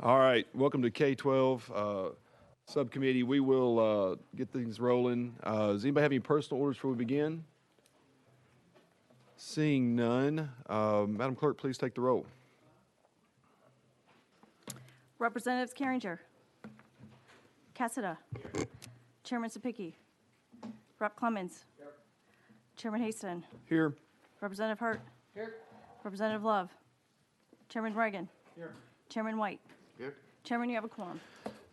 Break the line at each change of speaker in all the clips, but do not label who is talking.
All right, welcome to K-12 Subcommittee. We will get things rolling. Does anybody have any personal orders before we begin? Seeing none, Madam Clerk, please take the roll.
Representatives Carringer, Cassada, Chairman Sapicki, Rep. Clemens, Chairman Haston,
Here.
Representative Hurt, here. Representative Love, Chairman Reagan, here. Chairman White, here. Chairman, you have a quorum.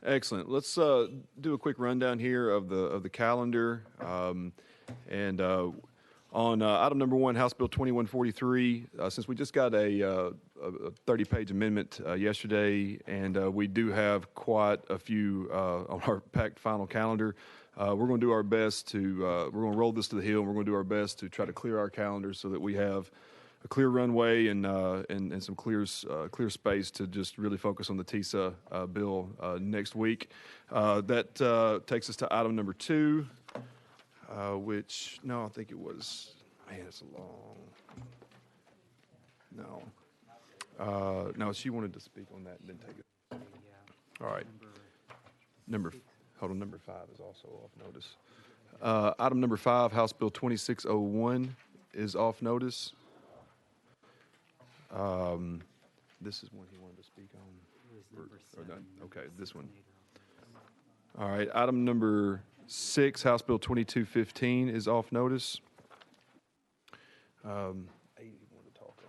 Excellent. Let's do a quick rundown here of the calendar. On item number 1, House Bill 2143, since we just got a 30-page amendment yesterday, and we do have quite a few on our packed final calendar, we're going to do our best to, we're going to roll this to the hill, and we're going to do our best to try to clear our calendar so that we have a clear runway and some clear space to just really focus on the TISA bill next week. That takes us to item number 2. Which, no, I think it was, man, it's a long, no, she wanted to speak on that and then take it. All right. Number 5 is also off notice. Item number 5, House Bill 2601 is off notice. This is one he wanted to speak on. Okay, this one. All right, item number 6, House Bill 2215 is off notice. 8 you want to talk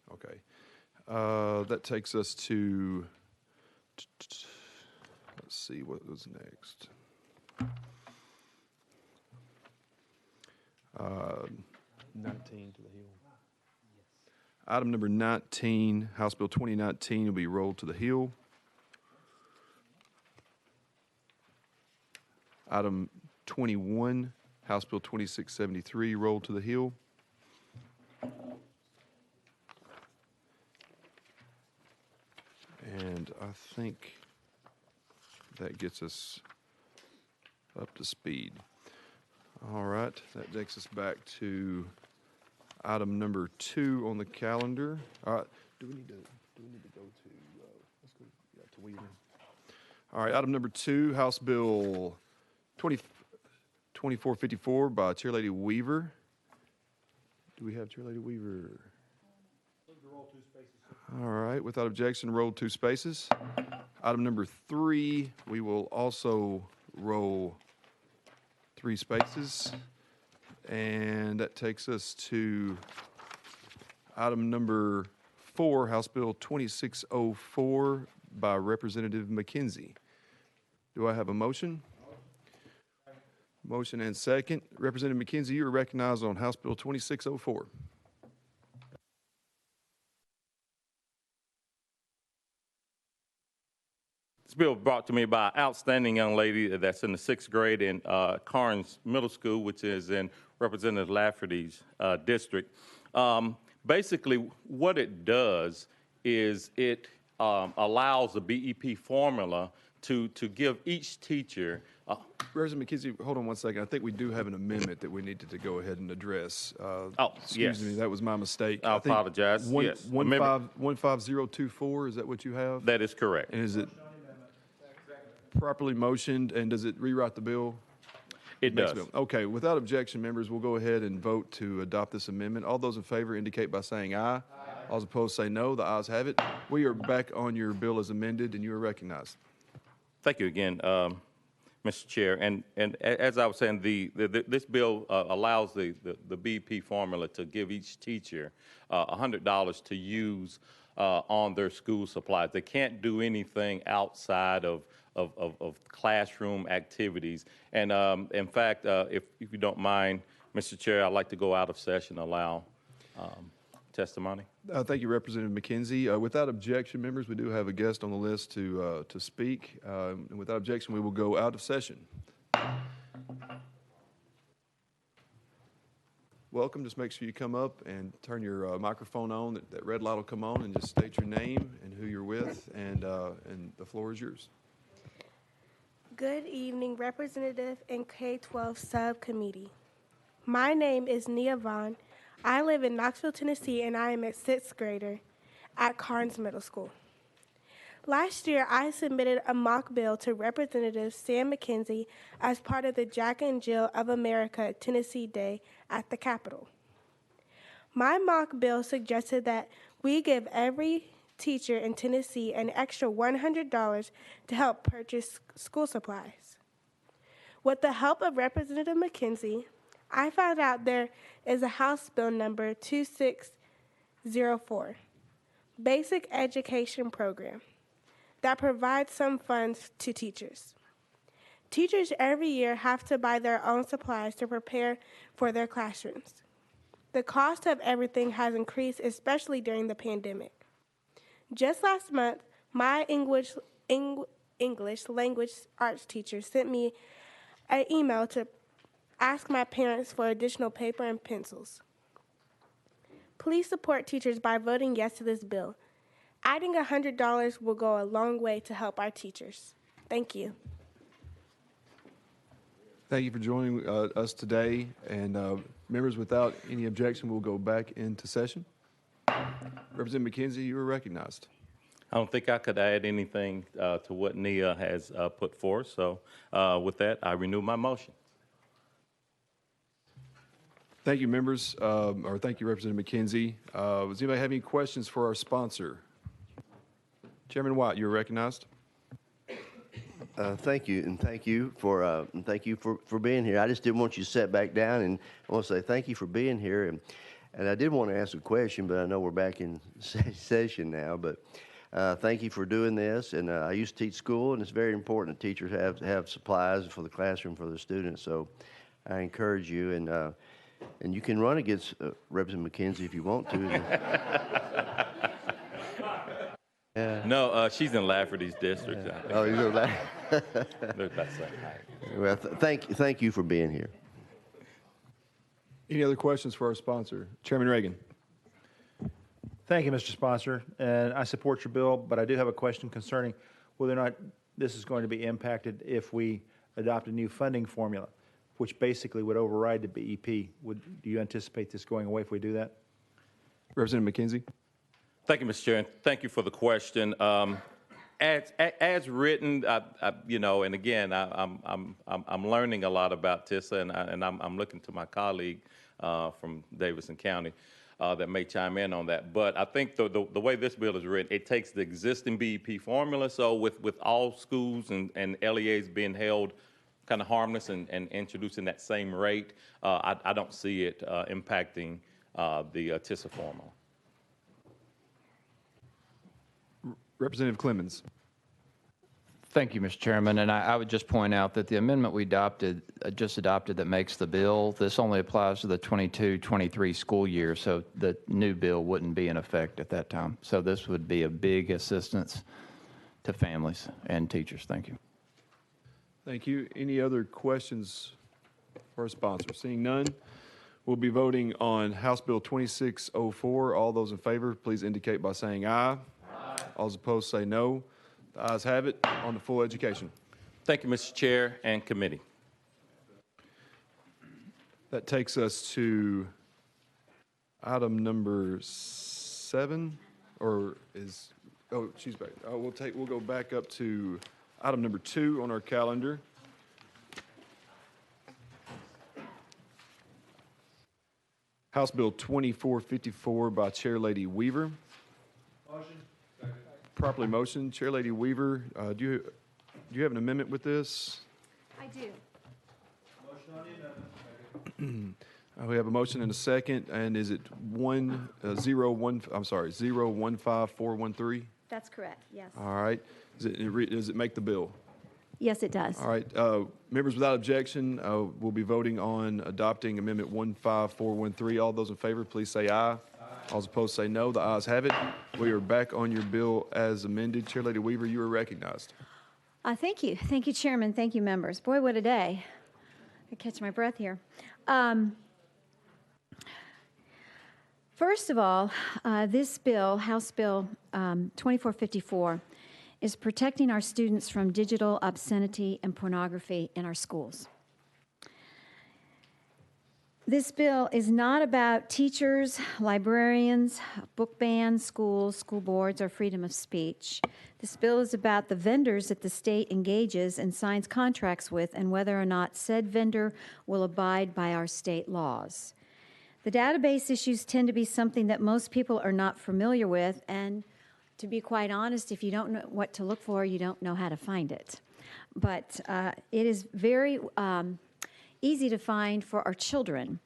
on. Okay. That takes us to, let's see what was next. 19 to the hill. Item number 19, House Bill 2019 will be rolled to the hill. Item 21, House Bill 2673, rolled to the hill. And I think that gets us up to speed. All right, that takes us back to item number 2 on the calendar. All right, do we need to go to, let's go to Weaver. All right, item number 2, House Bill 2454 by Chairlady Weaver. Do we have Chairlady Weaver? Roll 2 spaces. All right, without objection, roll 2 spaces. Item number 3, we will also roll 3 spaces. And that takes us to item number 4, House Bill 2604 by Representative McKenzie. Do I have a motion? Motion and second. Representative McKenzie, you are recognized on House Bill 2604.
This bill brought to me by an outstanding young lady that's in the 6th grade in Carnes Middle School, which is in Representative Lafferty's district. Basically, what it does is it allows the BEP formula to give each teacher.
Representative McKenzie, hold on one second. I think we do have an amendment that we needed to go ahead and address. Excuse me, that was my mistake.
I apologize. Yes.
15024, is that what you have?
That is correct.
And is it properly motioned, and does it rewrite the bill?
It does.
Okay, without objection, members, we'll go ahead and vote to adopt this amendment. All those in favor indicate by saying aye. Aye. All those opposed say no. The ayes have it. We are back on your bill as amended, and you are recognized.
Thank you again, Mr. Chair. And as I was saying, this bill allows the BEP formula to give each teacher $100 to use on their school supplies. They can't do anything outside of classroom activities. And in fact, if you don't mind, Mr. Chair, I'd like to go out of session, allow testimony.
Thank you, Representative McKenzie. Without objection, members, we do have a guest on the list to speak. And without objection, we will go out of session. Welcome. Just make sure you come up and turn your microphone on. That red light will come on, and just state your name and who you're with, and the floor is yours.
Good evening, Representative and K-12 Subcommittee. My name is Nia Vaughn. I live in Knoxville, Tennessee, and I am a 6th grader at Carnes Middle School. Last year, I submitted a mock bill to Representative Sam McKenzie as part of the Jack and Jill of America Tennessee Day at the Capitol. My mock bill suggested that we give every teacher in Tennessee an extra $100 to help purchase school supplies. With the help of Representative McKenzie, I found out there is a House Bill number 2604, Basic Education Program, that provides some funds to teachers. Teachers every year have to buy their own supplies to prepare for their classrooms. The cost of everything has increased, especially during the pandemic. Just last month, my English language arts teacher sent me an email to ask my parents for additional paper and pencils. Please support teachers by voting yes to this bill. Adding $100 will go a long way to help our teachers. Thank you.
Thank you for joining us today. And members, without any objection, we'll go back into session. Representative McKenzie, you are recognized.
I don't think I could add anything to what Nia has put forth. So with that, I renew my motion.
Thank you, members, or thank you, Representative McKenzie. Does anybody have any questions for our sponsor? Chairman White, you're recognized.
Thank you, and thank you for being here. I just didn't want you to sit back down, and I want to say thank you for being here. And I did want to ask a question, but I know we're back in session now. But thank you for doing this. And I used to teach school, and it's very important that teachers have supplies for the classroom for the students. So I encourage you, and you can run against Representative McKenzie if you want to. Yeah.
No, she's in Lafferty's district.
Yeah. Oh, you're in Lafferty.
They're about the same height.
Well, thank you for being here.
Any other questions for our sponsor? Chairman Reagan.
Thank you, Mr. Sponsor, and I support your bill, but I do have a question concerning whether or not this is going to be impacted if we adopt a new funding formula, which basically would override the BEP. Do you anticipate this going away if we do that?
Representative McKenzie.
Thank you, Mr. Chair, and thank you for the question. As written, and again, I'm learning a lot about TISA, and I'm looking to my colleague from Davidson County that may chime in on that. But I think the way this bill is written, it takes the existing BEP formula. So with all schools and LEAs being held kind of harmless and introducing that same rate, I don't see it impacting the TISA formula.
Representative Clemens.
Thank you, Mr. Chairman. And I would just point out that the amendment we just adopted that makes the bill, this only applies to the 22-23 school year, so the new bill wouldn't be in effect at that time. So this would be a big assistance to families and teachers. Thank you.
Thank you. Any other questions for our sponsor? Seeing none, we'll be voting on House Bill 2604. All those in favor, please indicate by saying aye. All those opposed say no. The ayes have it on the full education.
Thank you, Mr. Chair and committee.
That takes us to item number 7, or is, oh, she's back. We'll go back up to item number 2 on our calendar. House Bill 2454 by Chair Lady Weaver. Motion. Properly motioned. Chair Lady Weaver, do you have an amendment with this?
I do.
Motion on the amendment.
We have a motion and a second, and is it 015413?
That's correct, yes.
All right. Does it make the bill?
Yes, it does.
All right. Members, without objection, we'll be voting on adopting Amendment 15413. All those in favor, please say aye. All those opposed say no. The ayes have it. We are back on your bill as amended. Chair Lady Weaver, you are recognized.
Thank you. Thank you, Chairman. Thank you, members. Boy, what a day. I catch my breath here. First of all, this bill, House Bill 2454, is protecting our students from digital obscenity and pornography in our schools.
This bill is not about teachers, librarians, book bans, schools, school boards, or freedom of speech. This bill is about the vendors that the state engages and signs contracts with and whether or not said vendor will abide by our state laws. The database issues tend to be something that most people are not familiar with, and to be quite honest, if you don't know what to look for, you don't know how to find it. But it is very easy to find for our children.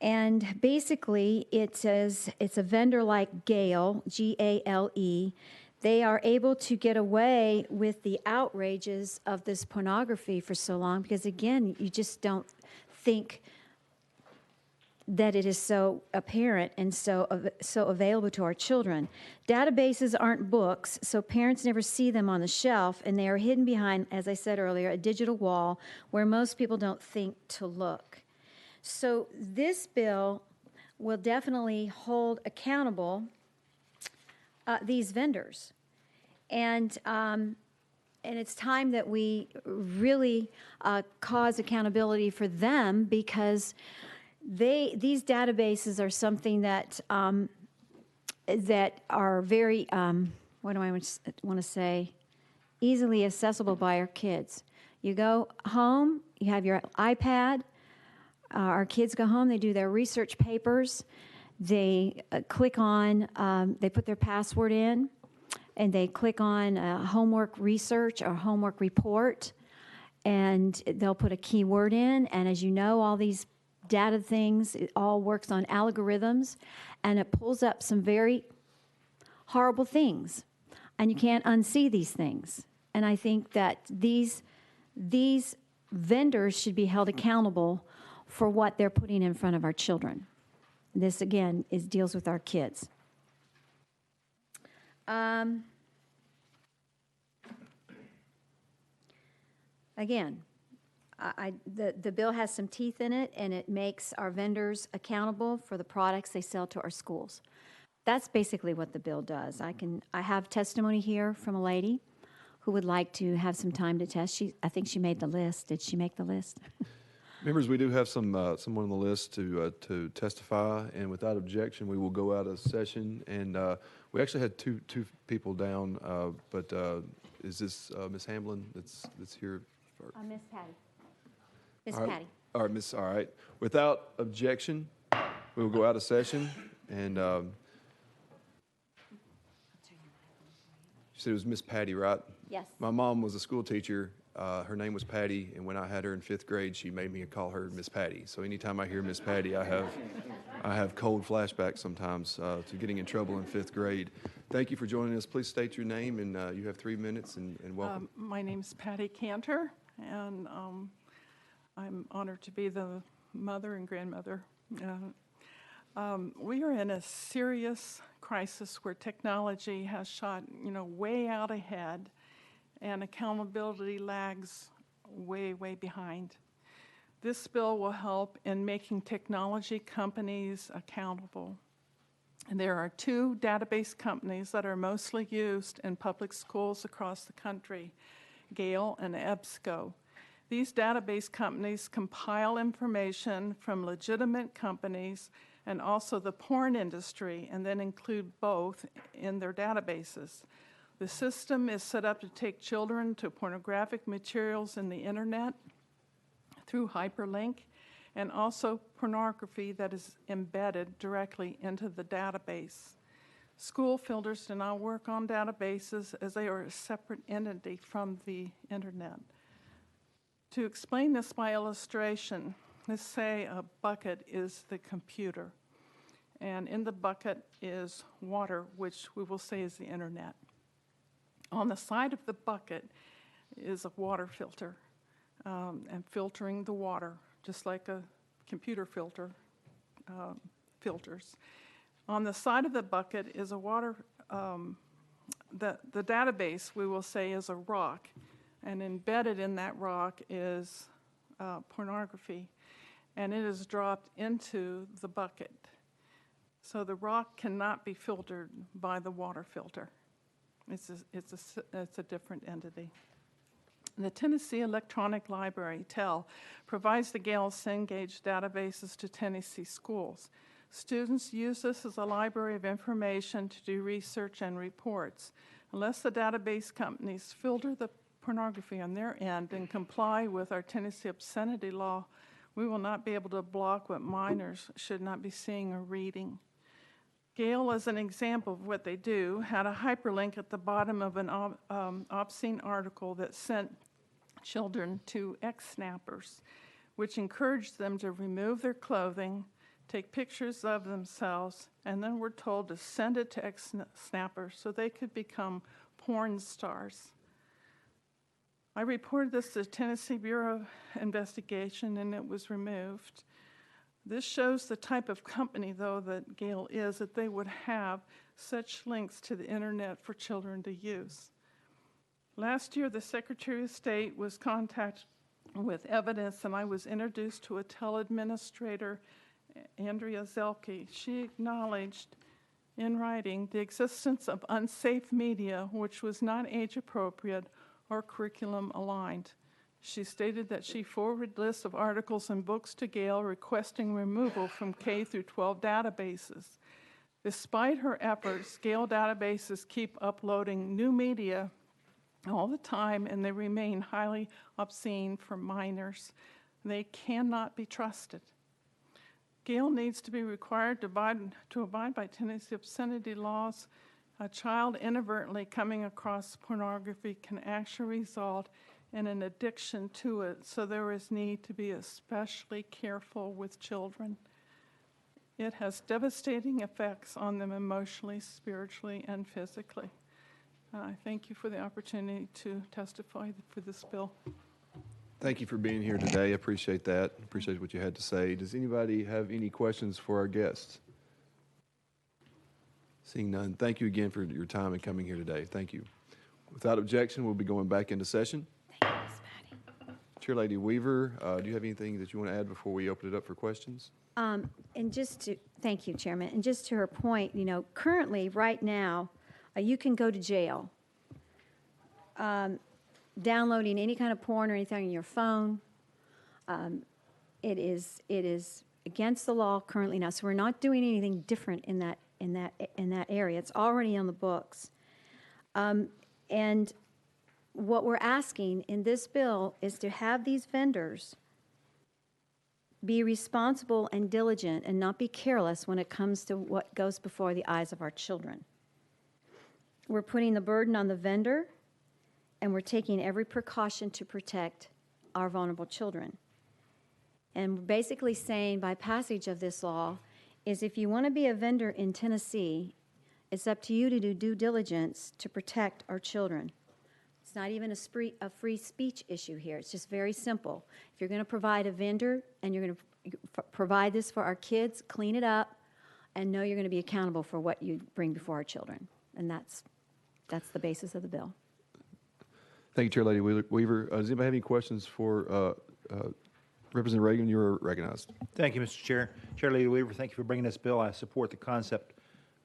And basically, it says it's a vendor like Gale, G-A-L-E. They are able to get away with the outrages of this pornography for so long because, again, you just don't think that it is so apparent and so available to our children. Databases aren't books, so parents never see them on the shelf, and they are hidden behind, as I said earlier, a digital wall where most people don't think to look. So this bill will definitely hold accountable these vendors. And it's time that we really cause accountability for them because these databases are something that that are very, what do I want to say, easily accessible by our kids. You go home, you have your iPad. Our kids go home, they do their research papers. They click on, they put their password in, and they click on homework research or homework report, and they'll put a keyword in. And as you know, all these data things, it all works on algorithms, and it pulls up some very horrible things, and you can't unsee these things. And I think that these vendors should be held accountable for what they're putting in front of our children. This, again, deals with our kids. Again, the bill has some teeth in it, and it makes our vendors accountable for the products they sell to our schools. That's basically what the bill does. I have testimony here from a lady who would like to have some time to test. I think she made the list. Did she make the list?
Members, we do have someone on the list to testify, and without objection, we will go out of session. And we actually had two people down, but is this Ms. Hamlin that's here?
Miss Patty. Miss
All right.
Patty.
All right, all right. Without objection, we will go out of session. And you said it was Miss Patty, right?
Yes.
My mom was a school teacher. Her name was Patty, and when I had her in 5th grade, she made me call her Miss Patty. So anytime I hear Miss Patty, I have cold flashbacks sometimes to getting in trouble in 5th grade. Thank you for joining us. Please state your name, and you have 3 minutes, and welcome.
My name's Patty Cantor, and I'm honored to be the mother and grandmother. We are in a serious crisis where technology has shot, way out ahead, and accountability lags way, way behind. This bill will help in making technology companies accountable. And there are 2 database companies that are mostly used in public schools across the country, Gale and EBSCO. These database companies compile information from legitimate companies and also the porn industry, and then include both in their databases. The system is set up to take children to pornographic materials in the internet through hyperlink, and also pornography that is embedded directly into the database. School filters do not work on databases as they are a separate entity from the internet. To explain this by illustration, let's say a bucket is the computer, and in the bucket is water, which we will say is the internet. On the side of the bucket is a water filter, and filtering the water, just like a computer filter filters. On the side of the bucket is a water, the database, we will say, is a rock, and embedded in that rock is pornography, and it is dropped into the bucket. So the rock cannot be filtered by the water filter. It's a different entity. The Tennessee Electronic Library, TEL, provides the Gale Cengage databases to Tennessee schools. Students use this as a library of information to do research and reports. Unless the database companies filter the pornography on their end and comply with our Tennessee obscenity law, we will not be able to block what minors should not be seeing or reading. Gale, as an example of what they do, had a hyperlink at the bottom of an obscene article that sent children to X-snappers, which encouraged them to remove their clothing, take pictures of themselves, and then were told to send it to X-snappers so they could become porn stars. I reported this to the Tennessee Bureau of Investigation, and it was removed. This shows the type of company, though, that Gale is, that they would have such links to the internet for children to use. Last year, the Secretary of State was contacted with evidence, and I was introduced to a TEL administrator, Andrea Zelke. She acknowledged in writing the existence of unsafe media which was not age appropriate or curriculum aligned. She stated that she forwarded lists of articles and books to Gale requesting removal from K through 12 databases. Despite her efforts, Gale databases keep uploading new media all the time, and they remain highly obscene for minors. They cannot be trusted. Gale needs to be required to abide by Tennessee obscenity laws. A child inadvertently coming across pornography can actually result in an addiction to it, so there is need to be especially careful with children. It has devastating effects on them emotionally, spiritually, and physically. I thank you for the opportunity to testify for this bill.
Thank you for being here today. I appreciate that. Appreciate what you had to say. Does anybody have any questions for our guests? Seeing none, thank you again for your time and coming here today. Thank you. Without objection, we'll be going back into session.
Thank you, Ms. Patty.
Chair Lady Weaver, do you have anything that you want to add before we open it up for questions?
Thank you, Chairman. And just to her point, currently, right now, you can go to jail downloading any kind of porn or anything on your phone. It is against the law currently now, so we're not doing anything different in that area. It's already on the books. And what we're asking in this bill is to have these vendors be responsible and diligent and not be careless when it comes to what goes before the eyes of our children. We're putting the burden on the vendor, and we're taking every precaution to protect our vulnerable children. And we're basically saying by passage of this law is if you want to be a vendor in Tennessee, it's up to you to do due diligence to protect our children. It's not even a free speech issue here. It's just very simple. If you're going to provide a vendor and you're going to provide this for our kids, clean it up, and know you're going to be accountable for what you bring before our children. And that's the basis of the bill.
Thank you, Chair Lady Weaver. Does anybody have any questions for Representative Reagan? You are recognized.
Thank you, Mr. Chair. Chair Lady Weaver, thank you for bringing this bill. I support the concept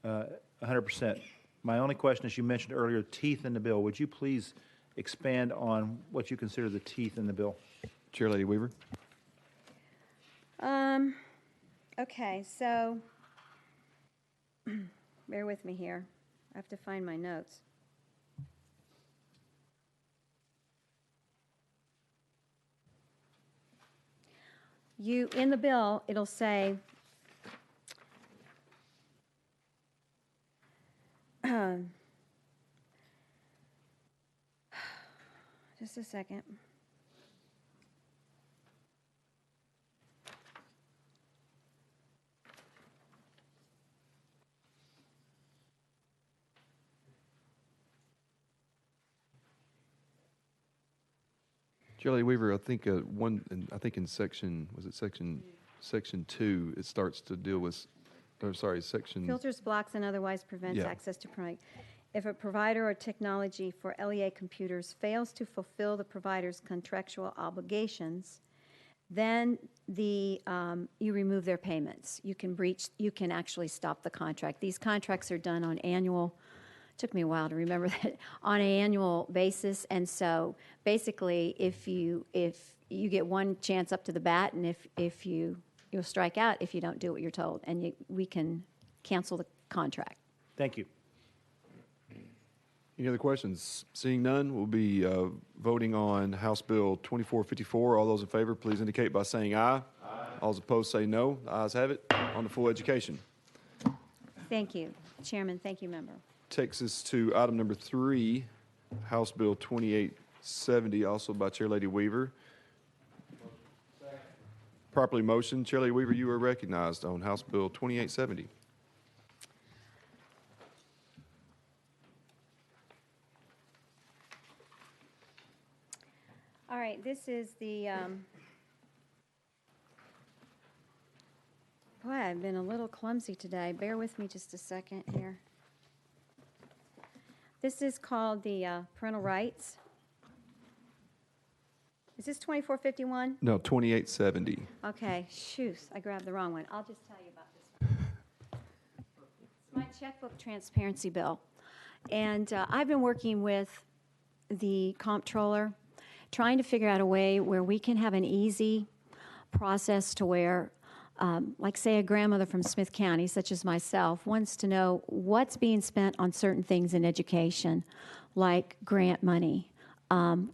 100%. My only question, as you mentioned earlier, teeth in the bill. Would you please expand on what you consider the teeth in the bill?
Chair Lady Weaver.
Okay, so bear with me here. I have to find my notes. In the bill, it'll say, just a second.
Chair Lady Weaver, I think in section 2, it starts to deal with, section.
Filters, blocks, and otherwise prevents
Yeah.
access to pornography. If a provider or technology for LEA computers fails to fulfill the provider's contractual obligations, then you remove their payments. You can actually stop the contract. These contracts are done on annual took me a while to remember that, on an annual basis. And so basically, if you get one chance up to the bat, and if you'll strike out if you don't do what you're told, and we can cancel the contract.
Thank you.
Any other questions? Seeing none, we'll be voting on House Bill 2454. All those in favor, please indicate by saying aye. Aye. All those opposed say no. The ayes have it. On to full education.
Thank you, Chairman. Thank you, member.
Takes us to item number 3, House Bill 2870, also by Chair Lady Weaver. Properly motioned. Chair Lady Weaver, you are recognized on House Bill 2870.
All right, this is the, boy, I've been a little clumsy today. Bear with me just a second here. This is called the parental rights. Is this 2451?
No, 2870.
Okay, shoot, I grabbed the wrong one. I'll just tell you about this one. It's my checkbook transparency bill. And I've been working with the comptroller, trying to figure out a way where we can have an easy process to where, like say a grandmother from Smith County, such as myself, wants to know what's being spent on certain things in education, like grant money,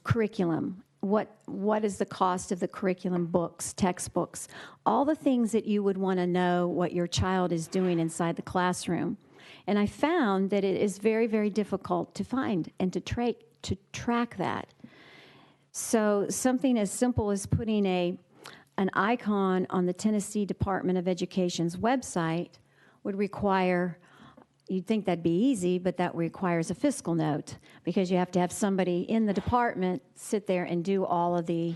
curriculum, what is the cost of the curriculum books, textbooks, all the things that you would want to know what your child is doing inside the classroom. And I found that it is very, very difficult to find and to track that. So something as simple as putting an icon on the Tennessee Department of Education's website would require, you'd think that'd be easy, but that requires a fiscal note because you have to have somebody in the department sit there and do all of the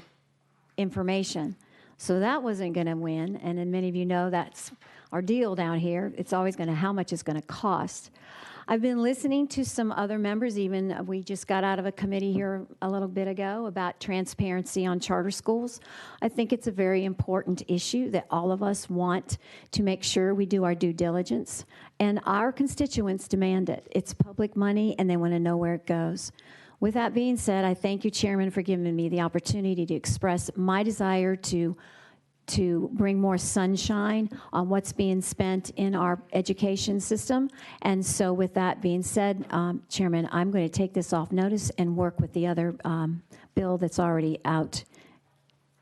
information. So that wasn't going to win, and then many of you know that's our deal down here. It's always going to, how much it's going to cost. I've been listening to some other members, even we just got out of a committee here a little bit ago about transparency on charter schools. I think it's a very important issue that all of us want to make sure we do our due diligence, and our constituents demand it. It's public money, and they want to know where it goes. With that being said, I thank you, Chairman, for giving me the opportunity to express my desire to bring more sunshine on what's being spent in our education system. And so with that being said, Chairman, I'm going to take this off notice and work with the other bill that's already out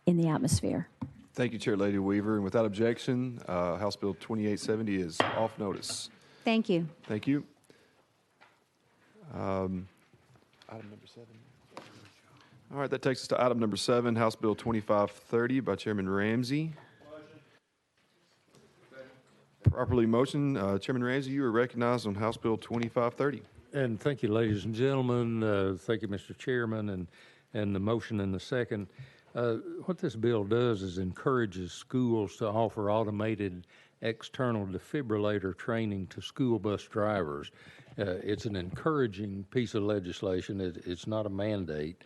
in the atmosphere.
Thank you, Chair Lady Weaver. And without objection, House Bill 2870 is off notice.
Thank you.
Thank you. Item number 7. All right, that takes us to item number 7, House Bill 2530 by Chairman Ramsey. Properly motioned. Chairman Ramsey, you are recognized on House Bill 2530.
And thank you, ladies and gentlemen. Thank you, Mr. Chairman, and the motion and the second. What this bill does is encourages schools to offer automated external defibrillator training to school bus drivers. It's an encouraging piece of legislation. It's not a mandate.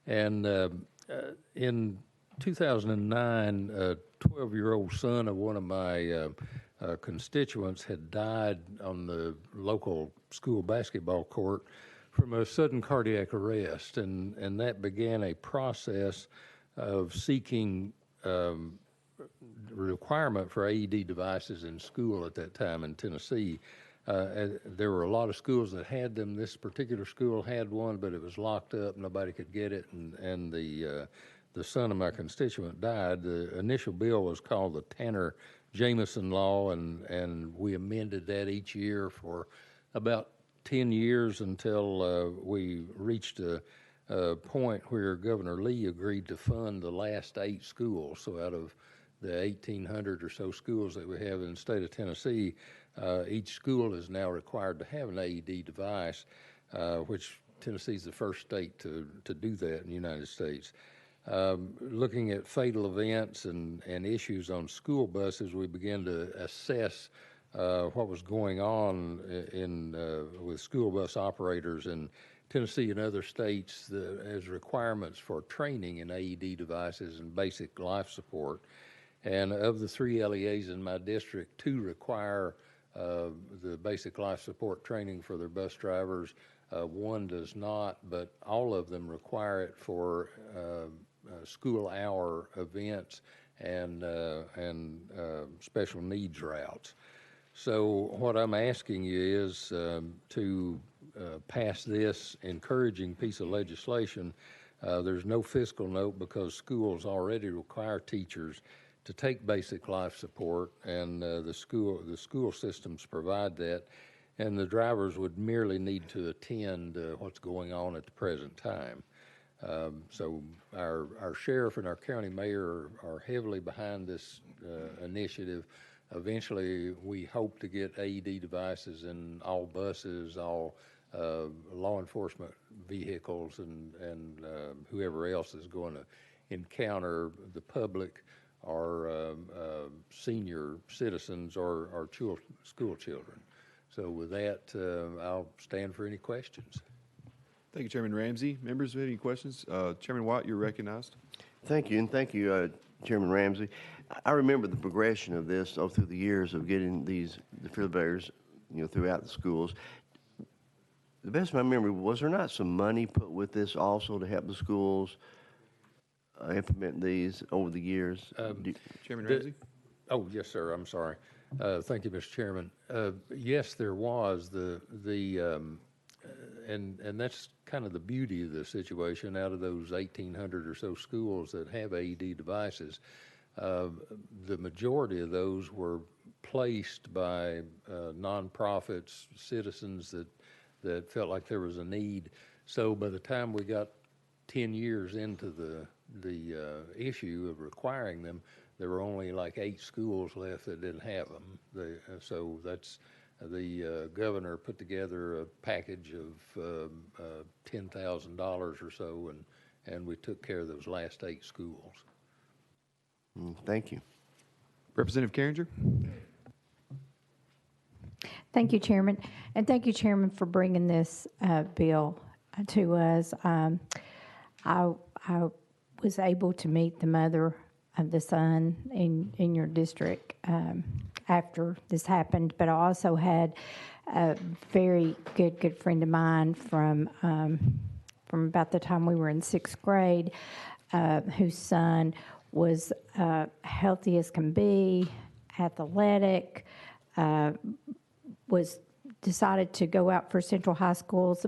And in 2009, a 12-year-old son of one of my constituents had died on the local school basketball court from a sudden cardiac arrest, and that began a process of seeking requirement for AED devices in school at that time in Tennessee. There were a lot of schools that had them. This particular school had one, but it was locked up. Nobody could get it, and the son of my constituent died. The initial bill was called the Tanner-Jameson Law, and we amended that each year for about 10 years until we reached a point where Governor Lee agreed to fund the last 8 schools. So out of the 1,800 or so schools that we have in the state of Tennessee, each school is now required to have an AED device, which Tennessee is the first state to do that in the United States. Looking at fatal events and issues on school buses, we began to assess what was going on with school bus operators in Tennessee and other states as requirements for training in AED devices and basic life support. And of the 3 LEAs in my district, 2 require the basic life support training for their bus drivers. One does not, but all of them require it for school hour events and special needs routes. So what I'm asking you is to pass this encouraging piece of legislation. There's no fiscal note because schools already require teachers to take basic life support, and the school systems provide that, and the drivers would merely need to attend what's going on at the present time. So our sheriff and our county mayor are heavily behind this initiative. Eventually, we hope to get AED devices in all buses, all law enforcement vehicles, and whoever else is going to encounter the public or senior citizens or school children. So with that, I'll stand for any questions.
Thank you, Chairman Ramsey. Members, have any questions? Chairman White, you're recognized.
Thank you, and thank you, Chairman Ramsey. I remember the progression of this all through the years of getting these defibrillators, throughout the schools. The best of my memory, was there not some money put with this also to help the schools implement these over the years?
Chairman Ramsey?
Oh, yes, sir. I'm sorry. Thank you, Mr. Chairman. Yes, there was and that's kind of the beauty of the situation. Out of those 1,800 or so schools that have AED devices, the majority of those were placed by nonprofits, citizens that felt like there was a need. So by the time we got 10 years into the issue of requiring them, there were only like 8 schools left that didn't have them. So that's the governor put together a package of $10,000 or so, and we took care of those last 8 schools.
Thank you.
Representative Carringer?
Thank you, Chairman. And thank you, Chairman, for bringing this bill to us. I was able to meet the mother of the son in your district after this happened, but I also had a very good friend of mine from about the time we were in 6th grade, whose son was healthy as can be, athletic, was decided to go out for Central High School's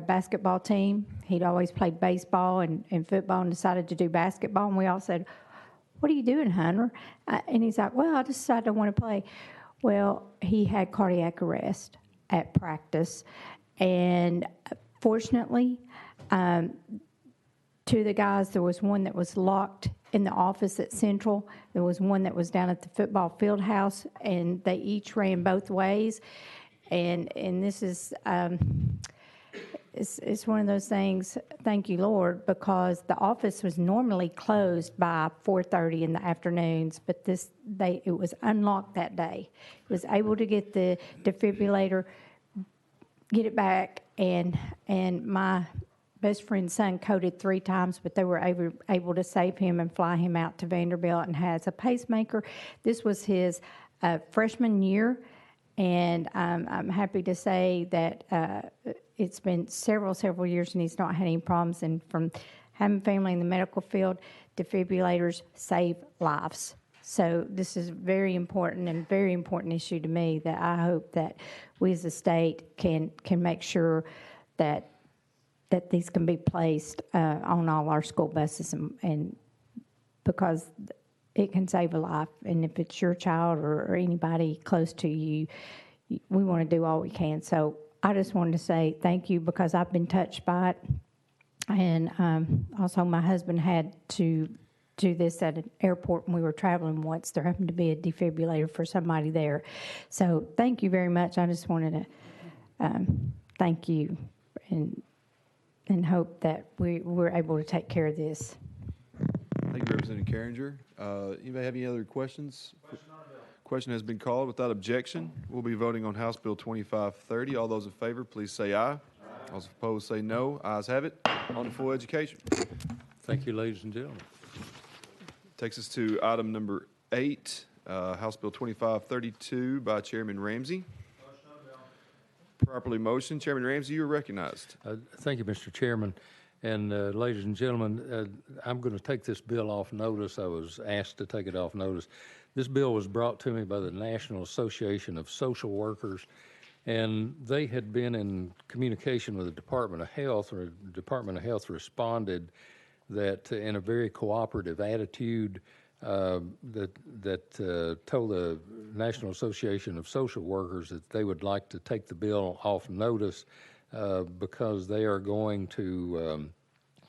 basketball team. He'd always played baseball and football and decided to do basketball. And we all said, "What are you doing, Hunter?" And he's like, "Well, I decided I want to play." Well, he had cardiac arrest at practice. And fortunately, 2 of the guys, there was one that was locked in the office at Central. There was one that was down at the football field house, and they each ran both ways. And this is, it's one of those things, thank you, Lord, because the office was normally closed by 4:30 in the afternoons, but it was unlocked that day. It was able to get the defibrillator, get it back, and my best friend's son coded 3 times, but they were able to save him and fly him out to Vanderbilt and has a pacemaker. This was his freshman year, and I'm happy to say that it's been several years and he's not had any problems. And from having family in the medical field, defibrillators save lives. So this is very important and very important issue to me that I hope that we as a state can make sure that these can be placed on all our school buses, and because it can save a life. And if it's your child or anybody close to you, we want to do all we can. So I just wanted to say thank you because I've been touched by it. And also my husband had to do this at an airport when we were traveling once. There happened to be a defibrillator for somebody there. So thank you very much. I just wanted to thank you and hope that we're able to take care of this.
Thank you, Representative Carringer. Anybody have any other questions? Question has been called. Without objection, we'll be voting on House Bill 2530. All those in favor, please say aye. All those opposed, say no. Ayes have it. On to full education.
Thank you, ladies and gentlemen.
Takes us to item number 8, House Bill 2532 by Chairman Ramsey. Properly motion. Chairman Ramsey, you are recognized.
Thank you, Mr. Chairman. And ladies and gentlemen, I'm going to take this bill off notice. I was asked to take it off notice. This bill was brought to me by the National Association of Social Workers, and they had been in communication with the Department of Health, or the Department of Health responded that in a very cooperative attitude that told the National Association of Social Workers that they would like to take the bill off notice because they are going to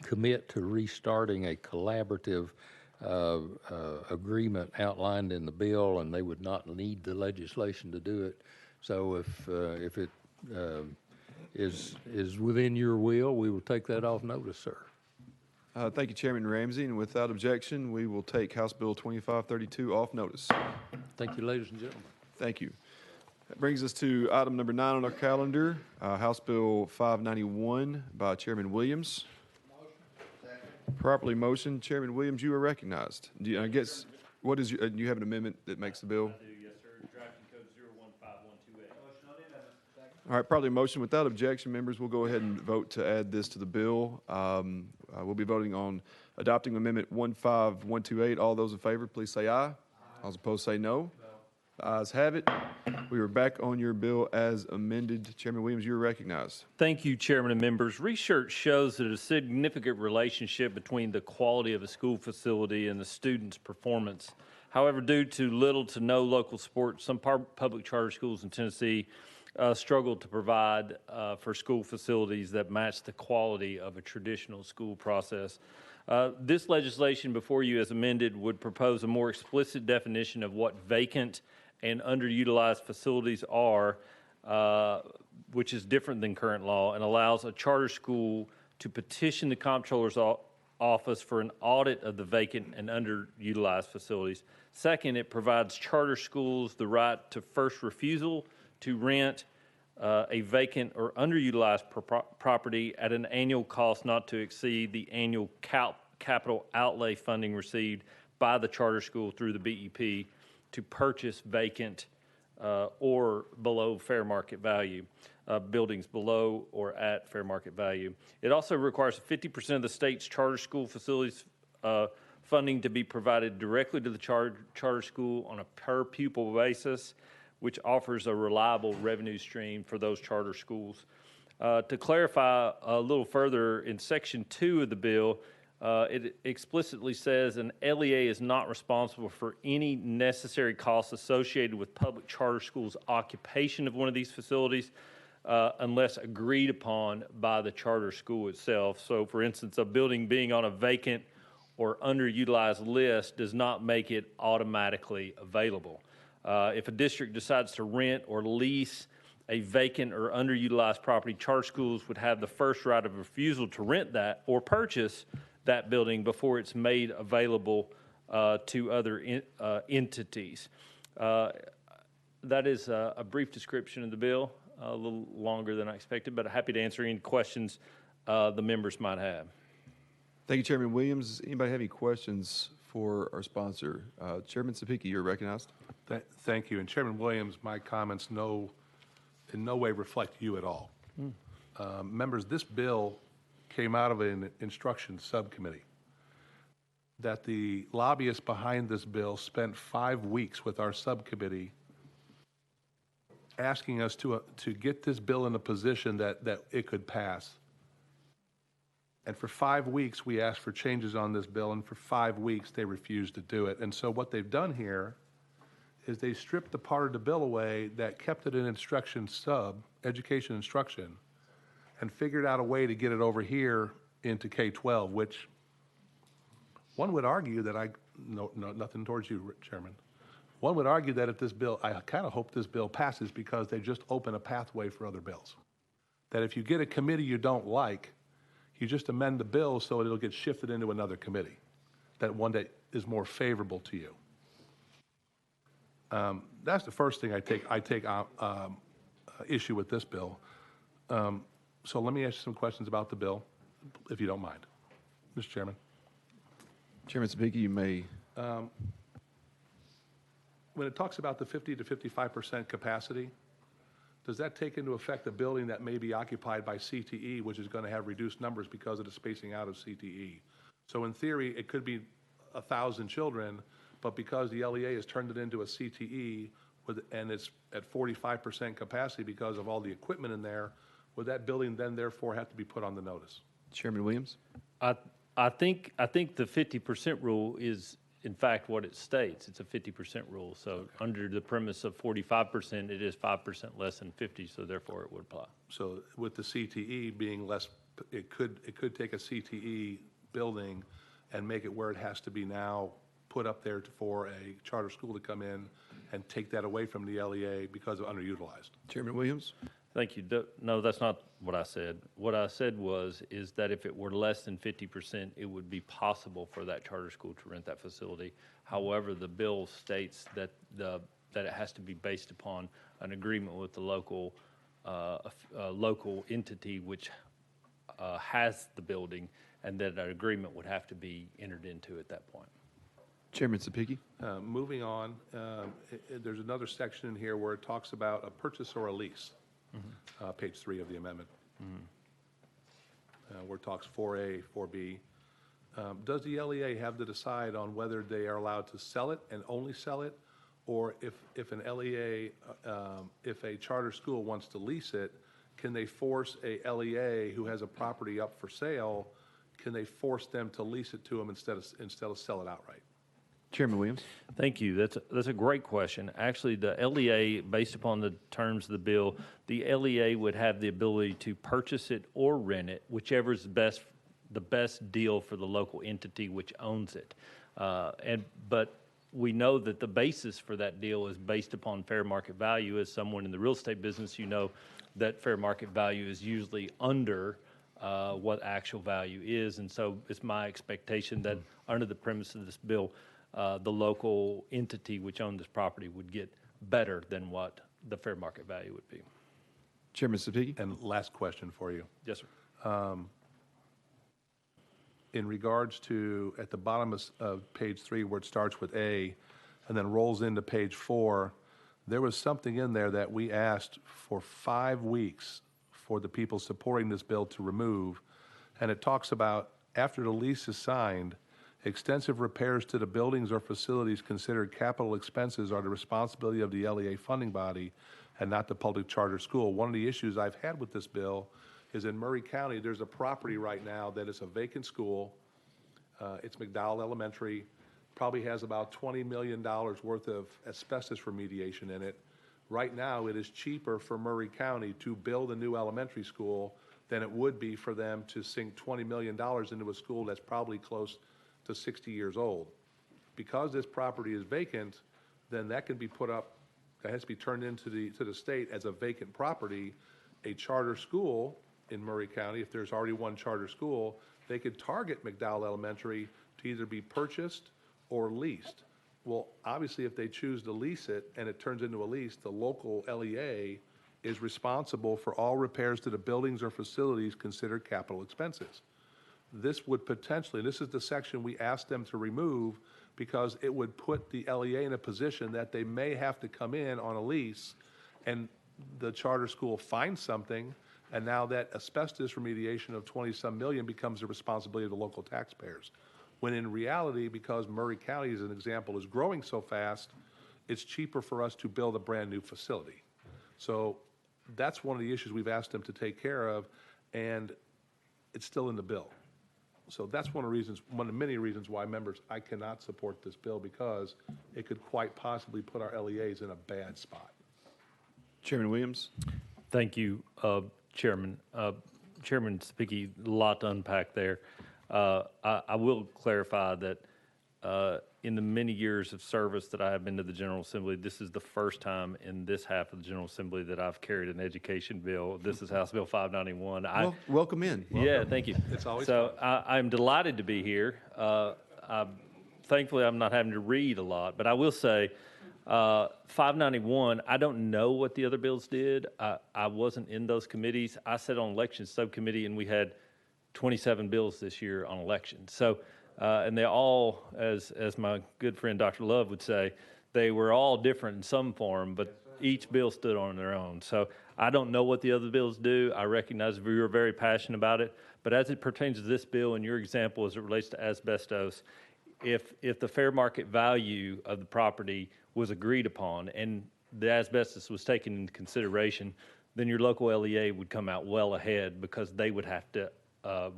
commit to restarting a collaborative agreement outlined in the bill, and they would not need the legislation to do it. So if it is within your will, we will take that off notice, sir.
Thank you, Chairman Ramsey. And without objection, we will take House Bill 2532 off notice.
Thank you, ladies and gentlemen.
Thank you. That brings us to item number 9 on our calendar, House Bill 591 by Chairman Williams. Properly motion. Chairman Williams, you are recognized. I guess, what is your, you have an amendment that makes the bill?
I do, yes, sir. Drafting code 015128. Motion on the amendment.
All right, properly motion. Without objection, members, we'll go ahead and vote to add this to the bill. We'll be voting on adopting Amendment 15128. All those in favor, please say aye. All opposed, say no. The ayes have it. We are back on your bill as amended. Chairman Williams, you're recognized.
Thank you, Chairman and members. Research shows that a significant relationship between the quality of a school facility and the student's performance. However, due to little to no local support, some public charter schools in Tennessee struggle to provide for school facilities that match the quality of a traditional school process. This legislation before you as amended would propose a more explicit definition of what vacant and underutilized facilities are, which is different than current law, and allows a charter school to petition the comptroller's office for an audit of the vacant and underutilized facilities. Second, it provides charter schools the right to first refusal to rent a vacant or underutilized property at an annual cost not to exceed the annual capital outlay funding received by the charter school through the BEP to purchase vacant or below fair market value, buildings below or at fair market value. It also requires 50% of the state's charter school facilities funding to be provided directly to the charter school on a per pupil basis, which offers a reliable revenue stream for those charter schools. To clarify a little further, in Section 2 of the bill, it explicitly says an LEA is not responsible for any necessary costs associated with public charter schools' occupation of one of these facilities unless agreed upon by the charter school itself. So, for instance, a building being on a vacant or underutilized list does not make it automatically available. If a district decides to rent or lease a vacant or underutilized property, charter schools would have the first right of refusal to rent that or purchase that building before it's made available to other entities. That is a brief description of the bill, a little longer than I expected, but happy to answer any questions the members might have.
Thank you, Chairman Williams. Anybody have any questions for our sponsor? Chairman Sapiki, you're recognized.
Thank you. And Chairman Williams, my comments in no way reflect you at all. Members, this bill came out of an instruction subcommittee that the lobbyists behind this bill spent 5 weeks with our subcommittee asking us to get this bill in a position that it could pass. And for 5 weeks, we asked for changes on this bill, and for 5 weeks, they refused to do it. And so what they've done here is they stripped the part of the bill away that kept it in instruction education instruction, and figured out a way to get it over here into K-12, which one would argue that no, nothing towards you, Chairman. One would argue that if this bill, I kind of hope this bill passes because they just open a pathway for other bills. That if you get a committee you don't like, you just amend the bill so it'll get shifted into another committee, that one that is more favorable to you. That's the first thing I take issue with this bill. So let me ask you some questions about the bill, if you don't mind, Mr. Chairman.
Chairman Sapiki, you may.
when it talks about the 50 to 55% capacity, does that take into effect a building that may be occupied by CTE, which is going to have reduced numbers because of the spacing out of CTE? So in theory, it could be 1,000 children, but because the LEA has turned it into a CTE and it's at 45% capacity because of all the equipment in there, would that building then therefore have to be put on the notice?
Chairman Williams?
I think the 50% rule is, in fact, what it states. It's a 50% rule. So under the premise of 45%, it is 5% less than 50, so therefore it would apply.
So with the CTE being less, it could take a CTE building and make it where it has to be now put up there for a charter school to come in and take that away from the LEA because of underutilized.
Chairman Williams?
Thank you. No, that's not what I said. What I said is that if it were less than 50%, it would be possible for that charter school to rent that facility. However, the bill states that it has to be based upon an agreement with the local entity which has the building, and that an agreement would have to be entered into at that point.
Chairman Sapiki?
Moving on, there's another section in here where it talks about a purchase or a lease. Page 3 of the amendment, where it talks 4A, 4B. Does the LEA have to decide on whether they are allowed to sell it and only sell it, or if an LEA, if a charter school wants to lease it, can they force a LEA who has a property up for sale, can they force them to lease it to them instead of sell it outright?
Chairman Williams?
Thank you. That's a great question. Actually, the LEA, based upon the terms of the bill, the LEA would have the ability to purchase it or rent it, whichever is the best deal for the local entity which owns it. But we know that the basis for that deal is based upon fair market value. As someone in the real estate business, you know that fair market value is usually under what actual value is. And so it's my expectation that under the premise of this bill, the local entity which owned this property would get better than what the fair market value would be.
Chairman Sapiki?
And last question for you.
Yes, sir.
In regards to, at the bottom of page 3 where it starts with A and then rolls into page 4, there was something in there that we asked for 5 weeks for the people supporting this bill to remove. And it talks about, after the lease is signed, extensive repairs to the buildings or facilities considered capital expenses are the responsibility of the LEA funding body and not the public charter school. One of the issues I've had with this bill is in Murray County, there's a property right now that is a vacant school. It's McDowell Elementary, probably has about $20 million worth of asbestos remediation in it. Right now, it is cheaper for Murray County to build a new elementary school than it would be for them to sink $20 million into a school that's probably close to 60 years old. Because this property is vacant, then that can be put up, that has to be turned into the state as a vacant property. A charter school in Murray County, if there's already one charter school, they could target McDowell Elementary to either be purchased or leased. Well, obviously, if they choose to lease it and it turns into a lease, the local LEA is responsible for all repairs to the buildings or facilities considered capital expenses. This would potentially, this is the section we asked them to remove because it would put the LEA in a position that they may have to come in on a lease and the charter school finds something, and now that asbestos remediation of 20-some million becomes the responsibility of the local taxpayers. When in reality, because Murray County, as an example, is growing so fast, it's cheaper for us to build a brand new facility. So that's one of the issues we've asked them to take care of, and it's still in the bill. So that's one of the many reasons why, members, I cannot support this bill, because it could quite possibly put our LEAs in a bad spot.
Chairman Williams?
Thank you, Chairman. Chairman Spicki, a lot to unpack there. I will clarify that in the many years of service that I have been to the General Assembly, this is the first time in this half of the General Assembly that I've carried an education bill. This is House Bill 591.
Welcome in.
Yeah, thank you.
It's always
so. I'm delighted to be here. Thankfully, I'm not having to read a lot, but I will say 591, I don't know what the other bills did. I wasn't in those committees. I sat on Elections Subcommittee, and we had 27 bills this year on elections. So, and they all, as my good friend Dr. Love would say, They were all different in some form, but each bill stood on their own. So I don't know what the other bills do. I recognize we were very passionate about it, but as it pertains to this bill and your example as it relates to asbestos, if the fair market value of the property was agreed upon and the asbestos was taken into consideration, then your local LEA would come out well ahead because they would have to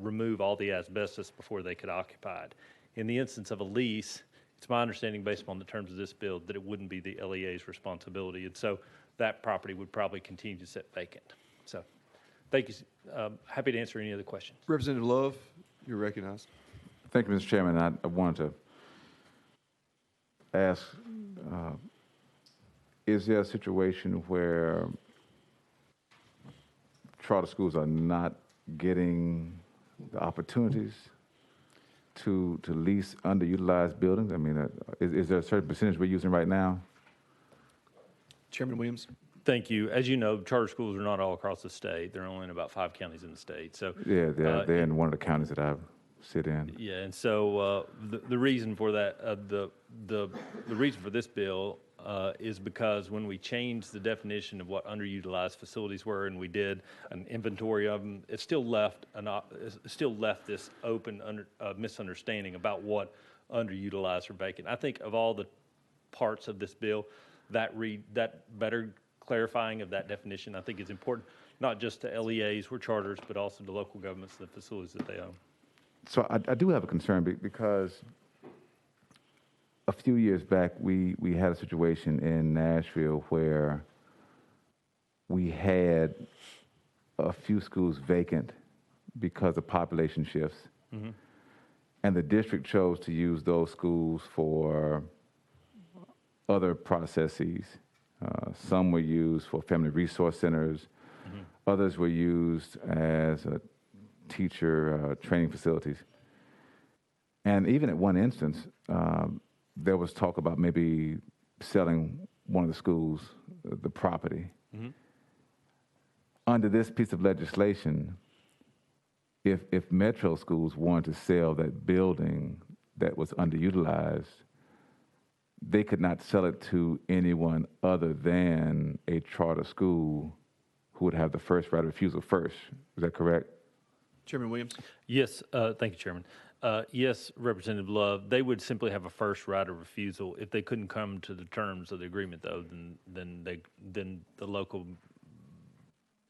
remove all the asbestos before they could occupy it. In the instance of a lease, it's my understanding based upon the terms of this bill that it wouldn't be the LEA's responsibility. And so that property would probably continue to sit vacant. So thank you. Happy to answer any other questions.
Representative Love, you're recognized.
Thank you, Mr. Chairman. I wanted to ask, is there a situation where charter schools are not getting the opportunities to lease underutilized buildings? I mean, is there a certain percentage we're using right now?
Chairman Williams.
Thank you. As you know, charter schools are not all across the state. They're only in about 5 counties in the state. So
Yeah, they're in one of the counties that I sit in.
yeah, and so the reason for that, the reason for this bill is because when we changed the definition of what underutilized facilities were, and we did an inventory of them, it still left this open misunderstanding about what underutilized or vacant. I think of all the parts of this bill, that better clarifying of that definition, I think is important, not just to LEAs or charters, but also to local governments and the facilities that they own.
So I do have a concern because a few years back, we had a situation in Nashville where we had a few schools vacant because of population shifts.
Mm-hmm.
And the district chose to use those schools for other processes. Some were used for family resource centers.
Mm-hmm.
Others were used as teacher training facilities. And even at one instance, there was talk about maybe selling one of the schools, the property.
Mm-hmm.
Under this piece of legislation, if Metro schools wanted to sell that building that was underutilized, they could not sell it to anyone other than a charter school who would have the first right of refusal first. Is that correct?
Chairman Williams.
Yes, thank you, Chairman. Yes, Representative Love, they would simply have a first right of refusal. If they couldn't come to the terms of the agreement, though, then the local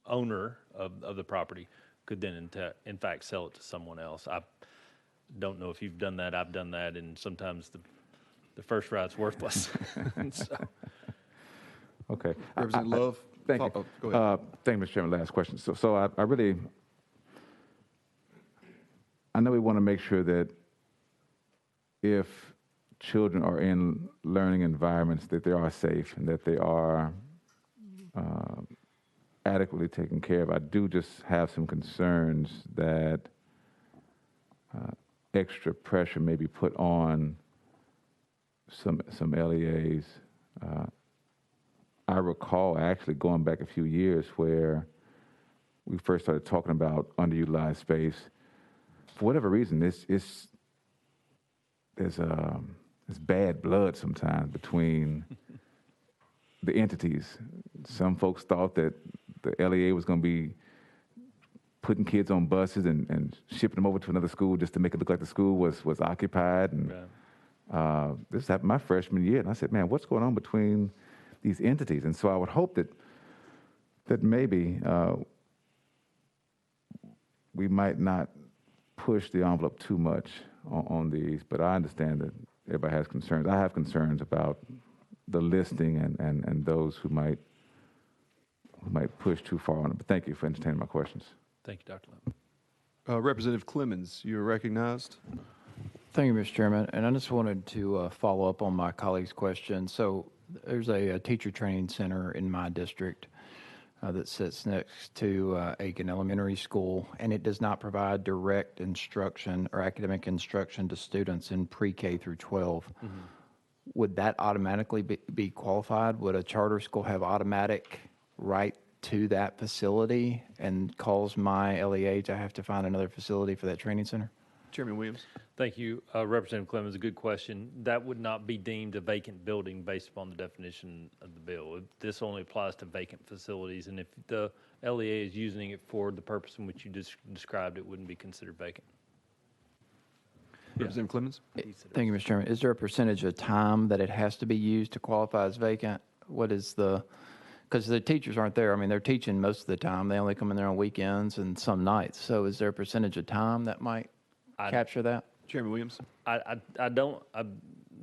owner of the property could then, in fact, sell it to someone else. I don't know if you've done that. I've done that, and sometimes the first right's worthless. So.
Okay.
Representative Love.
Thank you.
Oh, go ahead.
Thank you, Mr. Chairman. Last question. So I really, I know we want to make sure that if children are in learning environments, that they are safe and that they are adequately taken care of. I do just have some concerns that extra pressure may be put on some LEAs. I recall actually going back a few years where we first started talking about underutilized space. For whatever reason, there's bad blood sometimes between the entities. Some folks thought that the LEA was going to be putting kids on buses and shipping them over to another school just to make it look like the school was occupied. And this happened my freshman year, and I said, man, what's going on between these entities? And so I would hope that maybe we might not push the envelope too much on these, but I understand that everybody has concerns. I have concerns about the listing and those who might push too far on it. But thank you for entertaining my questions.
Thank you, Dr. Love.
Representative Clemens, you're recognized.
Thank you, Mr. Chairman. And I just wanted to follow up on my colleague's question. So there's a teacher training center in my district that sits next to Aiken Elementary School, and it does not provide direct instruction or academic instruction to students in pre-K through 12. Mm-hmm. Would that automatically be qualified? Would a charter school have automatic right to that facility and cause my LEA to have to find another facility for that training center?
Chairman Williams.
Thank you, Representative Clemens. A good question. That would not be deemed a vacant building based upon the definition of the bill. This only applies to vacant facilities, and if the LEA is using it for the purpose in which you described, it wouldn't be considered vacant.
Representative Clemens.
Thank you, Mr. Chairman. Is there a percentage of time that it has to be used to qualify as vacant? What is the, because the teachers aren't there. I mean, they're teaching most of the time. They only come in there on weekends and some nights. So is there a percentage of time that might capture that?
Chairman Williams.
I don't,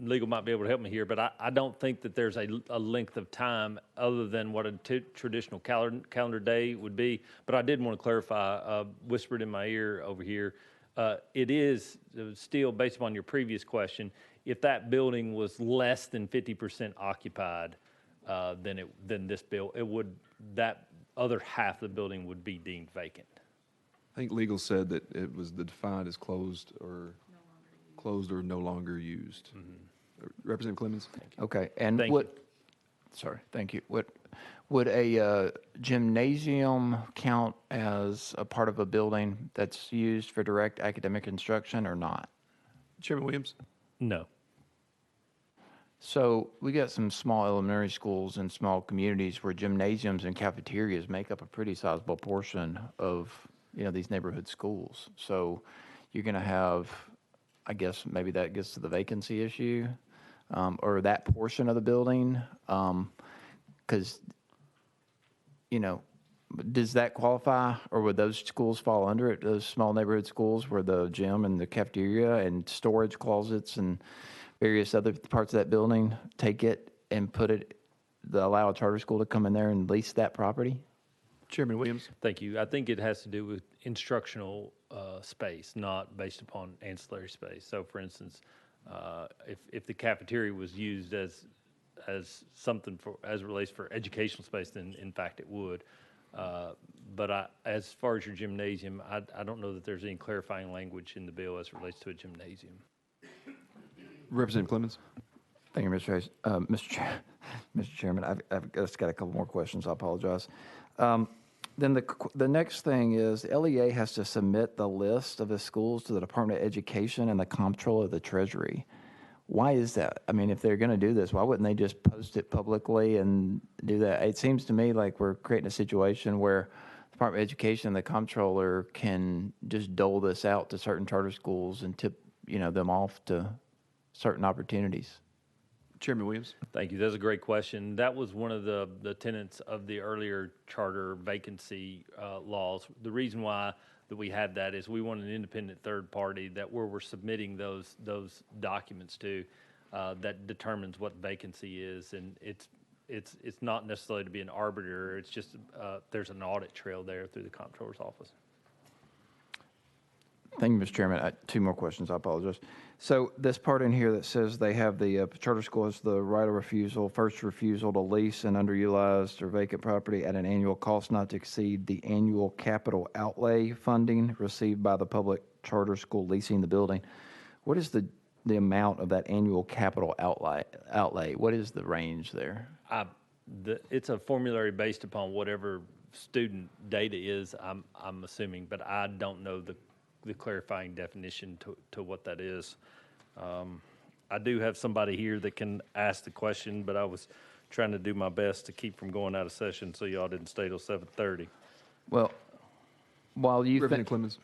legal might be able to help me here, but I don't think that there's a length of time other than what a traditional calendar day would be. But I did want to clarify, whispered in my ear over here, it is still, based upon your previous question, if that building was less than 50% occupied, then this bill, that other half of the building would be deemed vacant.
I think legal said that it was defined as closed or no longer used. Representative Clemens.
Okay, and
Thank
what, sorry, thank you. Would a gymnasium count as a part of a building that's used for direct academic instruction or not?
Chairman Williams.
No.
So we got some small elementary schools and small communities where gymnasiums and cafeterias make up a pretty sizable portion of, these neighborhood schools. So you're going to have, I guess maybe that gets to the vacancy issue, or that portion of the building, because, does that qualify, or would those schools fall under it, those small neighborhood schools where the gym and the cafeteria and storage closets and various other parts of that building take it and allow a charter school to come in there and lease that property?
Chairman Williams.
Thank you. I think it has to do with instructional space, not based upon ancillary space. So, for instance, if the cafeteria was used as something as it relates for educational space, then in fact it would. But as far as your gymnasium, I don't know that there's any clarifying language in the bill as it relates to a gymnasium.
Representative Clemens.
Thank you, Mr. Hayes. Mr. Chairman, I've just got a couple more questions. I apologize. Then the next thing is LEA has to submit the list of the schools to the Department of Education and the Comptroller of the Treasury. Why is that? I mean, if they're going to do this, why wouldn't they just post it publicly and do that? It seems to me like we're creating a situation where the Department of Education and the Comptroller can just dole this out to certain charter schools and tip, them off to certain opportunities.
Chairman Williams.
Thank you. That's a great question. That was one of the tenets of the earlier charter vacancy laws. The reason why that we had that is we want an independent third party that where we're submitting those documents to that determines what vacancy is, and it's not necessarily to be an arbiter. It's just there's an audit trail there through the comptroller's office.
Thank you, Mr. Chairman. Two more questions. I apologize. So this part in here that says they have the charter school has the right of refusal, first refusal to lease an underutilized or vacant property at an annual cost not to exceed the annual capital outlay funding received by the public charter school leasing the building. What is the amount of that annual capital outlay? What is the range there?
It's a formulary based upon whatever student data is, I'm assuming, but I don't know the clarifying definition to what that is. I do have somebody here that can ask the question, but I was trying to do my best to keep from going out of session so y'all didn't stay till 7:30.
Well, while you
Representative Clemens.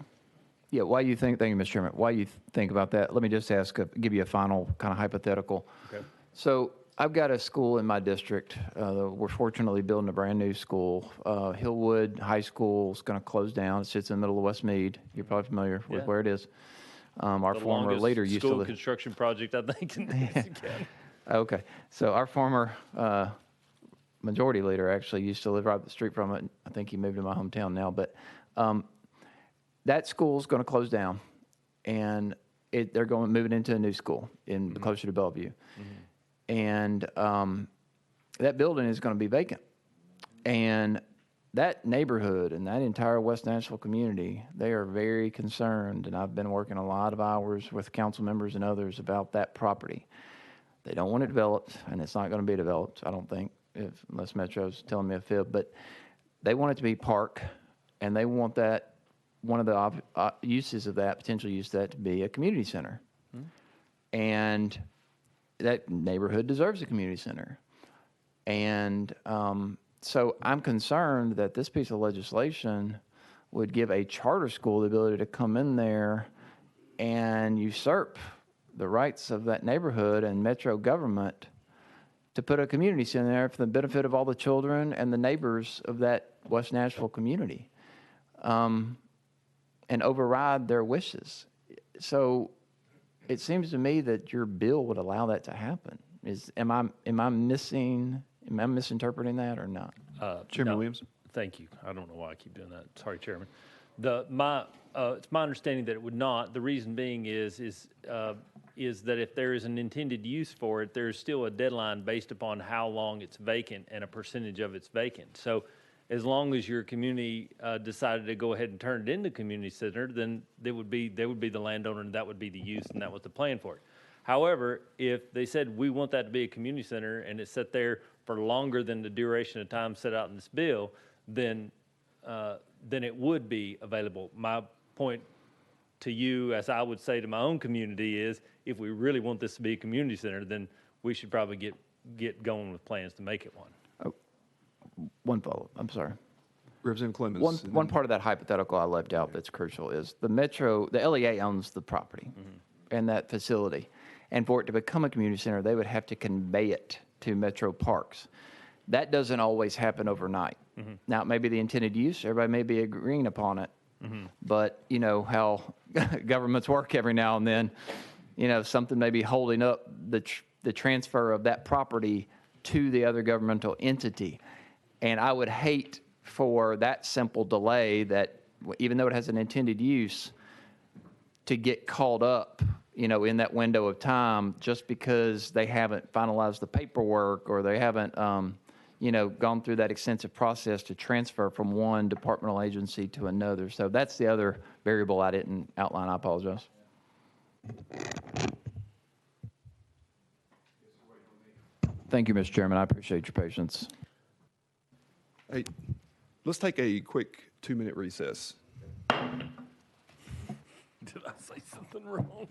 Yeah, why you think, thank you, Mr. Chairman, why you think about that, let me just give you a final kind of hypothetical.
Okay.
So I've got a school in my district. We're fortunately building a brand new school. Hillwood High School is going to close down. It sits in the middle of Westmead. You're probably familiar with where it is. Our former leader used to
school
live.
construction project, I think. In the county.
Okay, so our former majority leader actually used to live right up the street from it. I think he moved to my hometown now, but that school's going to close down, and they're moving into a new school in closer to Bellevue. And that building is going to be vacant. And that neighborhood and that entire West Nashville community, they are very concerned, and I've been working a lot of hours with council members and others about that property. They don't want it developed, and it's not going to be developed, I don't think, unless Metro's telling me a fib, but they want it to be park, and they want that one of the uses of that, potential use of that to be a community center. And that neighborhood deserves a community center. And so I'm concerned that this piece of legislation would give a charter school the ability to come in there and usurp the rights of that neighborhood and metro government to put a community center there for the benefit of all the children and the neighbors of that West Nashville community, and override their wishes. So it seems to me that your bill would allow that to happen. Am I misinterpreting that or not?
Chairman
No.
Williams?
Thank you. I don't know why I keep doing that. Sorry, Chairman. It's my understanding that it would not. The reason being is that if there is an intended use for it, there's still a deadline based upon how long it's vacant and a percentage of it's vacant. So as long as your community decided to go ahead and turn it into community center, then they would be the landowner and that would be the use and that was the plan for it. However, if they said we want that to be a community center and it's set there for longer than the duration of time set out in this bill, then it would be available. My point to you, as I would say to my own community, is if we really want this to be a community center, then we should probably get going with plans to make it one.
One follow-up, I'm sorry.
Representative Clemens.
One part of that hypothetical I left out that's crucial is the LEA owns the property and that facility. And for it to become a community center, they would have to convey it to Metro Parks. That doesn't always happen overnight. Now, it may be the intended use, everybody may be agreeing upon it, but you know how governments work every now and then. You know, something may be holding up the transfer of that property to the other governmental entity. And I would hate for that simple delay that, even though it has an intended use, to get caught up, you know, in that window of time just because they haven't finalized the paperwork or they haven't, you know, gone through that extensive process to transfer from one departmental agency to another. So that's the other variable I didn't outline. I apologize. Thank you, Mr. Chairman. I appreciate your patience.
Hey, let's take a quick 2-minute recess.
Did I say something wrong?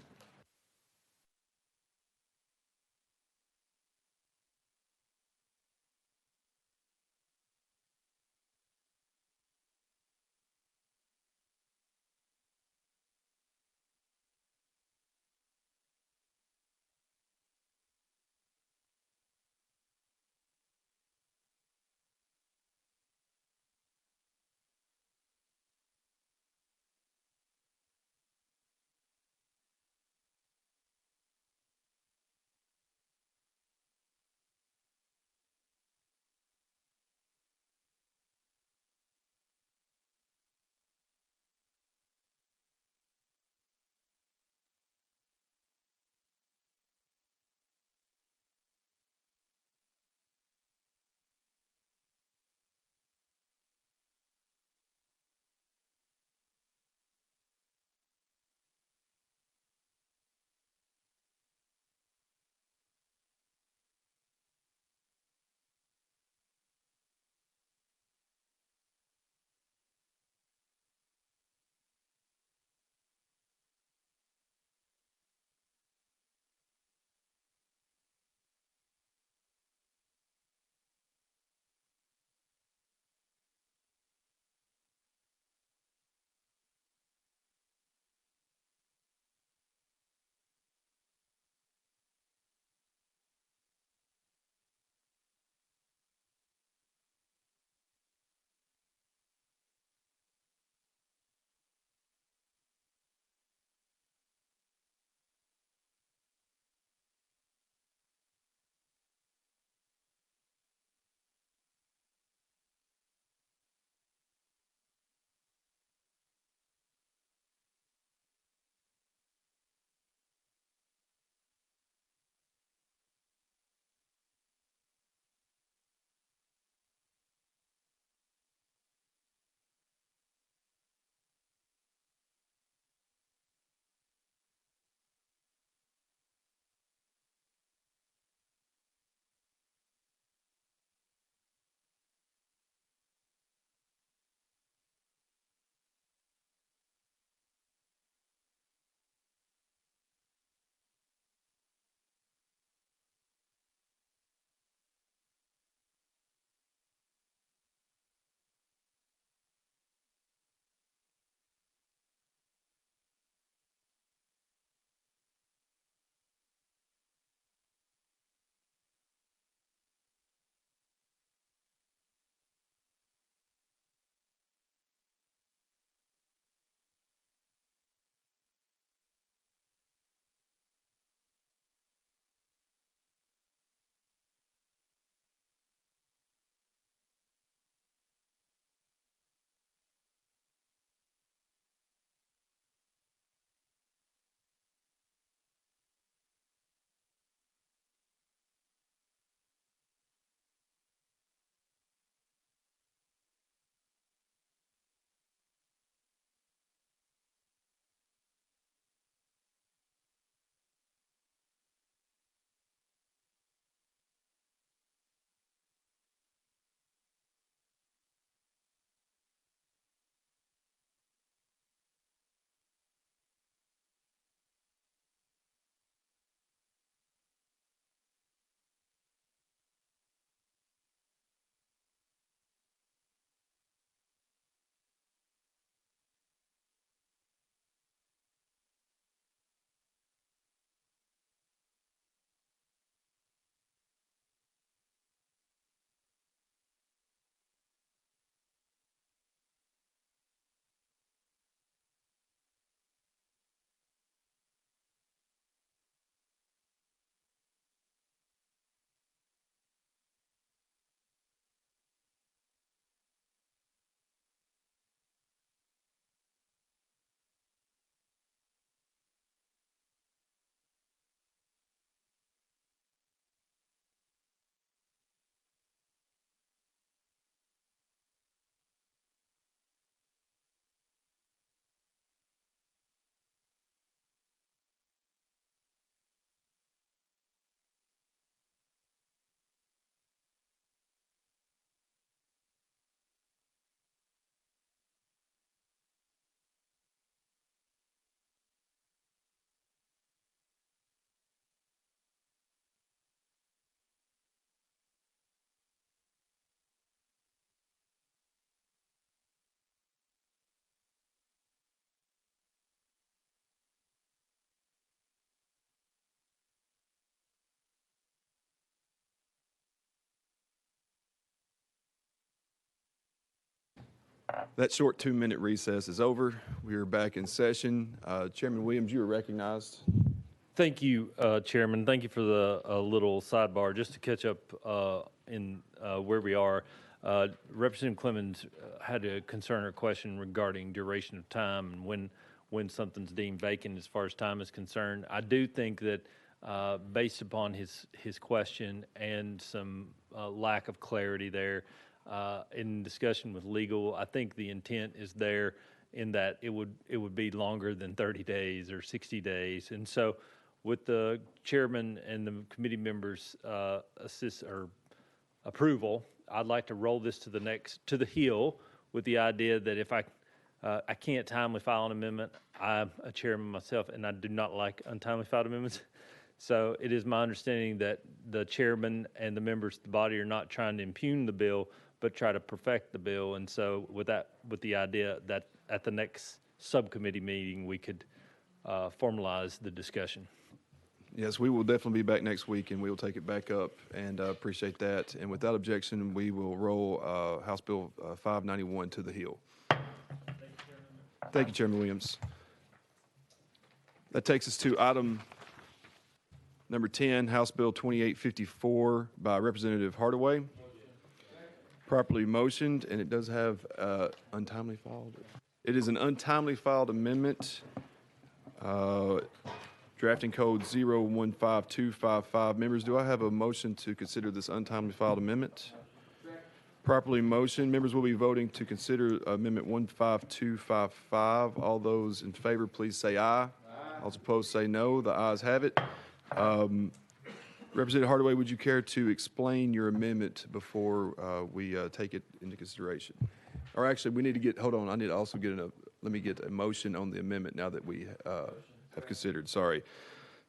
That short 2-minute recess is over. We are back in session. Chairman Williams, you are recognized.
Thank you, Chairman. Thank you for the little sidebar. Just to catch up in where we are, Representative Clemens had a concern or question regarding duration of time and when something's deemed vacant as far as time is concerned. I do think that based upon his question and some lack of clarity there, in discussion with legal, I think the intent is there in that it would be longer than 30 days or 60 days. And so with the chairman and the committee members' approval, I'd like to roll this to the Hill with the idea that if I can't timely file an amendment, I'm a chairman myself, and I do not like untimely filed amendments. So it is my understanding that the chairman and the members of the body are not trying to impugn the bill, but try to perfect the bill. And so with the idea that at the next subcommittee meeting, we could formalize the discussion.
Yes, we will definitely be back next week, and we will take it back up, and appreciate that. And without objection, we will roll House Bill 591 to the Hill. Thank you, Chairman Williams. That takes us to item number 10, House Bill 2854 by Representative Hardaway. Properly motioned, and it does have untimely filed. It is an untimely filed amendment, drafting code 015255. Members, do I have a motion to consider this untimely filed amendment? Properly motioned. Members will be voting to consider amendment 15255. All those in favor, please say aye. All opposed, say no. The ayes have it. Representative Hardaway, would you care to explain your amendment before we take it into consideration? Or actually, we need to get, hold on, I need to also get let me get a motion on the amendment now that we have considered, sorry.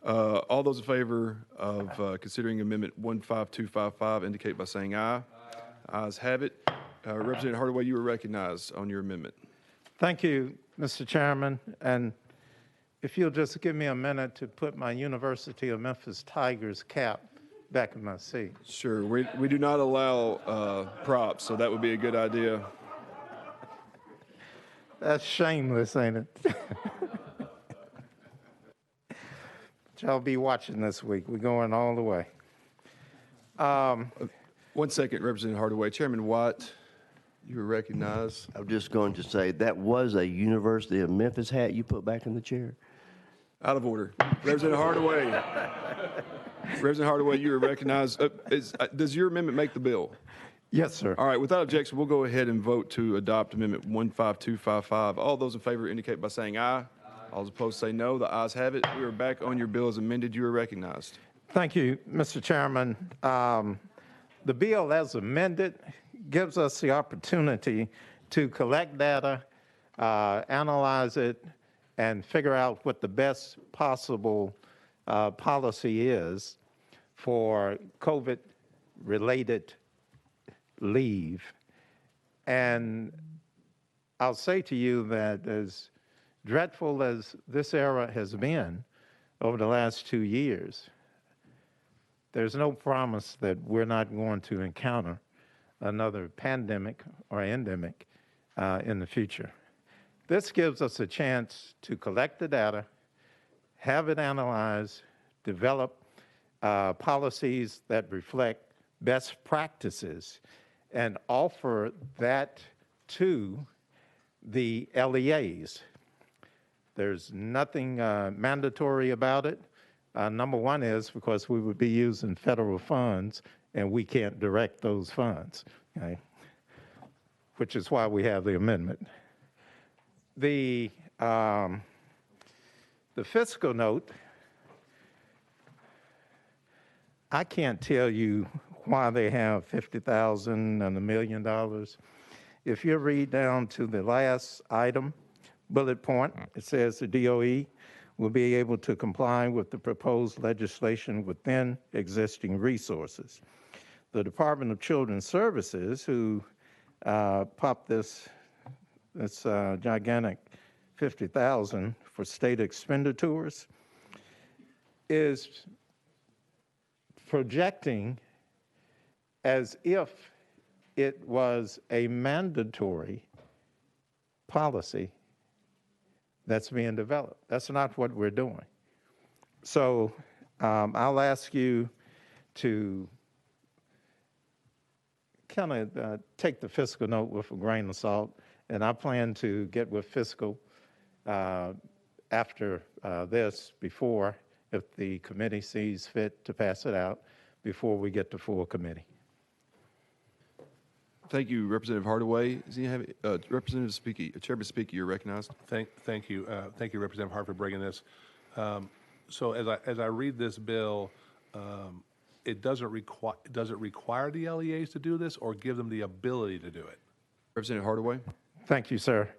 All those in favor of considering amendment 15255 indicate by saying aye. Ayes have it. Representative Hardaway, you are recognized on your amendment.
Thank you, Mr. Chairman. And if you'll just give me a minute to put my University of Memphis Tigers cap back in my seat.
Sure. We do not allow props, so that would be a good idea.
That's shameless, ain't it? But y'all be watching this week. We're going all the way.
1 second, Representative Hardaway. Chairman Watt, you are recognized.
I'm just going to say that was a University of Memphis hat you put back in the chair.
Out of order. Representative Hardaway. Representative Hardaway, you are recognized. Does your amendment make the bill?
Yes, sir.
All right, without objection, we'll go ahead and vote to adopt amendment 15255. All those in favor indicate by saying aye. All opposed say no. The ayes have it. We are back on your bill as amended. You are recognized.
Thank you, Mr. Chairman. The bill as amended gives us the opportunity to collect data, analyze it, and figure out what the best possible policy is for COVID-related leave. And I'll say to you that as dreadful as this era has been over the last 2 years, there's no promise that we're not going to encounter another pandemic or endemic in the future. This gives us a chance to collect the data, have it analyzed, develop policies that reflect best practices, and offer that to the LEAs. There's nothing mandatory about it. Number one is because we would be using federal funds and we can't direct those funds, okay? Which is why we have the amendment. The fiscal note, I can't tell you why they have $50,000 and $1 million. If you read down to the last item, bullet point, it says the DOE will be able to comply with the proposed legislation within existing resources. The Department of Children's Services, who popped this gigantic $50,000 for state expenditures, is projecting as if it was a mandatory policy that's being developed. That's not what we're doing. So I'll ask you to kind of take the fiscal note with a grain of salt, and I plan to get with fiscal after this, before, if the committee sees fit to pass it out, before we get to full committee.
Thank you, Representative Hardaway. Does he have, Representative Speaker, Chairman Speaker, you're recognized.
Thank you, Representative Hart, for bringing this. So as I read this bill, does it require the LEAs to do this, or give them the ability to do it?
Representative Hardaway.
Thank you, sir.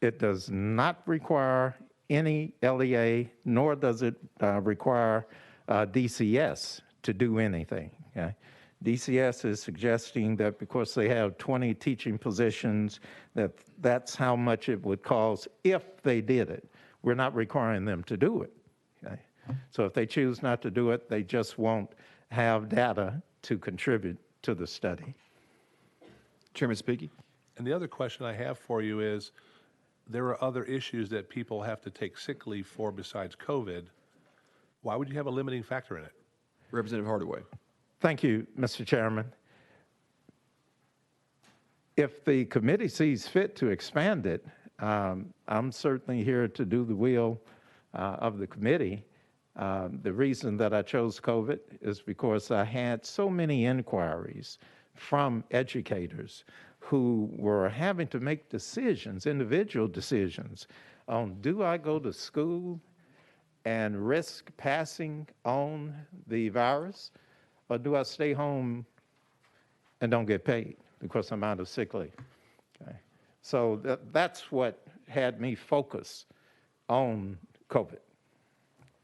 It does not require any LEA, nor does it require DCS to do anything. Okay? DCS is suggesting that because they have 20 teaching positions, that's how much it would cost if they did it. We're not requiring them to do it. Okay? So if they choose not to do it, they just won't have data to contribute to the study.
Chairman Speaker.
And the other question I have for you is, there are other issues that people have to take sick leave for besides COVID. Why would you have a limiting factor in it?
Representative Hardaway.
Thank you, Mr. Chairman. If the committee sees fit to expand it, I'm certainly here to do the will of the committee. The reason that I chose COVID is because I had so many inquiries from educators who were having to make decisions, individual decisions, on do I go to school and risk passing on the virus, or do I stay home and don't get paid because I'm out of sick leave? Okay. So that's what had me focus on COVID.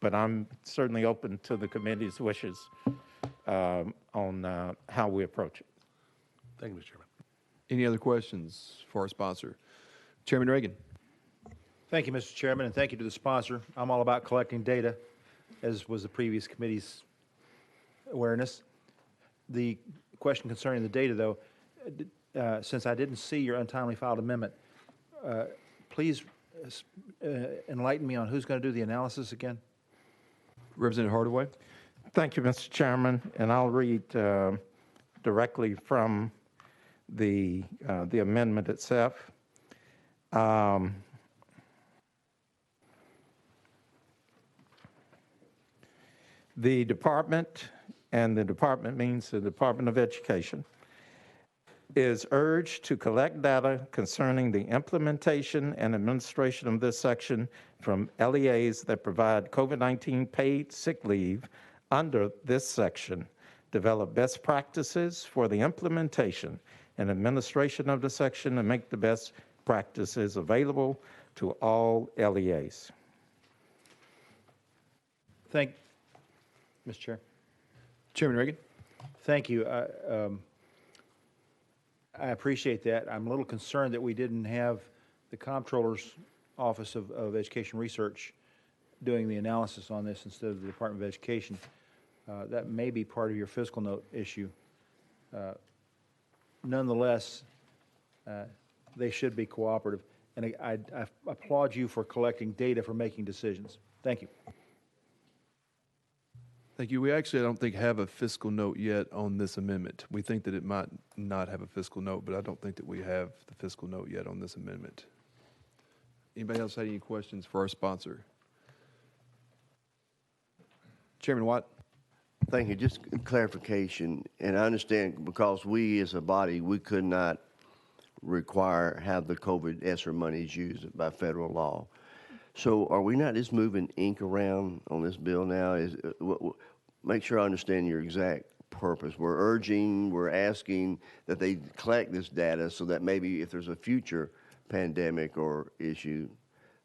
But I'm certainly open to the committee's wishes on how we approach it.
Thank you, Mr. Chairman.
Any other questions for our sponsor? Chairman Reagan.
Thank you, Mr. Chairman, and thank you to the sponsor. I'm all about collecting data, as was the previous committee's awareness. The question concerning the data, though, since I didn't see your untimely filed amendment, please enlighten me on who's going to do the analysis again.
Representative Hardaway.
Thank you, Mr. Chairman, and I'll read directly from the amendment itself. The department, and the department means the Department of Education, is urged to collect data concerning the implementation and administration of this section from LEAs that provide COVID-19 paid sick leave under this section, develop best practices for the implementation and administration of the section, and make the best practices available to all LEAs.
Mr. Chair.
Chairman Reagan.
Thank you. I appreciate that. I'm a little concerned that we didn't have the Comptroller's Office of Education Research doing the analysis on this instead of the Department of Education. That may be part of your fiscal note issue. Nonetheless, they should be cooperative, and I applaud you for collecting data for making decisions. Thank you.
Thank you. We actually, I don't think, have a fiscal note yet on this amendment. We think that it might not have a fiscal note, but I don't think that we have the fiscal note yet on this amendment. Anybody else have any questions for our sponsor? Chairman Watt.
Thank you. Just clarification, and I understand because we as a body, we could not have the COVID ESSER monies used by federal law. So are we not just moving ink around on this bill now? Make sure I understand your exact purpose. We're asking that they collect this data so that maybe if there's a future pandemic or issue,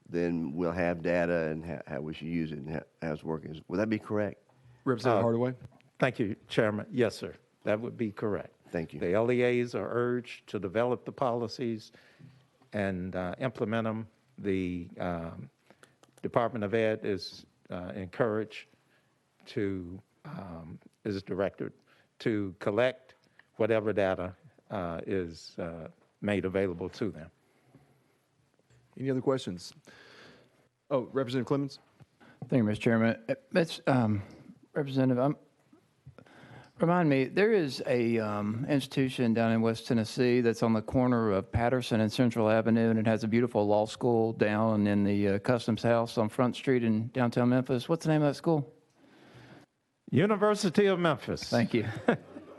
then we'll have data and how we should use it and how it's working. Would that be correct?
Representative Hardaway.
Thank you, Chairman. Yes, sir. That would be correct.
Thank you.
The LEAs are urged to develop the policies and implement them. The Department of Ed is encouraged to, is directed to collect whatever data is made available to them.
Any other questions? Oh, Representative Clemens?
Thank you, Mr. Chairman. Representative, remind me, there is a institution down in West Tennessee that's on the corner of Patterson and Central Avenue, and it has a beautiful law school down in the Customs House on Front Street in downtown Memphis. What's the name of that school?
University of Memphis.
Thank you.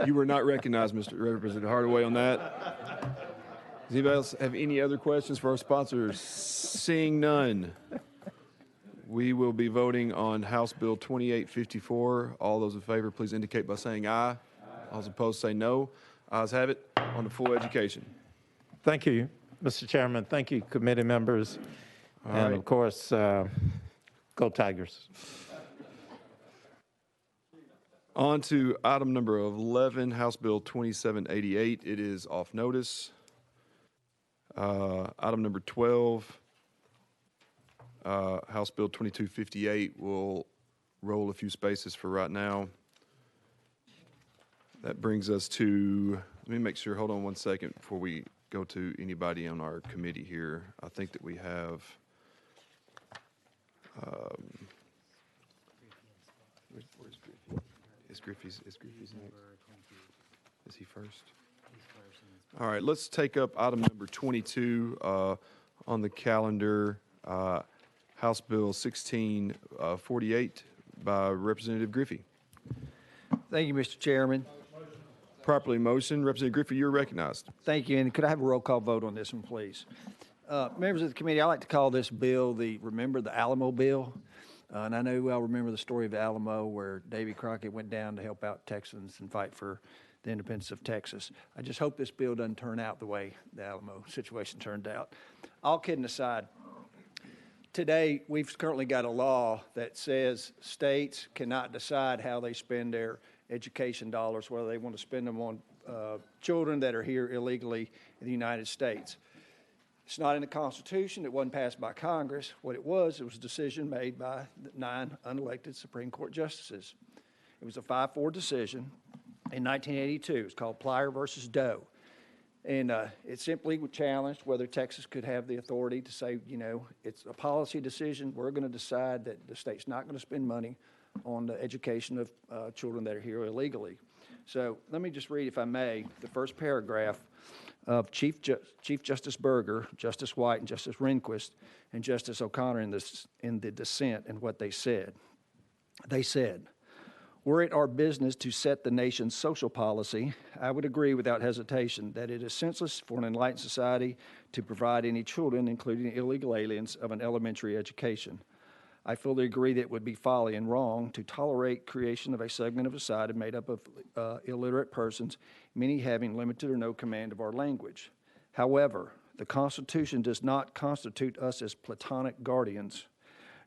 You were not recognized, Mr. Representative Hardaway, on that. Does anybody else have any other questions for our sponsors? Seeing none, we will be voting on House Bill 2854. All those in favor, please indicate by saying aye. All those opposed say no. Ayes have it on the full education.
Thank you, Mr. Chairman. Thank you, committee members.
All
and
right.
of course, go Tigers.
On to item number 11, House Bill 2788. It is off notice. Item number 12, House Bill 2258 will roll a few spaces for right now. That brings us to, let me make sure, hold on one second before we go to anybody on our committee here. I think that we have, where's Griffey? Is Griffey's next? Is he first? All right, let's take up item number 22 on the calendar, House Bill 1648 by Representative Griffey.
Thank you, Mr. Chairman.
Properly motion. Representative Griffey, you're recognized.
Thank you, and could I have a roll call vote on this one, please? Members of the committee, I like to call this bill Remember the Alamo Bill. And I know we all remember the story of Alamo, where Davy Crockett went down to help out Texans and fight for the independence of Texas. I just hope this bill doesn't turn out the way the Alamo situation turned out. All kidding aside, today we've currently got a law that says states cannot decide how they spend their education dollars, whether they want to spend them on children that are here illegally in the United States. It's not in the Constitution. It wasn't passed by Congress. What it was a decision made by 9 unelected Supreme Court justices. It was a 5-4 decision in 1982. It's called Plyer versus Doe. And it simply challenged whether Texas could have the authority to say, you know, it's a policy decision. We're going to decide that the state's not going to spend money on the education of children that are here illegally. So let me just read, if I may, the first paragraph of Chief Justice Berger, Justice White, and Justice Rehnquist, and Justice O'Connor in the dissent and what they said. They said, were it our business to set the nation's social policy, I would agree without hesitation that it is senseless for an enlightened society to provide any children, including illegal aliens, of an elementary education. I fully agree that it would be folly and wrong to tolerate creation of a segment of society made up of illiterate persons, many having limited or no command of our language. However, the Constitution does not constitute us as platonic guardians,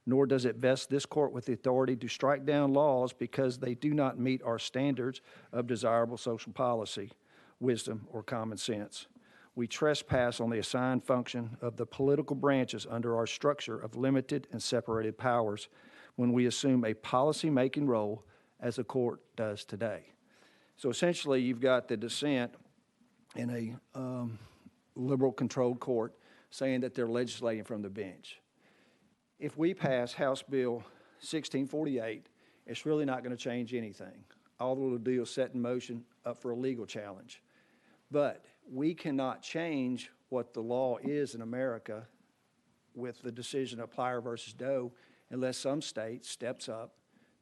nor does it vest this court with the authority to strike down laws because they do not meet our standards of desirable social policy, wisdom, or common sense. We trespass on the assigned function of the political branches under our structure of limited and separated powers when we assume a policy-making role as the court does today. So essentially, you've got the dissent in a liberal-controlled court saying that they're legislating from the bench. If we pass House Bill 1648, it's really not going to change anything. All it'll do is set in motion up for a legal challenge. But we cannot change what the law is in America with the decision of Plyer versus Doe unless some state steps up,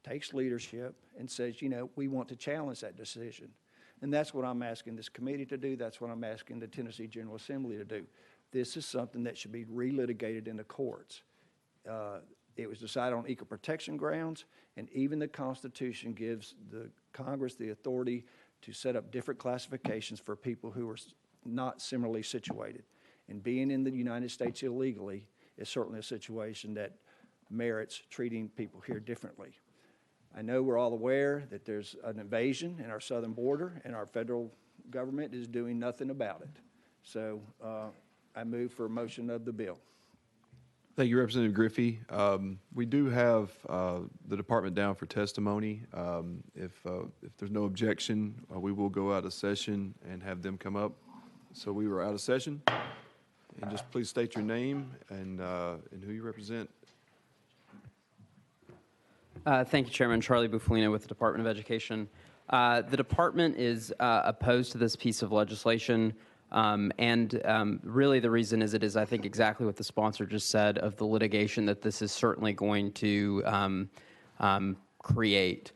takes leadership, and says, you know, we want to challenge that decision. And that's what I'm asking this committee to do. That's what I'm asking the Tennessee General Assembly to do. This is something that should be relitigated in the courts. It was decided on equal protection grounds, and even the Constitution gives the Congress the authority to set up different classifications for people who are not similarly situated. And being in the United States illegally is certainly a situation that merits treating people here differently. I know we're all aware that there's an invasion in our southern border, and our federal government is doing nothing about it. So I move for a motion of the bill.
Thank you, Representative Griffey. We do have the department down for testimony. If there's no objection, we will go out of session and have them come up. So we were out of session, And just please state your name and who you represent.
Thank you, Chairman. Charlie Bufalino with the Department of Education. The department is opposed to this piece of legislation, and really the reason is it is, I think, exactly what the sponsor just said of the litigation that this is certainly going to create.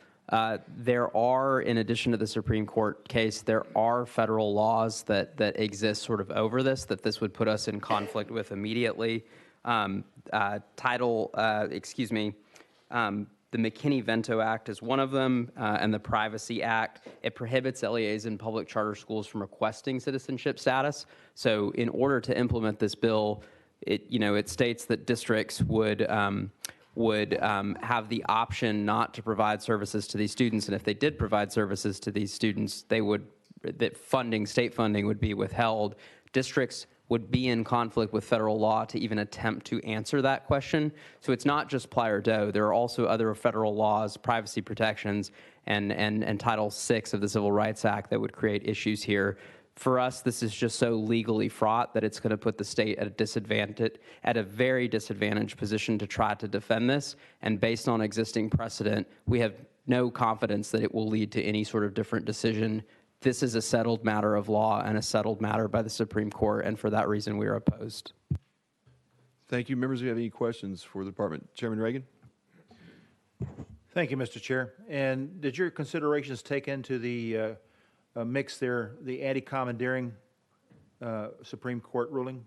There are, in addition to the Supreme Court case, there are federal laws that exist sort of over this, that this would put us in conflict with immediately. The McKinney-Vento Act is one of them, and the Privacy Act. It prohibits LEAs in public charter schools from requesting citizenship status. So in order to implement this bill, it states that districts would have the option not to provide services to these students, and if they did provide services to these students, state funding would be withheld. Districts would be in conflict with federal law to even attempt to answer that question. So it's not just ply or dough. There are also other federal laws, privacy protections, and Title VI of the Civil Rights Act that would create issues here. For us, this is just so legally fraught that it's going to put the state at a very disadvantaged position to try to defend this. And based on existing precedent, we have no confidence that it will lead to any sort of different decision. This is a settled matter of law and a settled matter by the Supreme Court, and for that reason, we are opposed.
Thank you. Members, do you have any questions for the department? Chairman Reagan?
Thank you, Mr. Chair. And did your considerations take into the mix there the anti-commandeering Supreme Court ruling?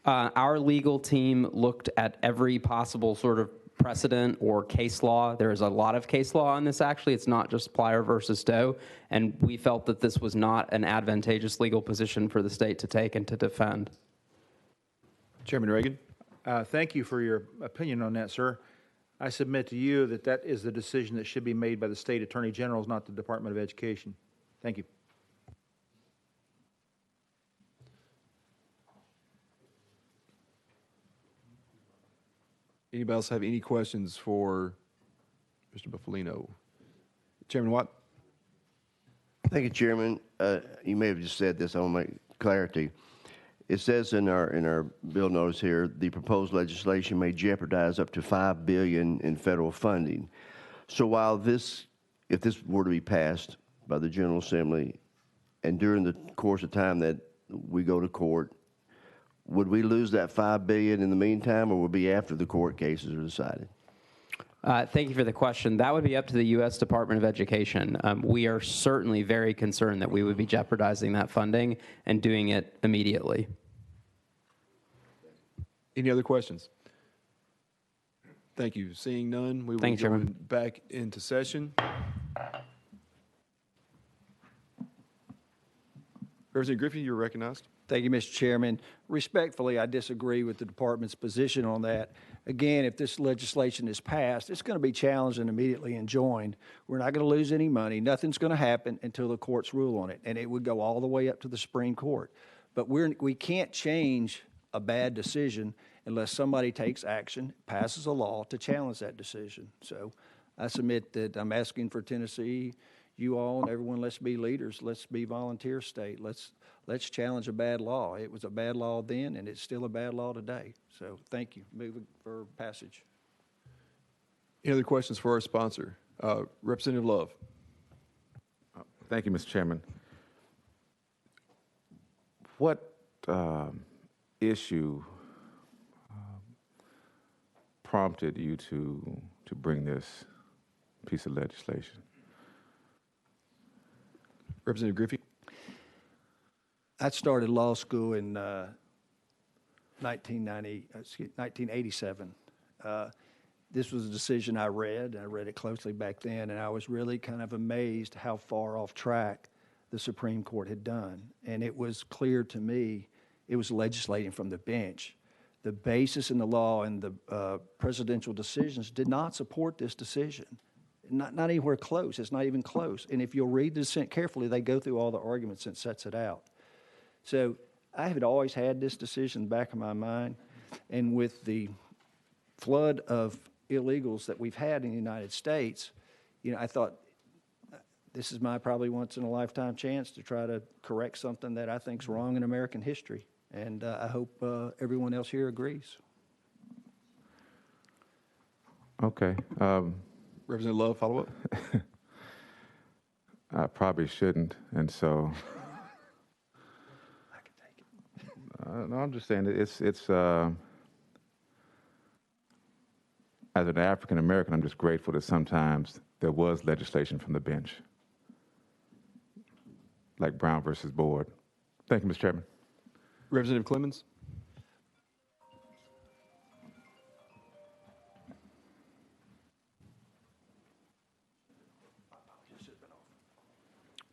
Our legal team looked at every possible sort of precedent or case law. There is a lot of case law on this, actually. It's not just Plyer versus Doe, and we felt that this was not an advantageous legal position for the state to take and to defend.
Chairman Reagan?
Thank you for your opinion on that, sir. I submit to you that that is the decision that should be made by the state attorney generals, not the Department of Education. Thank you.
Anybody else have any questions for Mr. Bufalino? Chairman Watt?
Thank you, Chairman. You may have just said this. I want to make clarity. It says in our bill notice here, the proposed legislation may jeopardize up to $5 billion in federal funding. So while if this were to be passed by the General Assembly, and during the course of time that we go to court, would we lose that $5 billion in the meantime, or would it be after the court cases are decided?
Thank you for the question. That would be up to the U.S. Department of Education. We are certainly very concerned that we would be jeopardizing that funding and doing it immediately.
Any other questions? Thank you. Seeing none, we will
Thank you,
go
Chairman.
back into session. Representative Griffey, you're recognized.
Thank you, Mr. Chairman. Respectfully, I disagree with the department's position on that. Again, if this legislation is passed, it's going to be challenged and immediately enjoined. We're not going to lose any money. Nothing's going to happen until the courts rule on it, and it would go all the way up to the Supreme Court. But we can't change a bad decision unless somebody takes action, passes a law to challenge that decision. So I submit that I'm asking for Tennessee, you all and everyone, let's be leaders. Let's be volunteer state. Let's challenge a bad law. It was a bad law then, and it's still a bad law today. So thank you. Moving for passage.
Any other questions for our sponsor? Representative Love.
Thank you, Mr. Chairman. What issue prompted you to bring this piece of legislation?
Representative Griffey.
I started law school in 1987. This was a decision I read. I read it closely back then, and I was really kind of amazed how far off track the Supreme Court had done. And it was clear to me it was legislating from the bench. The basis in the law and the presidential decisions did not support this decision. Not anywhere close. It's not even close. And if you'll read the dissent carefully, they go through all the arguments and sets it out. So I had always had this decision in the back of my mind. And with the flood of illegals that we've had in the United States, I thought this is my probably once in a lifetime chance to try to correct something that I think is wrong in American history. And I hope everyone else here agrees.
Okay.
Representative Love, follow up?
I probably shouldn't, and so.
I can take it.
No, I'm just saying that it's as an African American, I'm just grateful that sometimes there was legislation from the bench, like Brown versus Board. Thank you, Mr. Chairman.
Representative Clemens?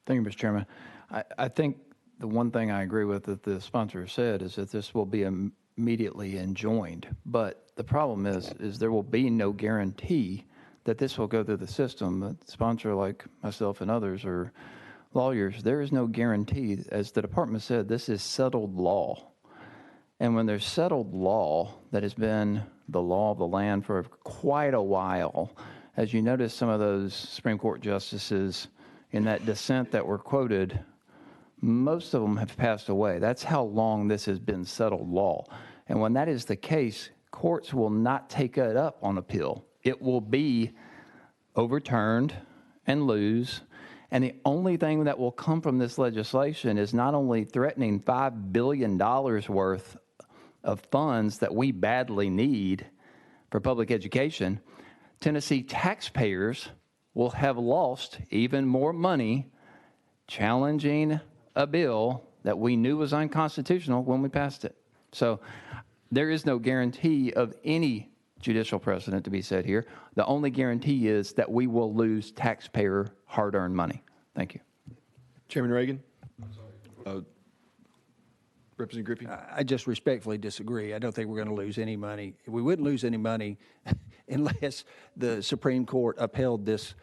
Thank you, Mr. Chairman. I think the one thing I agree with that the sponsor said is that this will be immediately enjoined. But the problem is there will be no guarantee that this will go through the system. The sponsor, like myself and others, are lawyers. There is no guarantee. As the department said, this is settled law. And when there's settled law that has been the law of the land for quite a while, as you notice some of those Supreme Court justices in that dissent that were quoted, most of them have passed away. That's how long this has been settled law. And when that is the case, courts will not take it up on appeal. It will be overturned and lose. And the only thing that will come from this legislation is not only threatening $5 billion worth of funds that we badly need for public education, Tennessee taxpayers will have lost even more money challenging a bill that we knew was unconstitutional when we passed it. So there is no guarantee of any judicial precedent to be set here. The only guarantee is that we will lose taxpayer hard-earned money. Thank you.
Chairman Reagan? Representative Griffey?
I just respectfully disagree. I don't think we're going to lose any money. We wouldn't lose any money unless the Supreme Court upheld this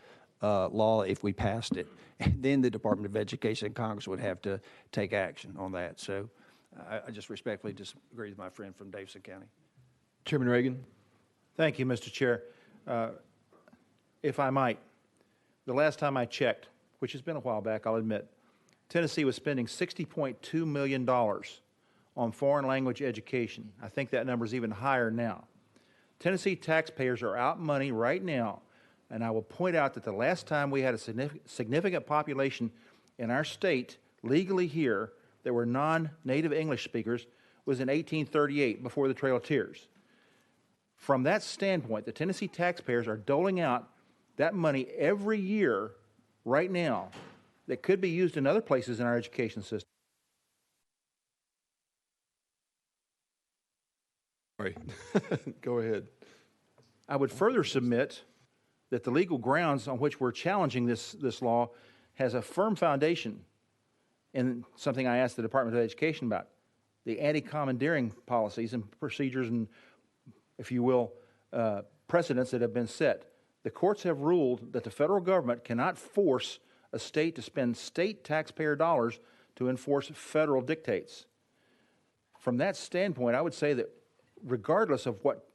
law if we passed it. And then the Department of Education and Congress would have to take action on that. So I just respectfully disagree with my friend from Davidson County.
Chairman Reagan?
Thank you, Mr. Chair. If I might, the last time I checked, which has been a while back, I'll admit, Tennessee was spending $60.2 million on foreign language education. I think that number is even higher now. Tennessee taxpayers are out money right now, and I will point out that the last time we had a significant population in our state legally here that were non-native English speakers was in 1838, before the Trail of Tears. From that standpoint, the Tennessee taxpayers are doling out that money every year right now that could be used in other places in our education system.
Sorry. Go ahead.
I would further submit that the legal grounds on which we're challenging this law has a firm foundation in something I asked the Department of Education about, the anti-commandeering policies and procedures and, if you will, precedents that have been set. The courts have ruled that the federal government cannot force a state to spend state taxpayer dollars to enforce federal dictates. From that standpoint, I would say that regardless of what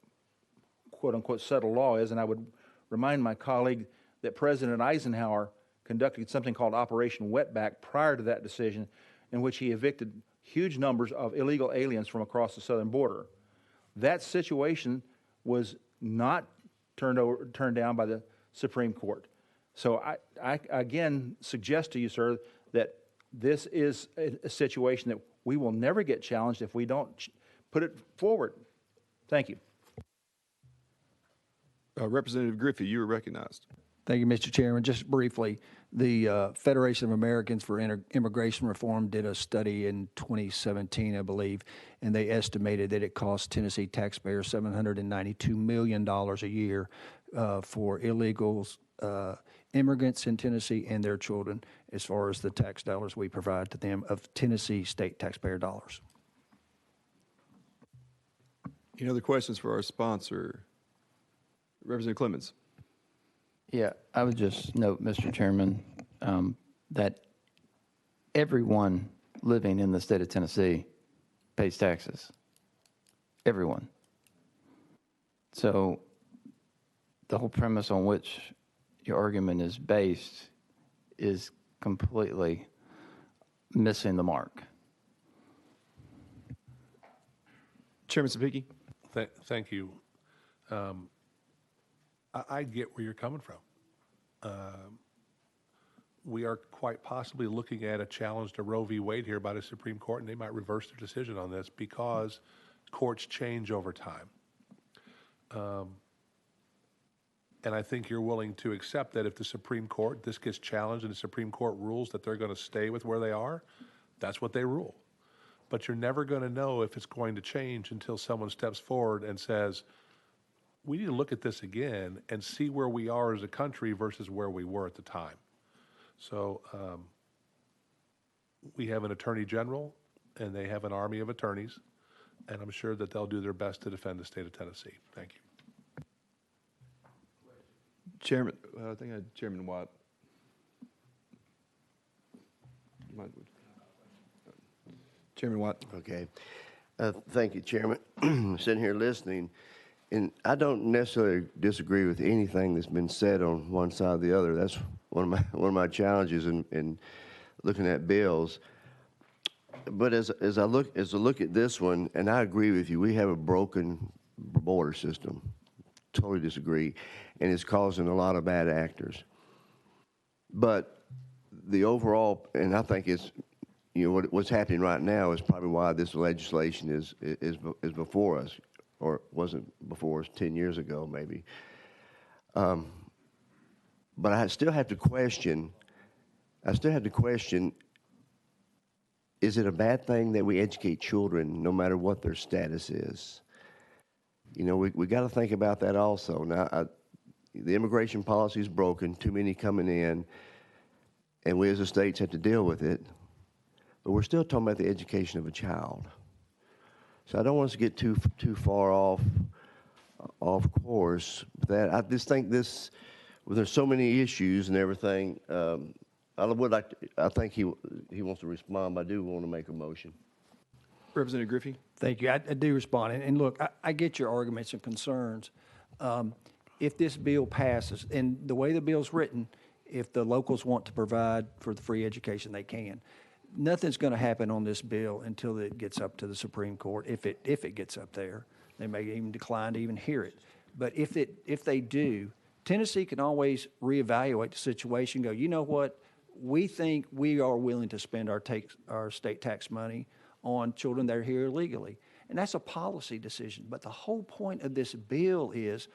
quote-unquote settled law is, and I would remind my colleague that President Eisenhower conducted something called Operation Wetback prior to that decision, in which he evicted huge numbers of illegal aliens from across the southern border. That situation was not turned down by the Supreme Court. So I again suggest to you, sir, that this is a situation that we will never get challenged if we don't put it forward. Thank you.
Representative Griffey, you are recognized.
Thank you, Mr. Chairman. Just briefly, the Federation of Americans for Immigration Reform did a study in 2017, I believe, and they estimated that it cost Tennessee taxpayers $792 million a year for illegals, immigrants in Tennessee and their children, as far as the tax dollars we provide to them of Tennessee state taxpayer dollars.
Any other questions for our sponsor? Representative Clemens.
Yeah, I would just note, Mr. Chairman, that everyone living in the state of Tennessee pays taxes. Everyone. So the whole premise on which your argument is based is completely missing the mark.
Chairman Sapiki.
Thank you. I get where you're coming from. We are quite possibly looking at a challenge to Roe v. Wade here by the Supreme Court, and they might reverse their decision on this because courts change over time. And I think you're willing to accept that if the Supreme Court, this gets challenged and the Supreme Court rules that they're going to stay with where they are, that's what they rule. But you're never going to know if it's going to change until someone steps forward and says, we need to look at this again and see where we are as a country versus where we were at the time. So we have an attorney general and they have an army of attorneys, and I'm sure that they'll do their best to defend the state of Tennessee. Thank you.
Chairman, I think I had Chairman Watt. Chairman Watt.
Okay. Thank you, Chairman. Sitting here listening, and I don't necessarily disagree with anything that's been said on one side or the other. That's one of my challenges in looking at bills. But as I look at this one, and I agree with you, we have a broken border system. Totally disagree, and it's causing a lot of bad actors. But the overall, and I think it's, you know, what's happening right now is probably why this legislation is before us, or wasn't before us 10 years ago, maybe. But I still have to question. Is it a bad thing that we educate children no matter what their status is? You know, we got to think about that also. Now, the immigration policy is broken, too many coming in, and we as a states have to deal with it. But we're still talking about the education of a child. So I don't want us to get too far off course. That I just think this, well, there's so many issues and everything. I would like to, I think he wants to respond, but I do want to make a motion.
Representative Griffey.
Thank you. I do respond. And look, I get your arguments and concerns. If this bill passes, and the way the bill's written, if the locals want to provide for the free education, they can. Nothing's going to happen on this bill until it gets up to the Supreme Court, if it gets up there. They may even decline to even hear it. But if they do, Tennessee can always reevaluate the situation, go, you know what, we think we are willing to spend our state tax money on children that are here illegally. And that's a policy decision. But the whole point of this bill is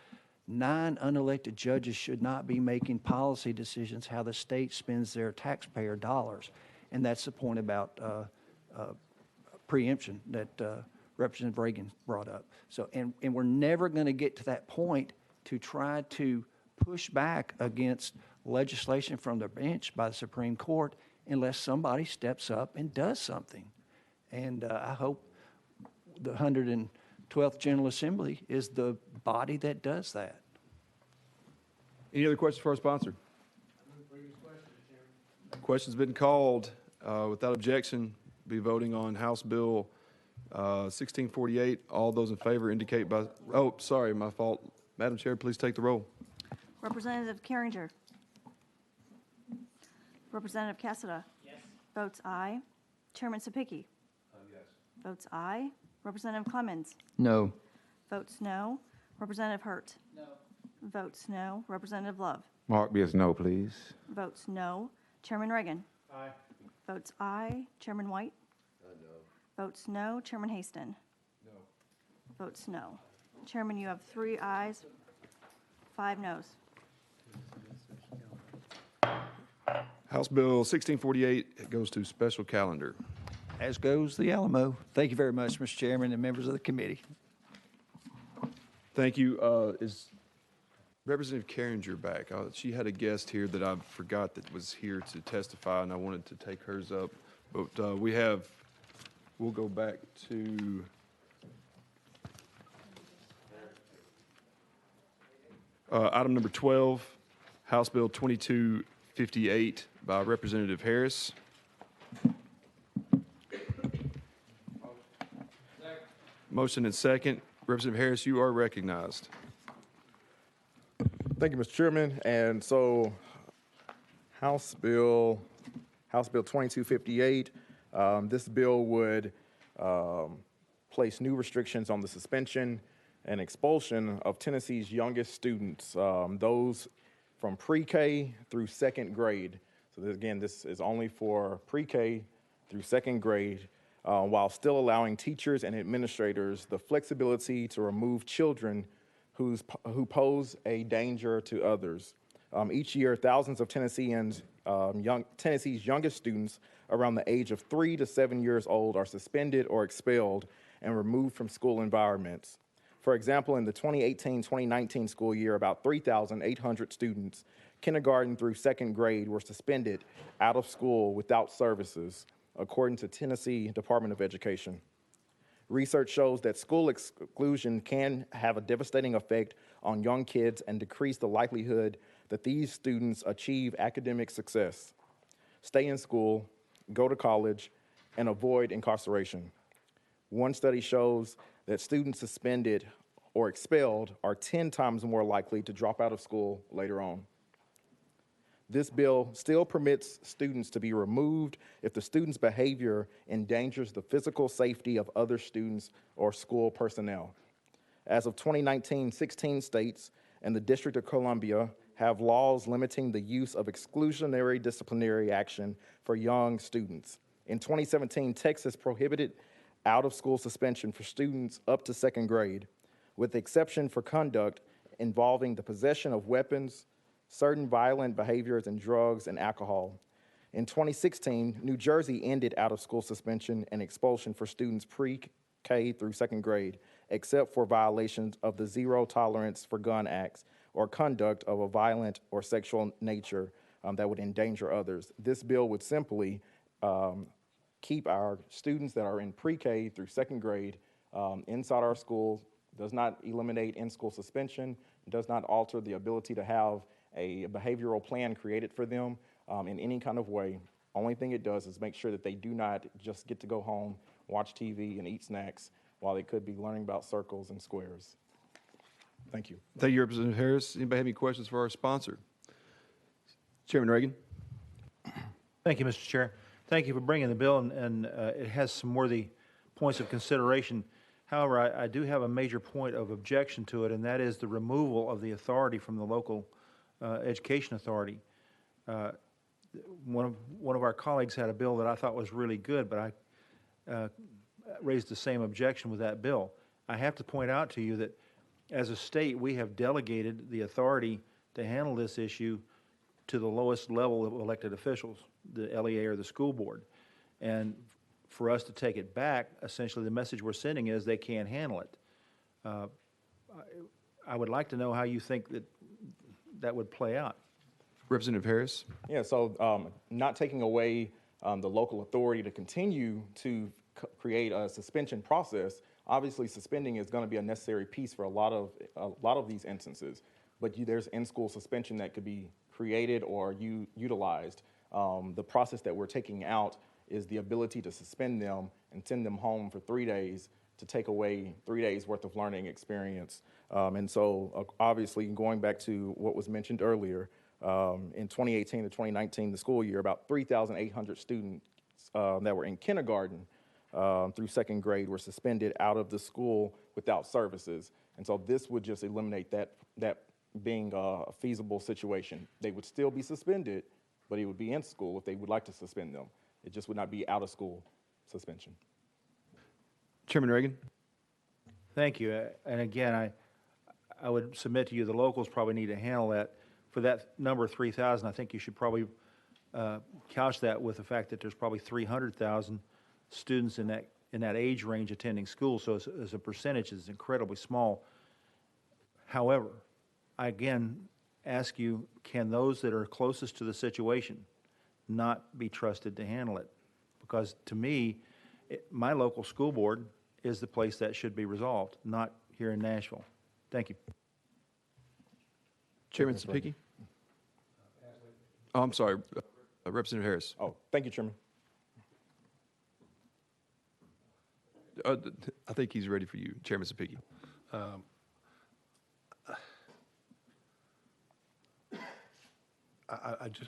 9 unelected judges should not be making policy decisions how the state spends their taxpayer dollars. And that's the point about preemption that Representative Reagan brought up. So, and we're never going to get to that point to try to push back against legislation from the bench by the Supreme Court unless somebody steps up and does something. And I hope the 112th General Assembly is the body that does that.
Any other questions for our sponsor? Question's been called. Without objection, be voting on House Bill 1648. All those in favor indicate by, oh, sorry, my fault. Madam Chair, please take the roll.
Representative Carringer. Representative Cassada. Yes. Votes aye. Chairman Sapiki.
Yes.
Votes aye. Representative Clemens.
No.
Votes no. Representative Hurt. No. Votes no. Representative Love.
Mark me as no, please.
Votes no. Chairman Reagan.
Aye.
Votes aye. Chairman White.
No.
Votes no. Chairman Haston.
No.
Votes no. Chairman, you have 3 ayes, 5 noes.
House Bill 1648 goes to special calendar.
As goes the Alamo. Thank you very much, Mr. Chairman and members of the committee.
Thank you. Is Representative Carringer back? She had a guest here that I forgot that was here to testify, and I wanted to take hers up. But we'll go back to item number 12, House Bill 2258 by Representative Harris. Motion and second. Representative Harris, you are recognized.
Thank you, Mr. Chairman. And so House Bill 2258, this bill would place new restrictions on the suspension and expulsion of Tennessee's youngest students, those from pre-K through second grade. So this is only for pre-K through second grade, while still allowing teachers and administrators the flexibility to remove children who pose a danger to others. Each year, thousands of Tennesseans, Tennessee's youngest students around the age of 3 to 7 years old are suspended or expelled and removed from school environments. For example, in the 2018-2019 school year, about 3,800 students, kindergarten through second grade, were suspended out of school without services, according to Tennessee Department of Education. Research shows that school exclusion can have a devastating effect on young kids and decrease the likelihood that these students achieve academic success, stay in school, go to college, and avoid incarceration. One study shows that students suspended or expelled are 10 times more likely to drop out of school later on. This bill still permits students to be removed if the student's behavior endangers the physical safety of other students or school personnel. As of 2019, 16 states and the District of Columbia have laws limiting the use of exclusionary disciplinary action for young students. In 2017, Texas prohibited out-of-school suspension for students up to second grade, with the exception for conduct involving the possession of weapons, certain violent behaviors, and drugs and alcohol. In 2016, New Jersey ended out-of-school suspension and expulsion for students pre-K through second grade, except for violations of the Zero Tolerance for Gun Acts or conduct of a violent or sexual nature that would endanger others. This bill would simply keep our students that are in pre-K through second grade inside our schools, does not eliminate in-school suspension, does not alter the ability to have a behavioral plan created for them in any kind of way. Only thing it does is make sure that they do not just get to go home, watch TV, and eat snacks while they could be learning about circles and squares. Thank you.
Thank you, Representative Harris. Anybody have any questions for our sponsor? Chairman Reagan.
Thank you, Mr. Chair. Thank you for bringing the bill, and it has some worthy points of consideration. However, I do have a major point of objection to it, and that is the removal of the authority from the local education authority. One of our colleagues had a bill that I thought was really good, but I raised the same objection with that bill. I have to point out to you that as a state, we have delegated the authority to handle this issue to the lowest level of elected officials, the LEA or the school board. And for us to take it back, essentially the message we're sending is they can't handle it. I would like to know how you think that would play out.
Representative Harris.
Yeah, so not taking away the local authority to continue to create a suspension process. Obviously, suspending is going to be a necessary piece for a lot of these instances, but there's in-school suspension that could be created or utilized. The process that we're taking out is the ability to suspend them and send them home for 3 days to take away 3 days worth of learning experience. And so obviously going back to what was mentioned earlier, in 2018 to 2019, the school year, about 3,800 students that were in kindergarten through second grade were suspended out of the school without services. And so this would just eliminate that being a feasible situation. They would still be suspended, but it would be in school if they would like to suspend them. It just would not be out of school suspension.
Chairman Reagan.
Thank you. And again, I would submit to you the locals probably need to handle that. For that number 3,000, I think you should probably couch that with the fact that there's probably 300,000 students in that age range attending school. So as a percentage, it's incredibly small. However, I again ask you, can those that are closest to the situation not be trusted to handle it? Because to me, my local school board is the place that should be resolved, not here in Nashville. Thank you.
Chairman Sapicki. Oh, I'm sorry, Representative Harris.
Oh, thank you, Chairman.
I think he's ready for you, Chairman Sapicki.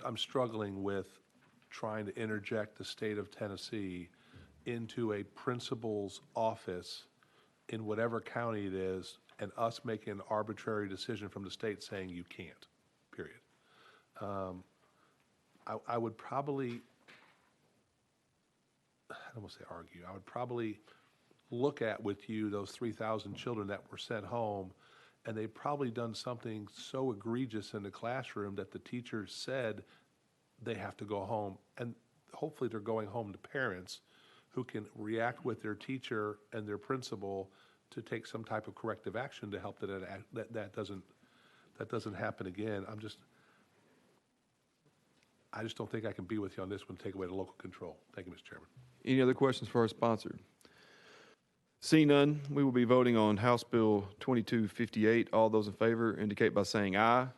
I'm struggling with trying to interject the state of Tennessee into a principal's office in whatever county it is and us making an arbitrary decision from the state saying you can't, period. I would probably, I don't want to say argue, I would probably look at with you those 3,000 children that were sent home, and they've probably done something so egregious in the classroom that the teacher said they have to go home. And hopefully they're going home to parents who can react with their teacher and their principal to take some type of corrective action to help that doesn't happen again. I just don't think I can be with you on this one, take away the local control. Thank you, Mr. Chairman.
Any other questions for our sponsor? Seeing none, we will be voting on House Bill 2258. All those in favor indicate by saying aye. Aye.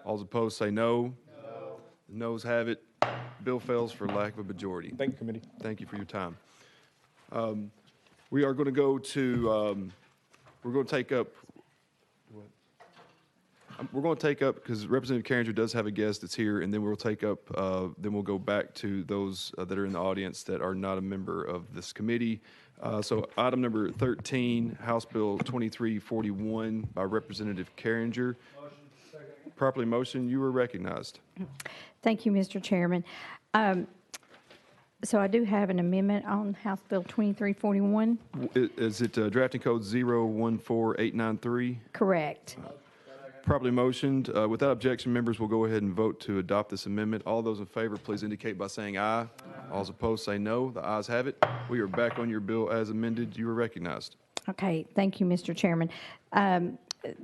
All those opposed say no. No. The noes have it. Bill fails for lack of a majority.
Thank you, committee.
Thank you for your time. We are going to go to, we're going to take up, because Representative Carringer does have a guest that's here, and then we'll take up, then we'll go back to those that are in the audience that are not a member of this committee. So item number 13, House Bill 2341 by Representative Carringer. Motion, second. Properly motion, you are recognized.
Thank you, Mr. Chairman. So I do have an amendment on House Bill 2341.
Is it drafting code 014893?
Correct.
Properly motioned. Without objection, members will go ahead and vote to adopt this amendment. All those in favor, please indicate by saying aye. Aye. All those opposed say no. The ayes have it. We are back on your bill as amended. You are recognized.
Okay, thank you, Mr. Chairman.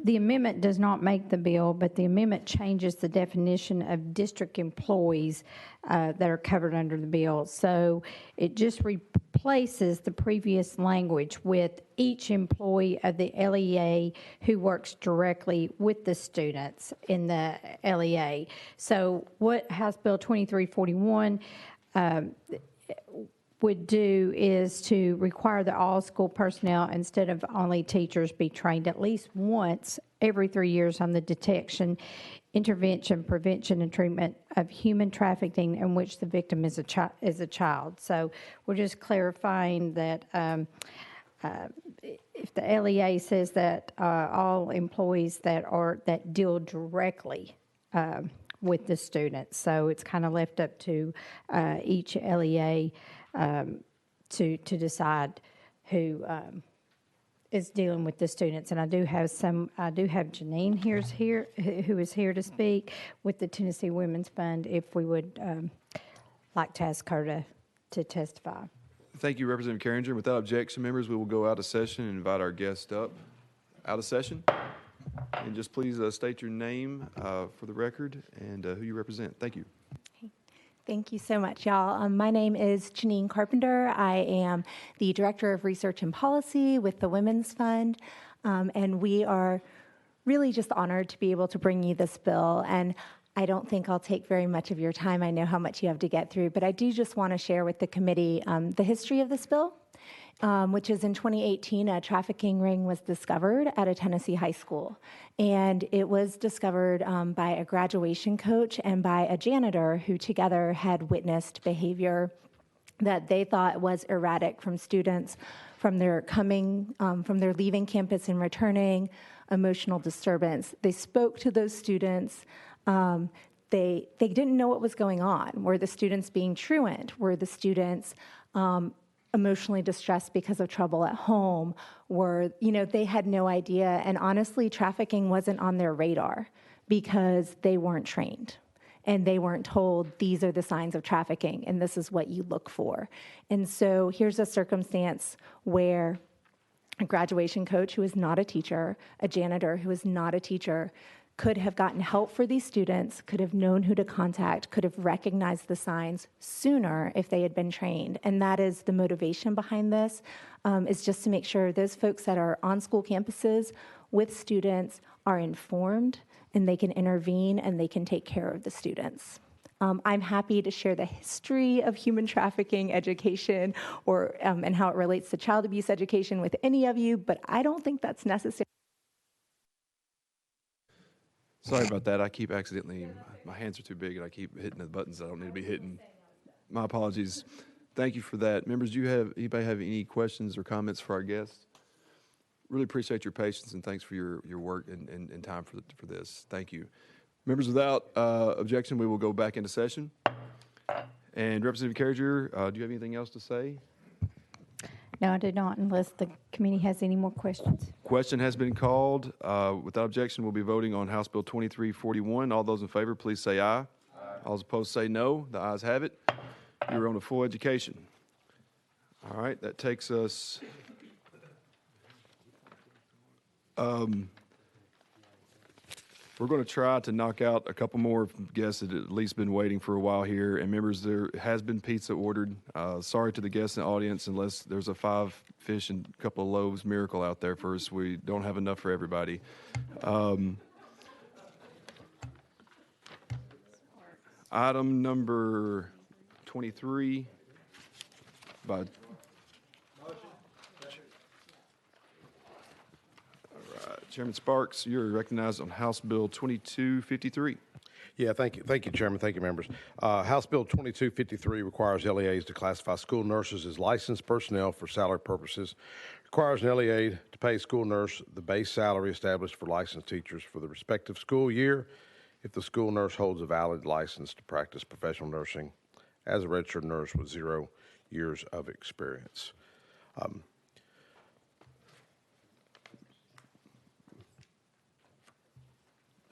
The amendment does not make the bill, but the amendment changes the definition of district employees that are covered under the bill. So it just replaces the previous language with each employee of the LEA who works directly with the students in the LEA. So what House Bill 2341 would do is to require that all school personnel, instead of only teachers, be trained at least once every 3 years on the detection, intervention, prevention, and treatment of human trafficking in which the victim is a child. So we're just clarifying that if the LEA says that all employees that deal directly with the students, so it's kind of left up to each LEA to decide who is dealing with the students. And I do have Janine here who is here to speak with the Tennessee Women's Fund, if we would like to ask her to testify.
Thank you, Representative Carringer. Without objection, members, we will go out of session and invite our guest up out of session. And just please state your name for the record and who you represent. Thank you.
Thank you so much, y'all. My name is Janine Carpenter. I am the Director of Research and Policy with the Women's Fund, and we are really just honored to be able to bring you this bill. And I don't think I'll take very much of your time. I know how much you have to get through, but I do just want to share with the committee the history of this bill. Which is in 2018, a trafficking ring was discovered at a Tennessee high school. And it was discovered by a graduation coach and by a janitor who together had witnessed behavior that they thought was erratic from students from their leaving campus and returning, emotional disturbance. They spoke to those students. They didn't know what was going on. Were the students being truant? Were the students emotionally distressed because of trouble at home? They had no idea. And honestly, trafficking wasn't on their radar because they weren't trained and they weren't told these are the signs of trafficking and this is what you look for. And so here's a circumstance where a graduation coach who is not a teacher, a janitor who is not a teacher, could have gotten help for these students, could have known who to contact, could have recognized the signs sooner if they had been trained. And that is the motivation behind this, is just to make sure those folks that are on school campuses with students are informed and they can intervene and they can take care of the students. I'm happy to share the history of human trafficking education and how it relates to child abuse education with any of you, but I don't think that's necessary.
Sorry about that. I keep accidentally, my hands are too big and I keep hitting the buttons I don't need to be hitting. My apologies. Thank you for that. Members, anybody have any questions or comments for our guests? Really appreciate your patience, and thanks for your work and time for this. Thank you. Members, without objection, we will go back into session. And Representative Carriger, do you have anything else to say?
No, I do not, unless the committee has any more questions.
Question has been called. Without objection, we'll be voting on House Bill 2341. All those in favor, please say aye. Aye. All those opposed say no. The ayes have it. You're on a full education. All right, that takes us... we're going to try to knock out a couple more guests that at least been waiting for a while here. And members, there has been pizza ordered. Sorry to the guests in the audience, unless there's a 5 fish and a couple of loaves miracle out there for us. We don't have enough for everybody. Item number 23 by Chairman Sparks, you're recognized on House Bill 2253.
Yeah, thank you, Chairman. Thank you, members. House Bill 2253 requires LEAs to classify school nurses as licensed personnel for salary purposes. Requires an LEA to pay school nurse the base salary established for licensed teachers for the respective school year if the school nurse holds a valid license to practice professional nursing as a registered nurse with 0 years of experience.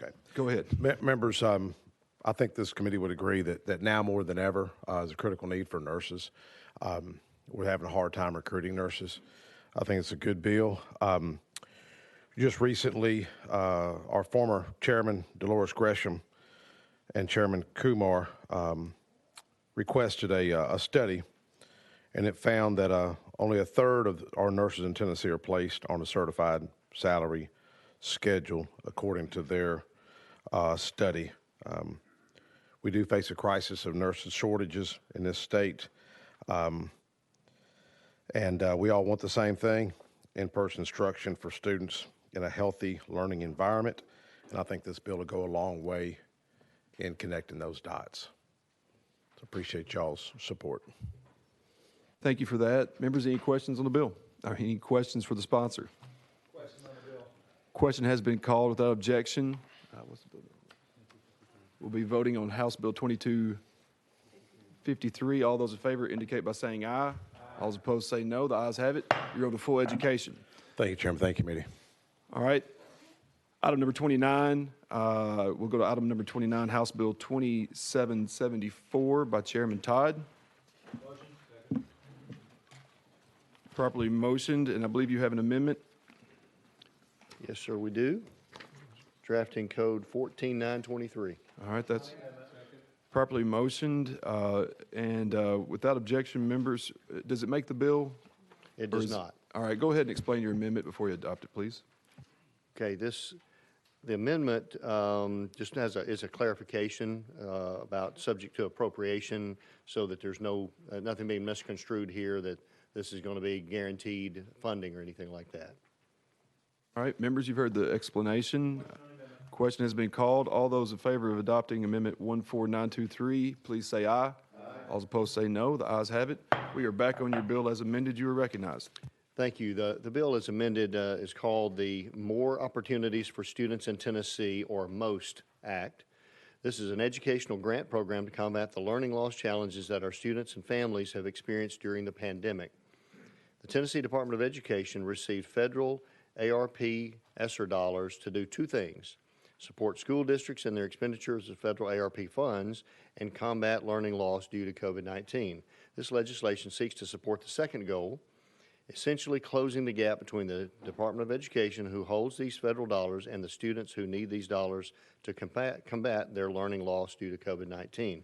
Okay.
Go ahead.
Members, I think this committee would agree that now more than ever is a critical need for nurses. We're having a hard time recruiting nurses. I think it's a good bill. Just recently, our former chairman, Dolores Gresham, and Chairman Kumar requested a study, and it found that only a third of our nurses in Tennessee are placed on a certified salary schedule, according to their study. We do face a crisis of nurses shortages in this state, and we all want the same thing: in-person instruction for students in a healthy learning environment. And I think this bill will go a long way in connecting those dots. So appreciate y'all's support.
Thank you for that. Members, any questions on the bill? Or any questions for the sponsor?
Question on the bill.
Question has been called without objection. What's the bill? We'll be voting on House Bill 2253. All those in favor indicate by saying aye. Aye. All those opposed say no. The ayes have it. You're on to full education.
Thank you, Chairman. Thank you, committee.
All right. Item number 29. We'll go to item number 29, House Bill 2774 by Chairman Todd.
Motion. Second.
Properly motioned, and I believe you have an amendment.
Yes, sir, we do. Drafting code 14923.
All right, that's properly motioned, and without objection, members, does it make the bill?
It does not.
All right, go ahead and explain your amendment before you adopt it, please.
Okay, the amendment just is a clarification about subject to appropriation, so that there's nothing being misconstrued here that this is going to be guaranteed funding or anything like that.
All right, members, you've heard the explanation. Question has been called. All those in favor of adopting Amendment 14923, please say aye. Aye. All those opposed say no. The ayes have it. We are back on your bill as amended. You are recognized.
Thank you. The bill as amended is called the More Opportunities for Students in Tennessee, or MOST Act. This is an educational grant program to combat the learning loss challenges that our students and families have experienced during the pandemic. The Tennessee Department of Education received federal ARP ESSER dollars to do two things: support school districts in their expenditures of federal ARP funds and combat learning loss due to COVID-19. This legislation seeks to support the second goal, essentially closing the gap between the Department of Education, who holds these federal dollars, and the students who need these dollars to combat their learning loss due to COVID-19.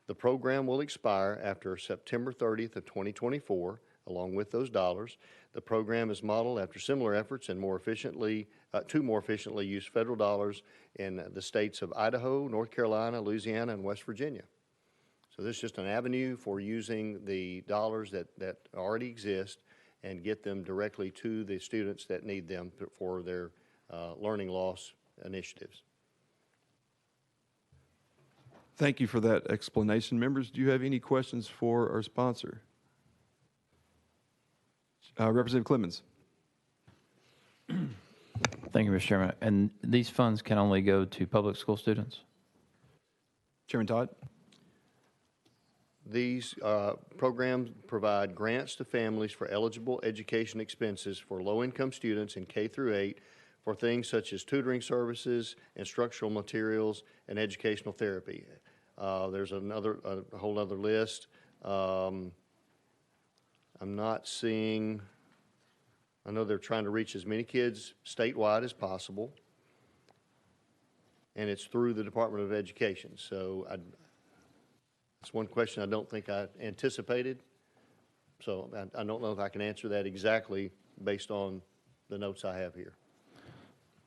The program will expire after September 30th of 2024, along with those dollars. The program is modeled after similar efforts and more efficiently use federal dollars in the states of Idaho, North Carolina, Louisiana, and West Virginia. So this is just an avenue for using the dollars that already exist and get them directly to the students that need them for their learning loss initiatives.
Thank you for that explanation. Members, do you have any questions for our sponsor? Representative Clemens.
Thank you, Mr. Chairman. And these funds can only go to public school students?
Chairman Todd?
These programs provide grants to families for eligible education expenses for low-income students in K through 8 for things such as tutoring services, instructional materials, and educational therapy. There's a whole other list. I'm not seeing, I know they're trying to reach as many kids statewide as possible, and it's through the Department of Education. So that's one question I don't think I anticipated. So I don't know if I can answer that exactly based on the notes I have here.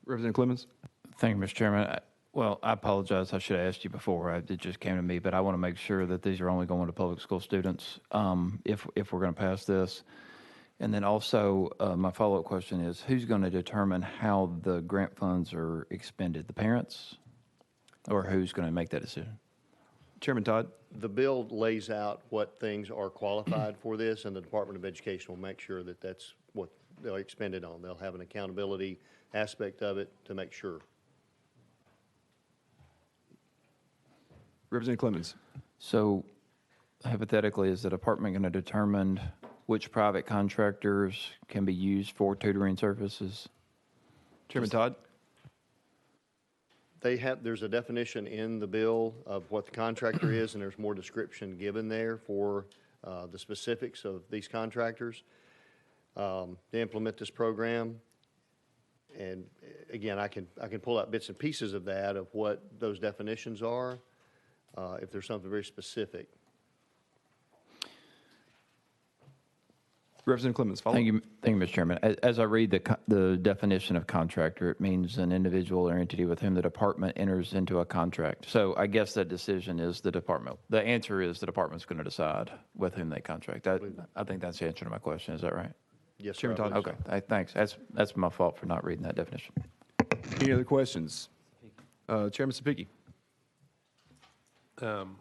Representative Clemens?
Thank you, Mr. Chairman. Well, I apologize. I should have asked you before. It just came to me, but I want to make sure that these are only going to public school students if we're going to pass this. And then also, my follow-up question is, who's going to determine how the grant funds are expended? The parents? Or who's going to make that decision?
Chairman Todd?
The bill lays out what things are qualified for this, and the Department of Education will make sure that that's what they're expended on. They'll have an accountability aspect of it to make sure.
Representative Clemens?
So hypothetically, is the department going to determine which private contractors can be used for tutoring services?
Chairman Todd?
There's a definition in the bill of what the contractor is, and there's more description given there for the specifics of these contractors to implement this program. And again, I can pull out bits and pieces of that, of what those definitions are, if there's something very specific.
Representative Clemens, follow.
Thank you, Mr. Chairman. As I read the definition of contractor, it means an individual or entity with whom the department enters into a contract. So I guess that decision is the department. The answer is the department's going to decide with whom they contract. I think that's the answer to my question. Is that right?
Yes, sir.
Chairman Todd?
Okay, thanks. That's my fault for not reading that definition.
Any other questions? Chairman Sapiki?
I'm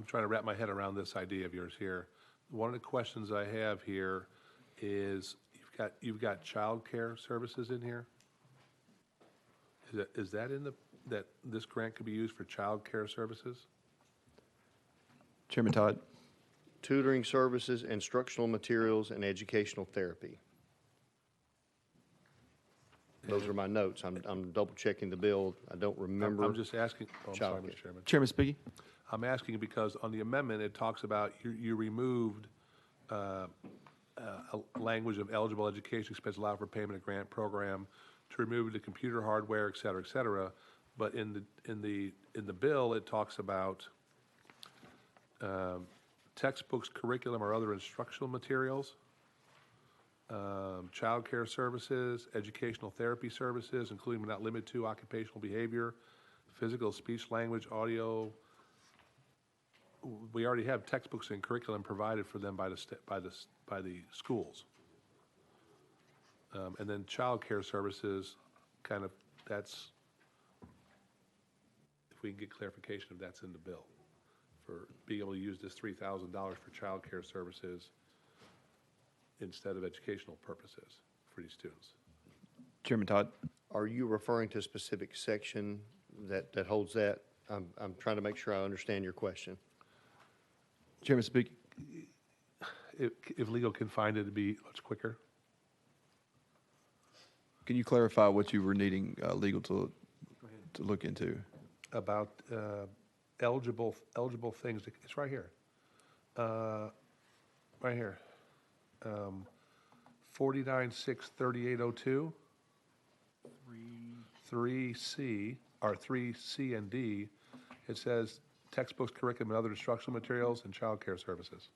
trying to wrap my head around this idea of yours here. One of the questions I have here is you've got child care services in here. Is that in that this grant could be used for child care services?
Chairman Todd?
Tutoring services, instructional materials, and educational therapy. Those are my notes. I'm double checking the bill. I don't remember.
I'm just asking. Oh, I'm sorry, Mr. Chairman.
Chairman Spiggy?
I'm asking because on the amendment, it talks about you removed a language of eligible education expense allowed for payment of grant program to remove the computer hardware, et cetera, et cetera. But in the bill, it talks about textbooks, curriculum, or other instructional materials, child care services, educational therapy services, including but not limited to occupational behavior, physical, speech, language, audio. We already have textbooks and curriculum provided for them by the schools. And then child care services, kind of, that's, if we can get clarification if that's in the bill, for being able to use this $3,000 for child care services instead of educational purposes for these students.
Chairman Todd?
Are you referring to a specific section that holds that? I'm trying to make sure I understand your question.
Chairman Spiggy?
If legal can find it to be much quicker.
Can you clarify what you were needing legal to look into?
About eligible things. It's right here. Right here. 49.63802. 3C, or 3C and D. It says textbooks, curriculum, and other instructional materials, and child care services.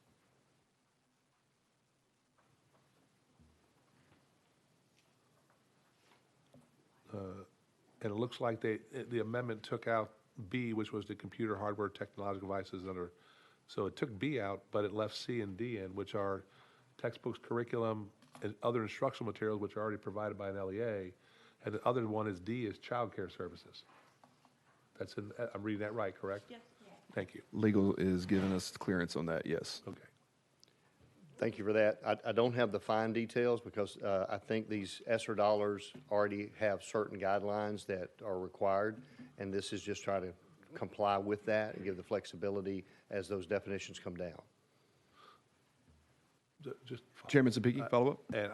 And it looks like the amendment took out B, which was the computer, hardware, technological devices under. So it took B out, but it left C and D in, which are textbooks, curriculum, and other instructional materials, which are already provided by an LEA. And the other one is D, is child care services. That's in, I'm reading that right, correct? Yes. Thank you.
Legal is giving us clearance on that, yes.
Okay.
Thank you for that. I don't have the fine details because I think these ESSER dollars already have certain guidelines that are required, and this is just trying to comply with that and give the flexibility as those definitions come down.
Just
Chairman Zabicki, follow up?
And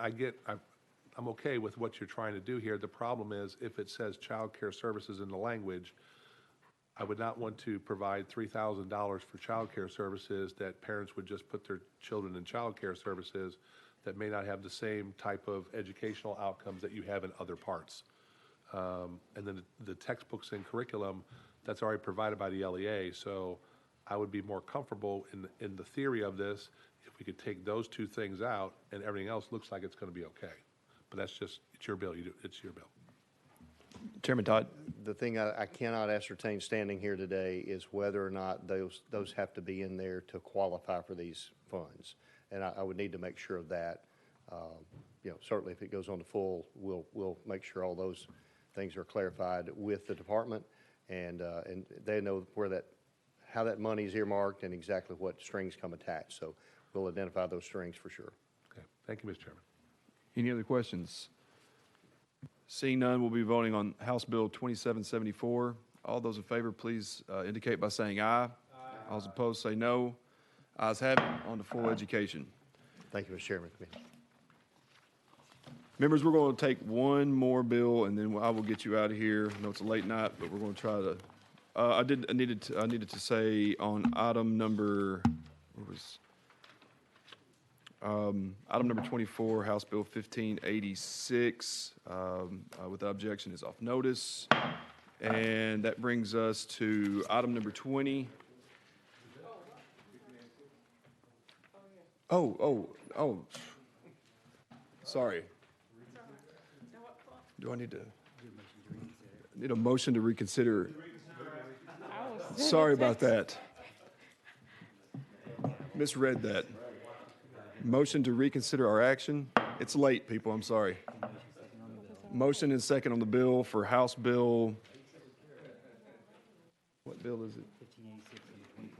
I'm okay with what you're trying to do here. The problem is if it says child care services in the language, I would not want to provide $3,000 for child care services that parents would just put their children in child care services that may not have the same type of educational outcomes that you have in other parts. And then the textbooks and curriculum, that's already provided by the LEA. So I would be more comfortable in the theory of this if we could take those two things out and everything else looks like it's going to be okay. But that's just, it's your bill. It's your bill.
Chairman Todd.
The thing I cannot ascertain standing here today is whether or not those have to be in there to qualify for these funds. And I would need to make sure of that. You know, certainly if it goes on to full, we'll make sure all those things are clarified with the department and they know how that money is earmarked and exactly what strings come attached. So we'll identify those strings for sure.
Okay. Thank you, Mr. Chairman.
Any other questions? Seeing none, we'll be voting on House Bill 2774. All those in favor, please indicate by saying aye. Aye. All those opposed, say no. Ayes have it. On to full education.
Thank you, Mr. Chairman.
Members, we're going to take one more bill, and then I will get you out of here. I know it's a late night, but we're going to try to. I needed to say on item number. What was? Item number 24, House Bill 1586, without objection, is off notice. And that brings us to item number 20. Oh, sorry. Do I need a motion to reconsider? Sorry about that. Misread that. Motion to reconsider our action. It's late, people. I'm sorry. Motion and second on the bill for House Bill. What bill is it? 1586.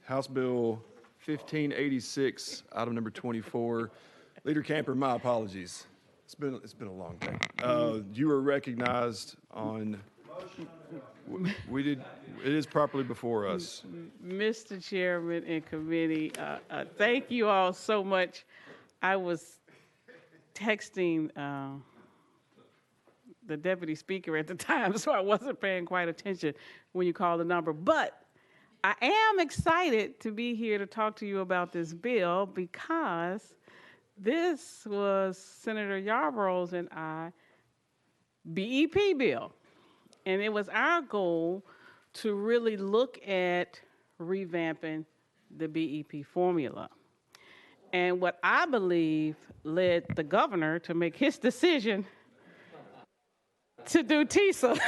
House Bill 1586, item number 24. Leader Camper, my apologies. It's been a long day. You were recognized on. We did. It is properly before us.
Mr. Chairman and committee, thank you all so much. I was texting the deputy speaker at the time, so I wasn't paying quite attention when you called the number. But I am excited to be here to talk to you about this bill because this was Senator Yarborough's and I BEP bill. And it was our goal to really look at revamping the BEP formula. And what I believe led the governor to make his decision to do TISA.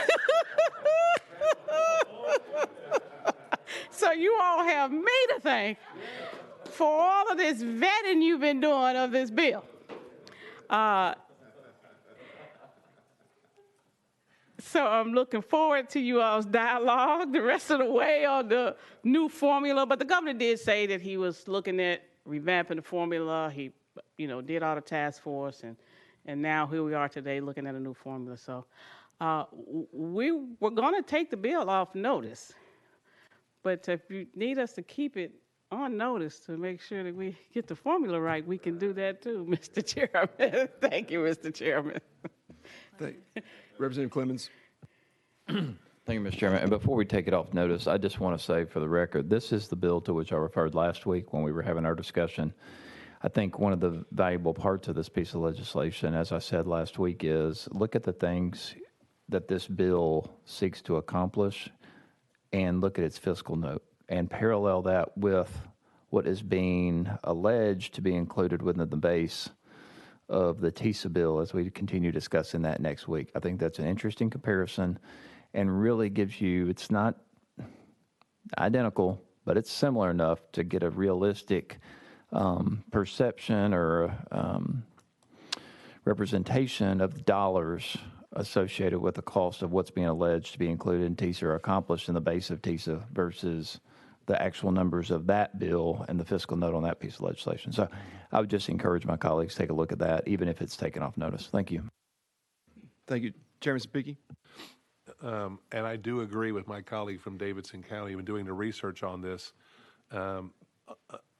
So you all have me to thank for all of this vetting you've been doing of this bill. So I'm looking forward to you all's dialogue the rest of the way on the new formula. But the governor did say that he was looking at revamping the formula. He, did all the task force, and now here we are today looking at a new formula. So we're going to take the bill off notice. But if you need us to keep it on notice to make sure that we get the formula right, we can do that too, Mr. Chairman. Thank you, Mr. Chairman.
Representative Clemens.
Thank you, Mr. Chairman. And before we take it off notice, I just want to say for the record, this is the bill to which I referred last week when we were having our discussion. I think one of the valuable parts of this piece of legislation, as I said last week, is look at the things that this bill seeks to accomplish and look at its fiscal note and parallel that with what is being alleged to be included within the base of the TISA bill as we continue discussing that next week. I think that's an interesting comparison and really gives you, it's not identical, but it's similar enough to get a realistic perception or representation of dollars associated with the cost of what's being alleged to be included in TISA or accomplished in the base of TISA versus the actual numbers of that bill and the fiscal note on that piece of legislation. So I would just encourage my colleagues to take a look at that, even if it's taken off notice. Thank you.
Thank you. Chairman Sapiki?
And I do agree with my colleague from Davidson County when doing the research on this.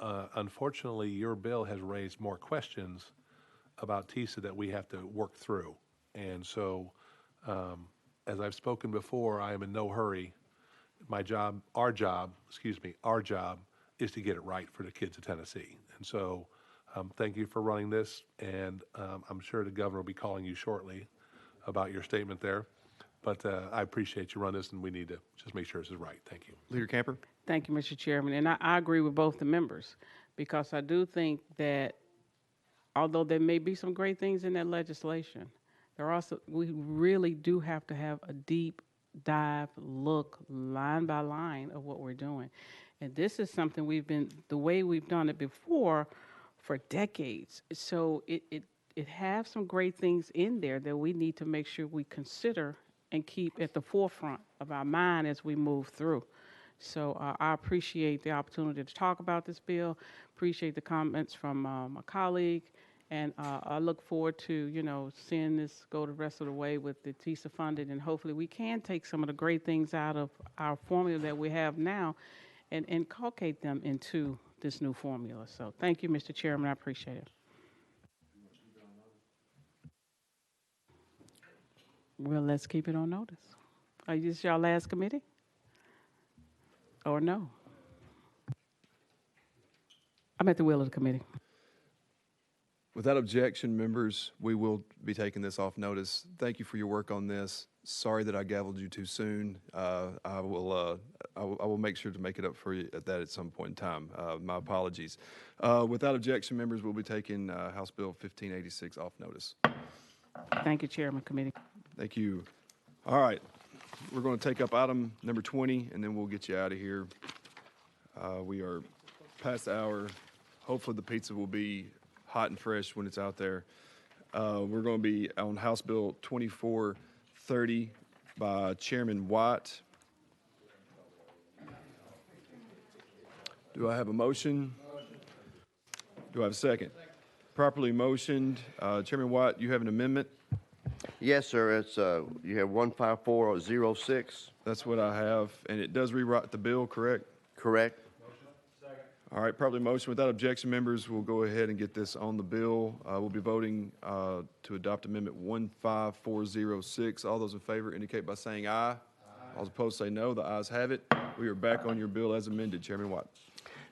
Unfortunately, your bill has raised more questions about TISA that we have to work through. And so, as I've spoken before, I am in no hurry. Our job is to get it right for the kids of Tennessee. And so, thank you for running this, and I'm sure the governor will be calling you shortly about your statement there. But I appreciate you running this, and we need to just make sure this is right. Thank you.
Leader Camper?
Thank you, Mr. Chairman. And I agree with both the members, because I do think that although there may be some great things in that legislation, we really do have to have a deep dive look line by line of what we're doing. And this is something the way we've done it before for decades. So it has some great things in there that we need to make sure we consider and keep at the forefront of our mind as we move through. So I appreciate the opportunity to talk about this bill, appreciate the comments from my colleague, and I look forward to, seeing this go the rest of the way with the TISA funding, and hopefully we can take some of the great things out of our formula that we have now and inculcate them into this new formula. So thank you, Mr. Chairman. I appreciate it. Well, let's keep it on notice. Are this your last committee? Or no? I'm at the will of the committee.
Without objection, members, we will be taking this off notice. Thank you for your work on this. Sorry that I gavelled you too soon. I will make sure to make it up for you at some point in time. My apologies. Without objection, members, we'll be taking House Bill 1586 off notice.
Thank you, Chairman Committee.
Thank you. All right. We're going to take up item number 20, and then we'll get you out of here. We are past the hour. Hopefully the pizza will be hot and fresh when it's out there. We're going to be on House Bill 2430 by Chairman White. Do I have a motion? Do I have a second? Properly motioned. Chairman White, you have an amendment?
Yes, sir. It's you have 15406.
That's what I have, and it does rewrite the bill, correct?
Correct.
All right, properly motion. Without objection, members, we'll go ahead and get this on the bill. We'll be voting to adopt Amendment 15406. All those in favor indicate by saying aye. All opposed say no. The ayes have it. We are back on your bill as amended. Chairman White.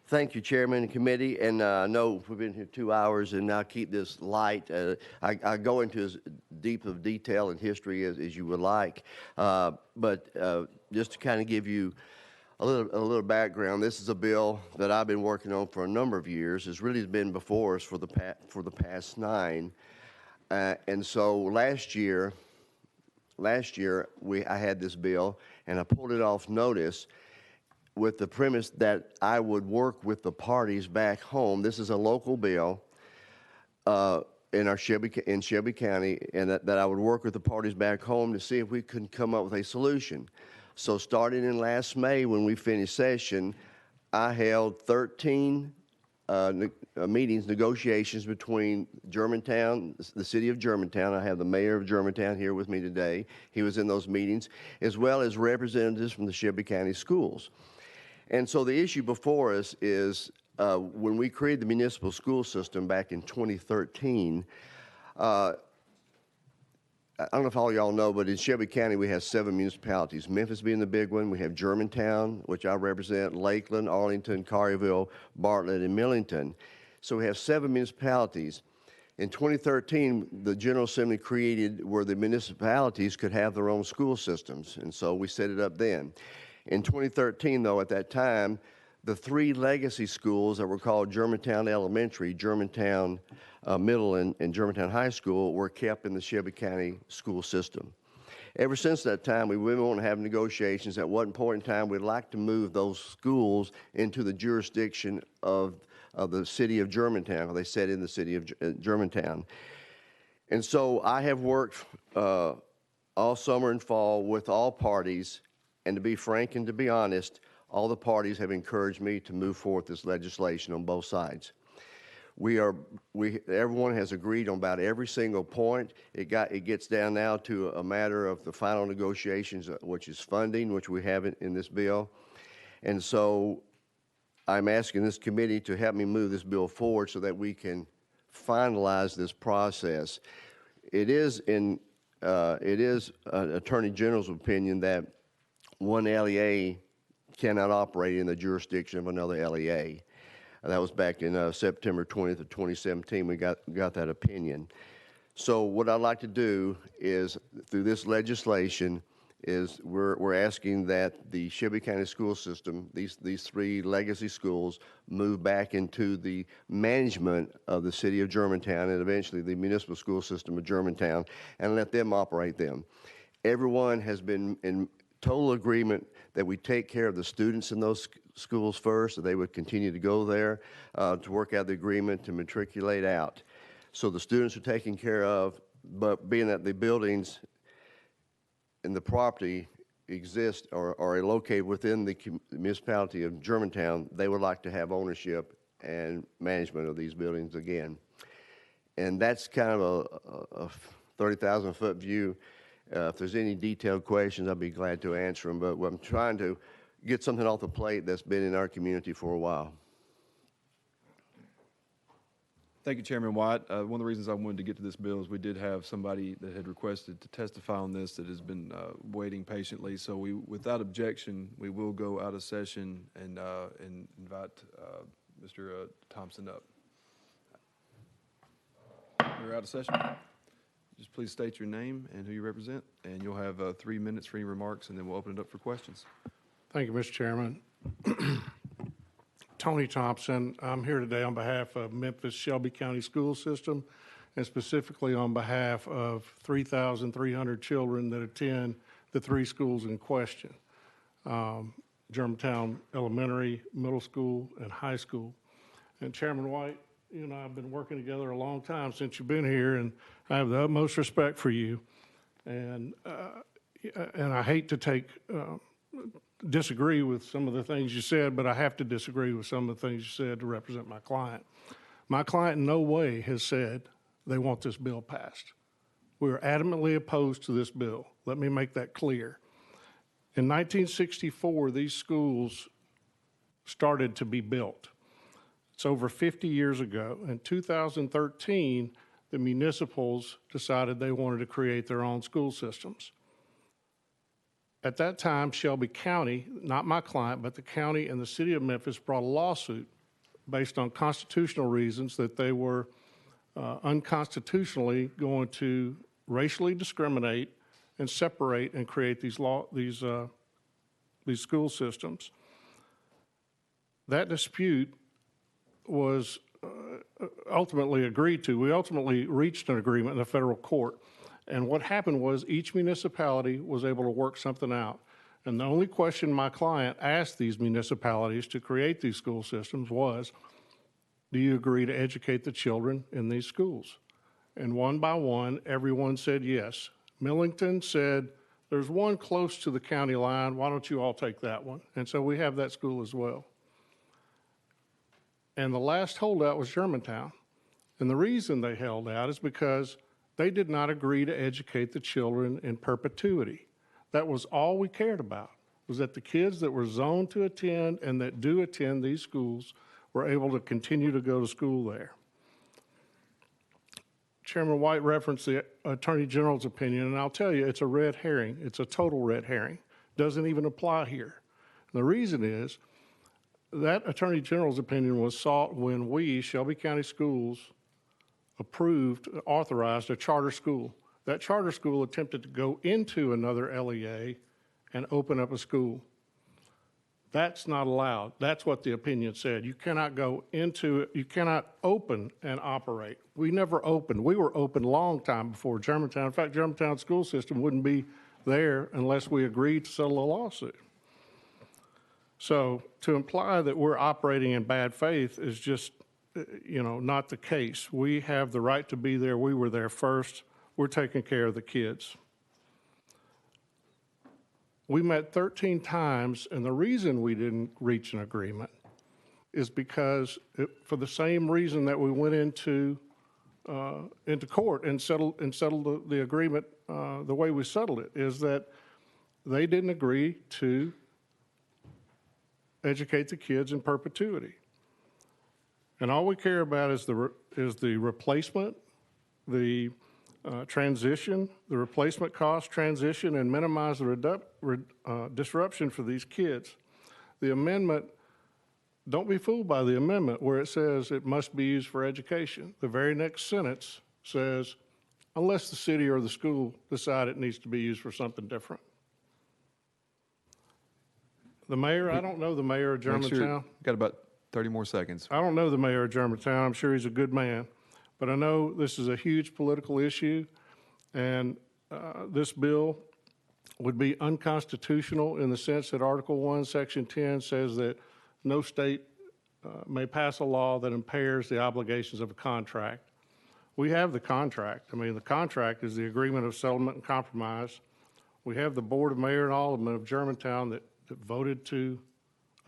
Thank you, Chairman and Committee. And I know we've been here 2 hours, and I'll keep this light. I go into as deep of detail and history as you would like. But just to kind of give you a little background, this is a bill that I've been working on for a number of years. It's really been before us for the past 9. And so last year I had this bill, and I pulled it off notice with the premise that I would work with the parties back home. This is a local bill in Shelby County, and that I would work with the parties back home to see if we could come up with a solution. So starting in last May, when we finished session, I held 13 negotiations between Germantown, the city of Germantown. I have the mayor of Germantown here with me today. He was in those meetings, as well as representatives from the Shelby County schools. And so the issue before us is when we created the municipal school system back in 2013, I don't know if all y'all know, but in Shelby County we have 7 municipalities, Memphis being the big one. We have Germantown, which I represent, Lakeland, Arlington, Collierville, Bartlett, and Millington. So we have 7 municipalities. In 2013, the General Assembly created where the municipalities could have their own school systems, and so we set it up then. In 2013, though, at that time, the 3 legacy schools that were called Germantown Elementary, Germantown Middle, and Germantown High School were kept in the Shelby County school system. Ever since that time, we went on to have negotiations. At one point in time, we'd like to move those schools into the jurisdiction of the city of Germantown, or they said in the city of Germantown. And so I have worked all summer and fall with all parties, and to be frank and to be honest, all the parties have encouraged me to move forward this legislation on both sides. Everyone has agreed on about every single point. It gets down now to a matter of the final negotiations, which is funding, which we have in this bill. And so I'm asking this committee to help me move this bill forward so that we can finalize this process. It is an Attorney General's opinion that one LEA cannot operate in the jurisdiction of another LEA. That was back in September 20th of 2017. We got that opinion. So what I'd like to do is, through this legislation, is we're asking that the Shelby County school system, these three legacy schools, move back into the management of the city of Germantown and eventually the municipal school system of Germantown, and let them operate them. Everyone has been in total agreement that we take care of the students in those schools first, that they would continue to go there to work out the agreement to matriculate out. So the students are taken care of, but being that the buildings and the property exist or are located within the municipality of Germantown, they would like to have ownership and management of these buildings again. And that's kind of a 30,000-foot view. If there's any detailed questions, I'd be glad to answer them. But I'm trying to get something off the plate that's been in our community for a while.
Thank you, Chairman White. One of the reasons I wanted to get to this bill is we did have somebody that had requested to testify on this that has been waiting patiently. So without objection, we will go out of session and invite Mr. Thompson up. We're out of session. Just please state your name and who you represent, and you'll have 3 minutes for any remarks, and then we'll open it up for questions.
Thank you, Mr. Chairman. Tony Thompson. I'm here today on behalf of Memphis Shelby County School System, and specifically on behalf of 3,300 children that attend the three schools in question, Germantown Elementary, Middle School, and High School. And Chairman White, you and I have been working together a long time since you've been here, and I have the utmost respect for you. And I hate to disagree with some of the things you said, but I have to disagree with some of the things you said to represent my client. My client in no way has said they want this bill passed. We are adamantly opposed to this bill. Let me make that clear. In 1964, these schools started to be built. It's over 50 years ago. In 2013, the municipals decided they wanted to create their own school systems. At that time, Shelby County, not my client, but the county and the city of Memphis brought a lawsuit based on constitutional reasons that they were unconstitutionally going to racially discriminate and separate and create these school systems. That dispute was ultimately agreed to. We ultimately reached an agreement in the federal court. And what happened was each municipality was able to work something out. And the only question my client asked these municipalities to create these school systems was, do you agree to educate the children in these schools? And one by one, everyone said yes. Millington said, there's one close to the county line, why don't you all take that one? And so we have that school as well. And the last holdout was Germantown. And the reason they held out is because they did not agree to educate the children in perpetuity. That was all we cared about, was that the kids that were zoned to attend and that do attend these schools were able to continue to go to school there. Chairman White referenced the Attorney General's opinion, and I'll tell you, it's a red herring. It's a total red herring. Doesn't even apply here. And the reason is that Attorney General's opinion was sought when we, Shelby County Schools, authorized a charter school. That charter school attempted to go into another LEA and open up a school. That's not allowed. That's what the opinion said. You cannot go into it. You cannot open and operate. We never opened. We were open a long time before Germantown. In fact, Germantown school system wouldn't be there unless we agreed to settle a lawsuit. So to imply that we're operating in bad faith is just not the case. We have the right to be there. We were there first. We're taking care of the kids. We met 13 times, and the reason we didn't reach an agreement is because for the same reason that we went into court and settled the agreement the way we settled it, is that they didn't agree to educate the kids in perpetuity. And all we care about is the replacement, the transition, the replacement cost, transition, and minimize the disruption for these kids. The amendment, don't be fooled by the amendment where it says it must be used for education. The very next sentence says, unless the city or the school decide it needs to be used for something different. The mayor, I don't know the mayor of Germantown.
Got about 30 more seconds.
I don't know the mayor of Germantown. I'm sure he's a good man. But I know this is a huge political issue, and this bill would be unconstitutional in the sense that Article 1, Section 10 says that no state may pass a law that impairs the obligations of a contract. We have the contract. I mean, the contract is the agreement of settlement and compromise. We have the Board of Mayor and Aldermen of Germantown that voted to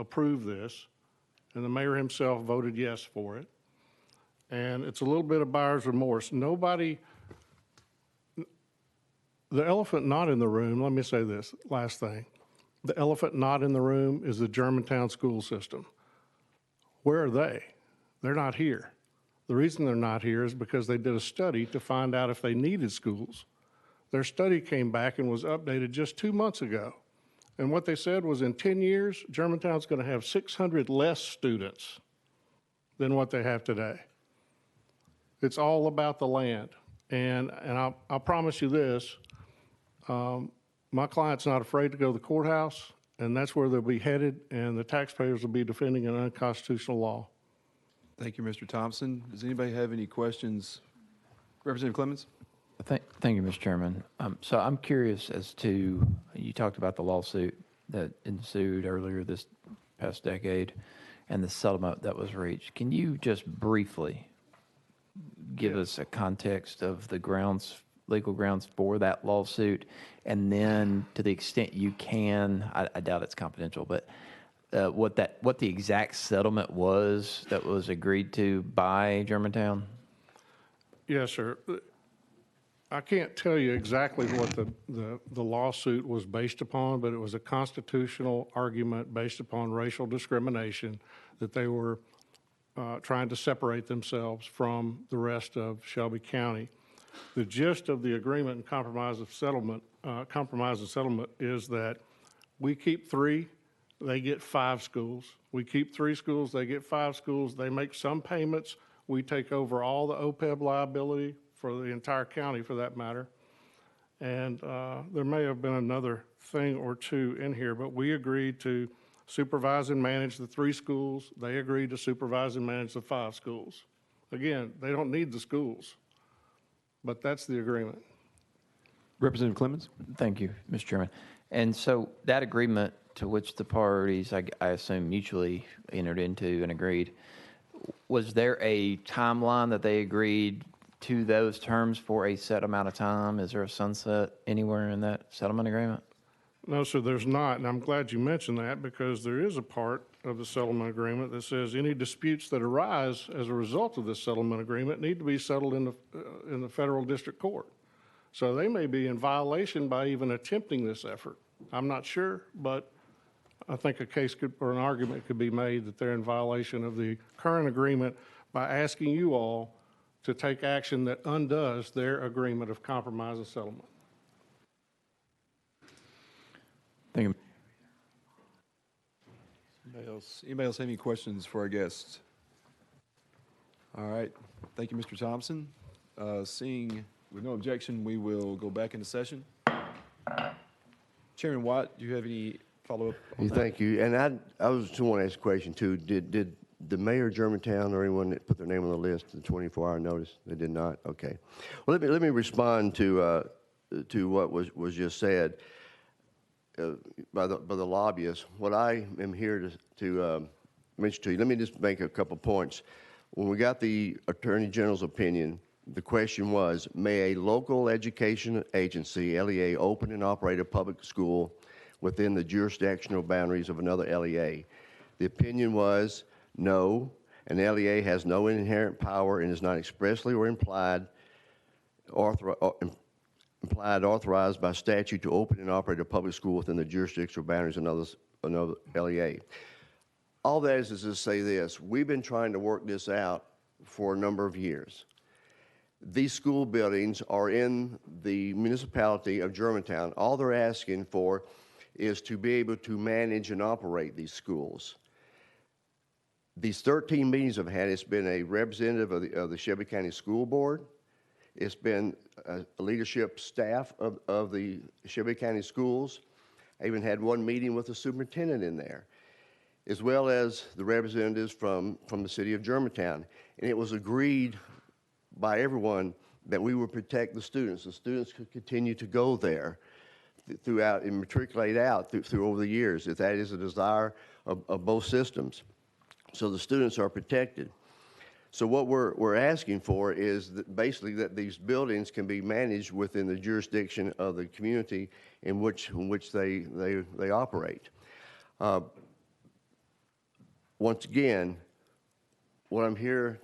approve this, and the mayor himself voted yes for it. And it's a little bit of buyer's remorse. The elephant not in the room, let me say this last thing. The elephant not in the room is the Germantown school system. Where are they? They're not here. The reason they're not here is because they did a study to find out if they needed schools. Their study came back and was updated just 2 months ago. And what they said was in 10 years, Germantown's going to have 600 less students than what they have today. It's all about the land. And I'll promise you this, my client's not afraid to go to the courthouse, and that's where they'll be headed, and the taxpayers will be defending an unconstitutional law.
Thank you, Mr. Thompson. Does anybody have any questions? Representative Clemens?
Thank you, Mr. Chairman. So I'm curious as to, you talked about the lawsuit that ensued earlier this past decade and the settlement that was reached. Can you just briefly give us a context of the legal grounds for that lawsuit? And then to the extent you can, I doubt it's confidential, but what the exact settlement was that was agreed to by Germantown?
Yes, sir. I can't tell you exactly what the lawsuit was based upon, but it was a constitutional argument based upon racial discrimination that they were trying to separate themselves from the rest of Shelby County. The gist of the agreement and compromise and settlement is that we keep 3, they get 5 schools. We keep 3 schools, they get 5 schools. They make some payments. We take over all the OPEB liability for the entire county, for that matter. And there may have been another thing or two in here, but we agreed to supervise and manage the 3 schools. They agreed to supervise and manage the 5 schools. Again, they don't need the schools, but that's the agreement.
Representative Clemens?
Thank you, Mr. Chairman. And so that agreement to which the parties, I assume, mutually entered into and agreed, was there a timeline that they agreed to those terms for a set amount of time? Is there a sunset anywhere in that settlement agreement?
No, sir, there's not, and I'm glad you mentioned that because there is a part of the settlement agreement that says any disputes that arise as a result of this settlement agreement need to be settled in the federal district court. So they may be in violation by even attempting this effort. I'm not sure, but I think a case or an argument could be made that they're in violation of the current agreement by asking you all to take action that undoes their agreement of compromise and settlement.
Thank you.
Anybody else have any questions for our guests? All right. Thank you, Mr. Thompson. Seeing with no objection, we will go back into session. Chairman Watt, do you have any follow-up on that?
Thank you. And I was just want to ask a question, too. Did the mayor of Germantown or anyone that put their name on the list, the 24-hour notice? They did not? Okay. Well, let me respond to what was just said by the lobbyists. What I am here to mention to you, let me just make a couple points. When we got the Attorney General's opinion, the question was, may a local education agency, LEA, open and operate a public school within the jurisdictional boundaries of another LEA. The opinion was no, an LEA has no inherent power and is not expressly or implied authorized by statute to open and operate a public school within the jurisdictional boundaries of another LEA. All that is to say this: we've been trying to work this out for a number of years. These school buildings are in the municipality of Germantown. All they're asking for is to be able to manage and operate these schools. These 13 meetings I've had, it's been a representative of the Shelby County School Board. It's been a leadership staff of the Shelby County Schools. I even had one meeting with the superintendent in there, as well as the representatives from the city of Germantown. And it was agreed by everyone that we would protect the students. The students could continue to go there throughout and matriculate out through over the years, if that is a desire of both systems. So the students are protected. So what we're asking for is that basically that these buildings can be managed within the jurisdiction of the community in which they operate. Once again, what I'm here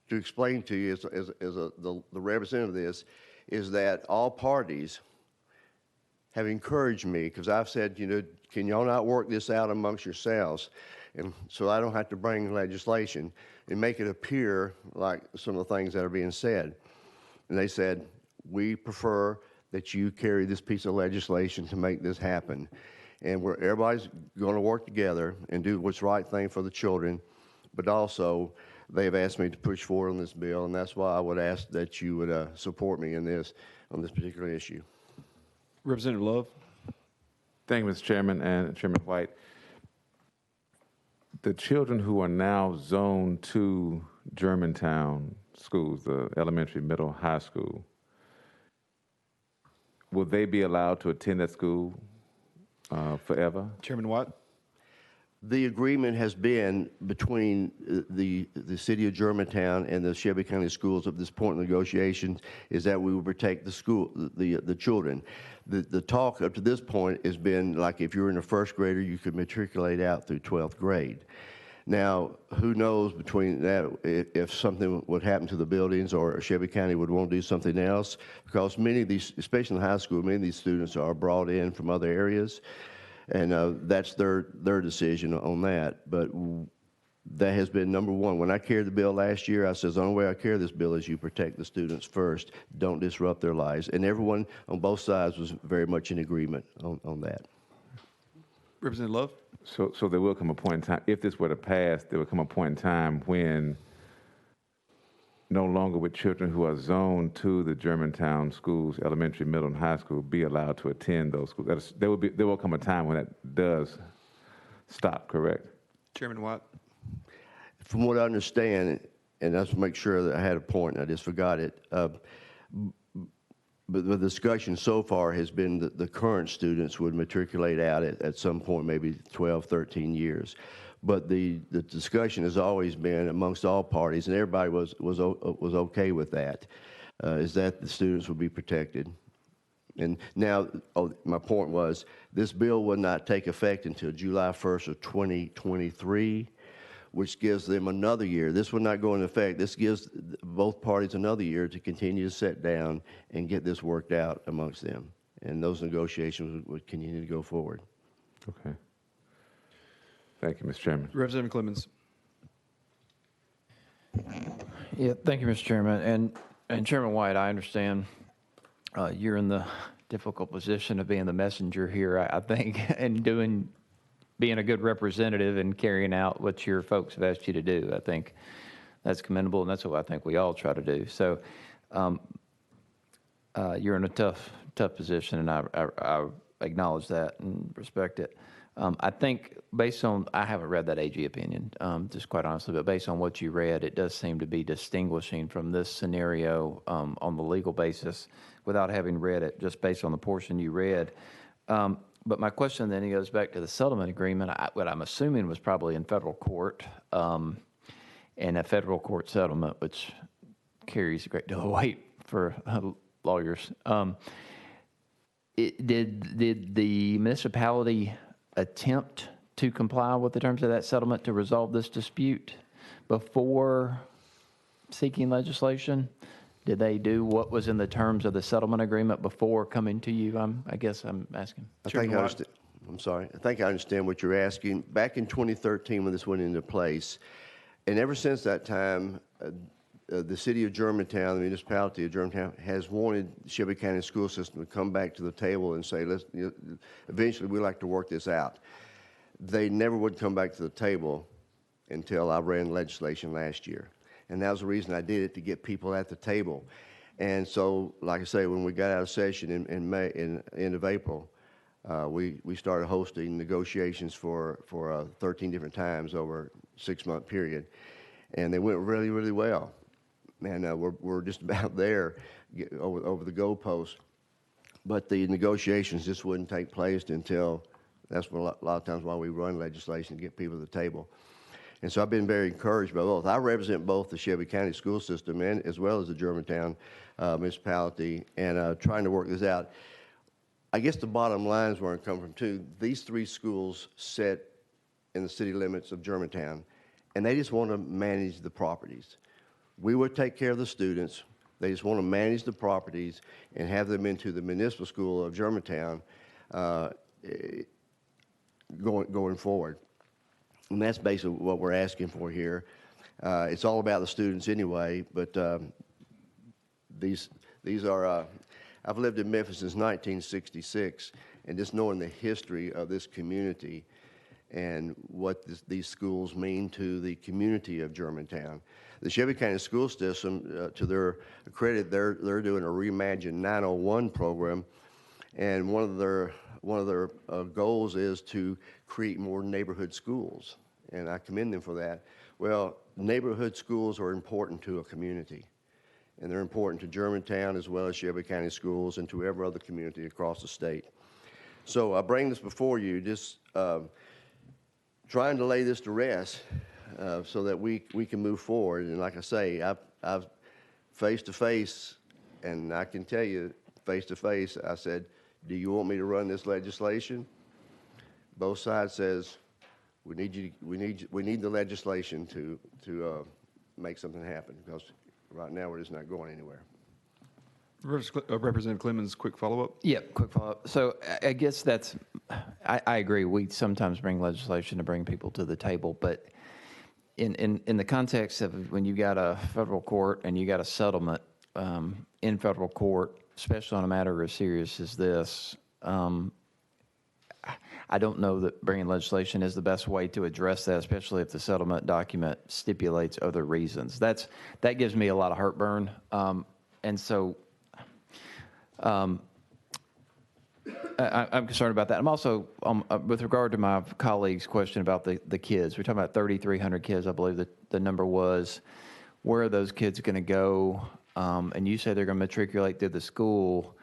to explain to you as the representative of this is that all parties have encouraged me, because I've said, can y'all not work this out amongst yourselves? And so I don't have to bring legislation and make it appear like some of the things that are being said. And they said, we prefer that you carry this piece of legislation to make this happen. And everybody's going to work together and do what's right thing for the children, but also they've asked me to push forward on this bill, and that's why I would ask that you would support me in this, on this particular issue.
Representative Love.
Thank you, Mr. Chairman and Chairman White. The children who are now zoned to Germantown schools, the elementary, middle, high school, will they be allowed to attend that school forever?
Chairman White.
The agreement has been between the city of Germantown and the Shelby County Schools at this point in negotiations is that we will protect the school, the children. The talk up to this point has been like if you're in a first grader, you could matriculate out through 12th grade. Now, who knows between that if something would happen to the buildings or Shelby County would want to do something else, because many of these, especially in high school, many of these students are brought in from other areas. And that's their decision on that. But that has been number one. When I carried the bill last year, I said, the only way I carry this bill is you protect the students first. Don't disrupt their lives. And everyone on both sides was very much in agreement on that.
Representative Love.
So there will come a point in time, if this were to pass, there will come a point in time when no longer would children who are zoned to the Germantown schools, elementary, middle, and high school, be allowed to attend those schools. There will come a time when that does stop, correct?
Chairman White.
From what I understand, and let's make sure that I had a point and I just forgot it, but the discussion so far has been that the current students would matriculate out at some point, maybe 12, 13 years. But the discussion has always been amongst all parties, and everybody was okay with that, is that the students would be protected. And now, my point was, this bill would not take effect until July 1st of 2023, which gives them another year. This would not go into effect. This gives both parties another year to continue to sit down and get this worked out amongst them. And those negotiations would continue to go forward.
Okay. Thank you, Mr. Chairman.
Representative Clemens.
Yeah, thank you, Mr. Chairman. And Chairman White, I understand you're in the difficult position of being the messenger here, I think, and being a good representative and carrying out what your folks have asked you to do. I think that's commendable, and that's what I think we all try to do. So you're in a tough position, and I acknowledge that and respect it. I think based on, I haven't read that AG opinion, just quite honestly, but based on what you read, it does seem to be distinguishing from this scenario on the legal basis without having read it, just based on the portion you read. But my question then goes back to the settlement agreement, what I'm assuming was probably in federal court, and a federal court settlement, which carries a great deal of weight for lawyers. Did the municipality attempt to comply with the terms of that settlement to resolve this dispute before seeking legislation? Did they do what was in the terms of the settlement agreement before coming to you? I guess I'm asking.
I think I understand. I'm sorry. I think I understand what you're asking. Back in 2013, when this went into place, and ever since that time, the city of Germantown, the municipality of Germantown, has wanted the Shelby County school system to come back to the table and say, let's, eventually we'd like to work this out. They never would come back to the table until I ran legislation last year. And that was the reason I did it, to get people at the table. And so, like I say, when we got out of session in May, end of April, we started hosting negotiations for 13 different times over a 6-month period. And they went really, really well. And we're just about there over the goalpost. But the negotiations just wouldn't take place until, that's what a lot of times why we run legislation, to get people to the table. And so I've been very encouraged by both. I represent both the Shelby County school system and as well as the Germantown municipality, and trying to work this out. I guess the bottom line is where I come from too. These 3 schools sit in the city limits of Germantown, and they just want to manage the properties. We would take care of the students. They just want to manage the properties and have them into the municipal school of Germantown going forward. And that's basically what we're asking for here. It's all about the students anyway, but these are, I've lived in Memphis since 1966, and just knowing the history of this community and what these schools mean to the community of Germantown. The Shelby County school system, to their credit, they're doing a Reimagine 901 program, and one of their goals is to create more neighborhood schools, and I commend them for that. Well, neighborhood schools are important to a community, and they're important to Germantown as well as Shelby County schools and to every other community across the state. So I bring this before you, just trying to lay this to rest so that we can move forward. And like I say, I've face to face, and I can tell you face to face, I said, do you want me to run this legislation? Both sides says, we need the legislation to make something happen, because right now we're just not going anywhere.
Representative Clemens, quick follow-up.
Yeah, quick follow-up. So I guess that's, I agree. We sometimes bring legislation to bring people to the table, but in the context of when you got a federal court and you got a settlement in federal court, especially on a matter as serious as this, I don't know that bringing legislation is the best way to address that, especially if the settlement document stipulates other reasons. That gives me a lot of heartburn, and so I'm concerned about that. I'm also, with regard to my colleague's question about the kids, we're talking about 3,300 kids, I believe the number was. Where are those kids going to go? And you say they're going to matriculate through the school.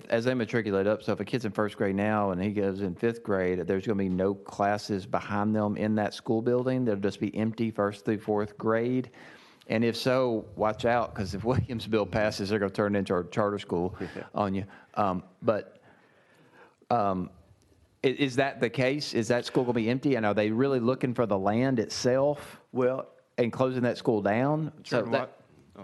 As they matriculate up, so if a kid's in first grade now and he goes in 5th grade, there's going to be no classes behind them in that school building. They'll just be empty 1st through 4th grade. And if so, watch out, because if Williamsville passes, they're going to turn it into a charter school on you. Is that the case? Is that school going to be empty? And are they really looking for the land itself?
Well,
and closing that school down?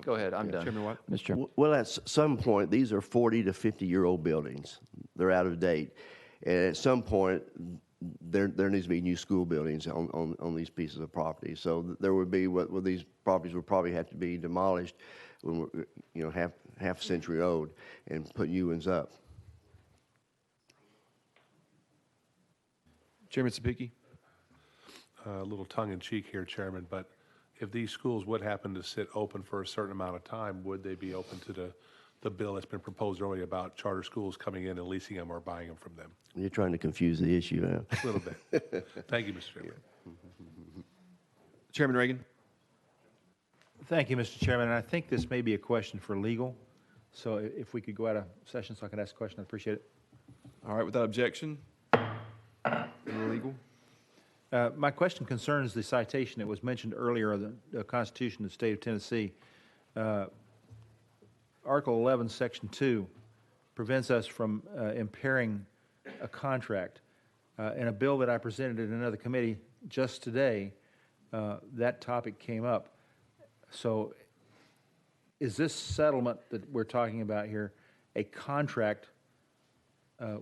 Go ahead, I'm done. Chairman White.
Mr. Chairman.
Well, at some point, these are 40 to 50-year-old buildings. They're out of date. And at some point, there needs to be new school buildings on these pieces of property. So there would be, these properties would probably have to be demolished when we're, half a century old, and put new ones up.
Chairman Sapicki.
A little tongue-in-cheek here, Chairman, but if these schools would happen to sit open for a certain amount of time, would they be open to the bill that's been proposed earlier about charter schools coming in and leasing them or buying them from them?
You're trying to confuse the issue now.
A little bit. Thank you, Mr. Chairman.
Chairman Reagan.
Thank you, Mr. Chairman. And I think this may be a question for legal. So if we could go out of session so I can ask a question, I'd appreciate it.
All right, without objection. Legal.
My question concerns the citation that was mentioned earlier of the Constitution of the State of Tennessee. Are Article 11, Section 2 prevents us from impairing a contract. In a bill that I presented in another committee just today, that topic came up. So is this settlement that we're talking about here a contract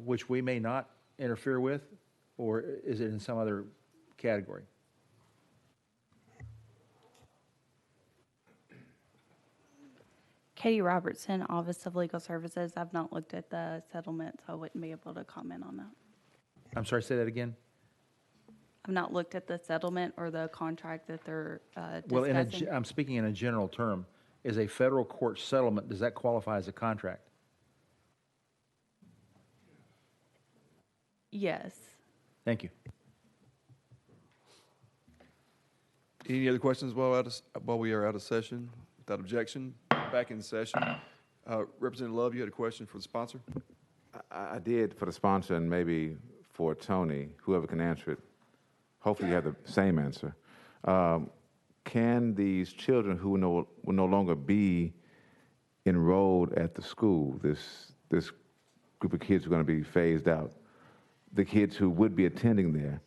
which we may not interfere with, or is it in some other category?
Katie Robertson, Office of Legal Services. I've not looked at the settlement, so I wouldn't be able to comment on that.
I'm sorry, say that again?
I've not looked at the settlement or the contract that they're
Well,
discussing.
I'm speaking in a general term. Is a federal court settlement, does that qualify as a contract?
Yes.
Thank you.
Any other questions while we are out of session? Without objection, back in session. Representative Love, you had a question for the sponsor?
I did for the sponsor and maybe for Tony, whoever can answer it. Hopefully you have the same answer. Can these children who will no longer be enrolled at the school, this group of kids who are going to be phased out, the kids who would be attending there,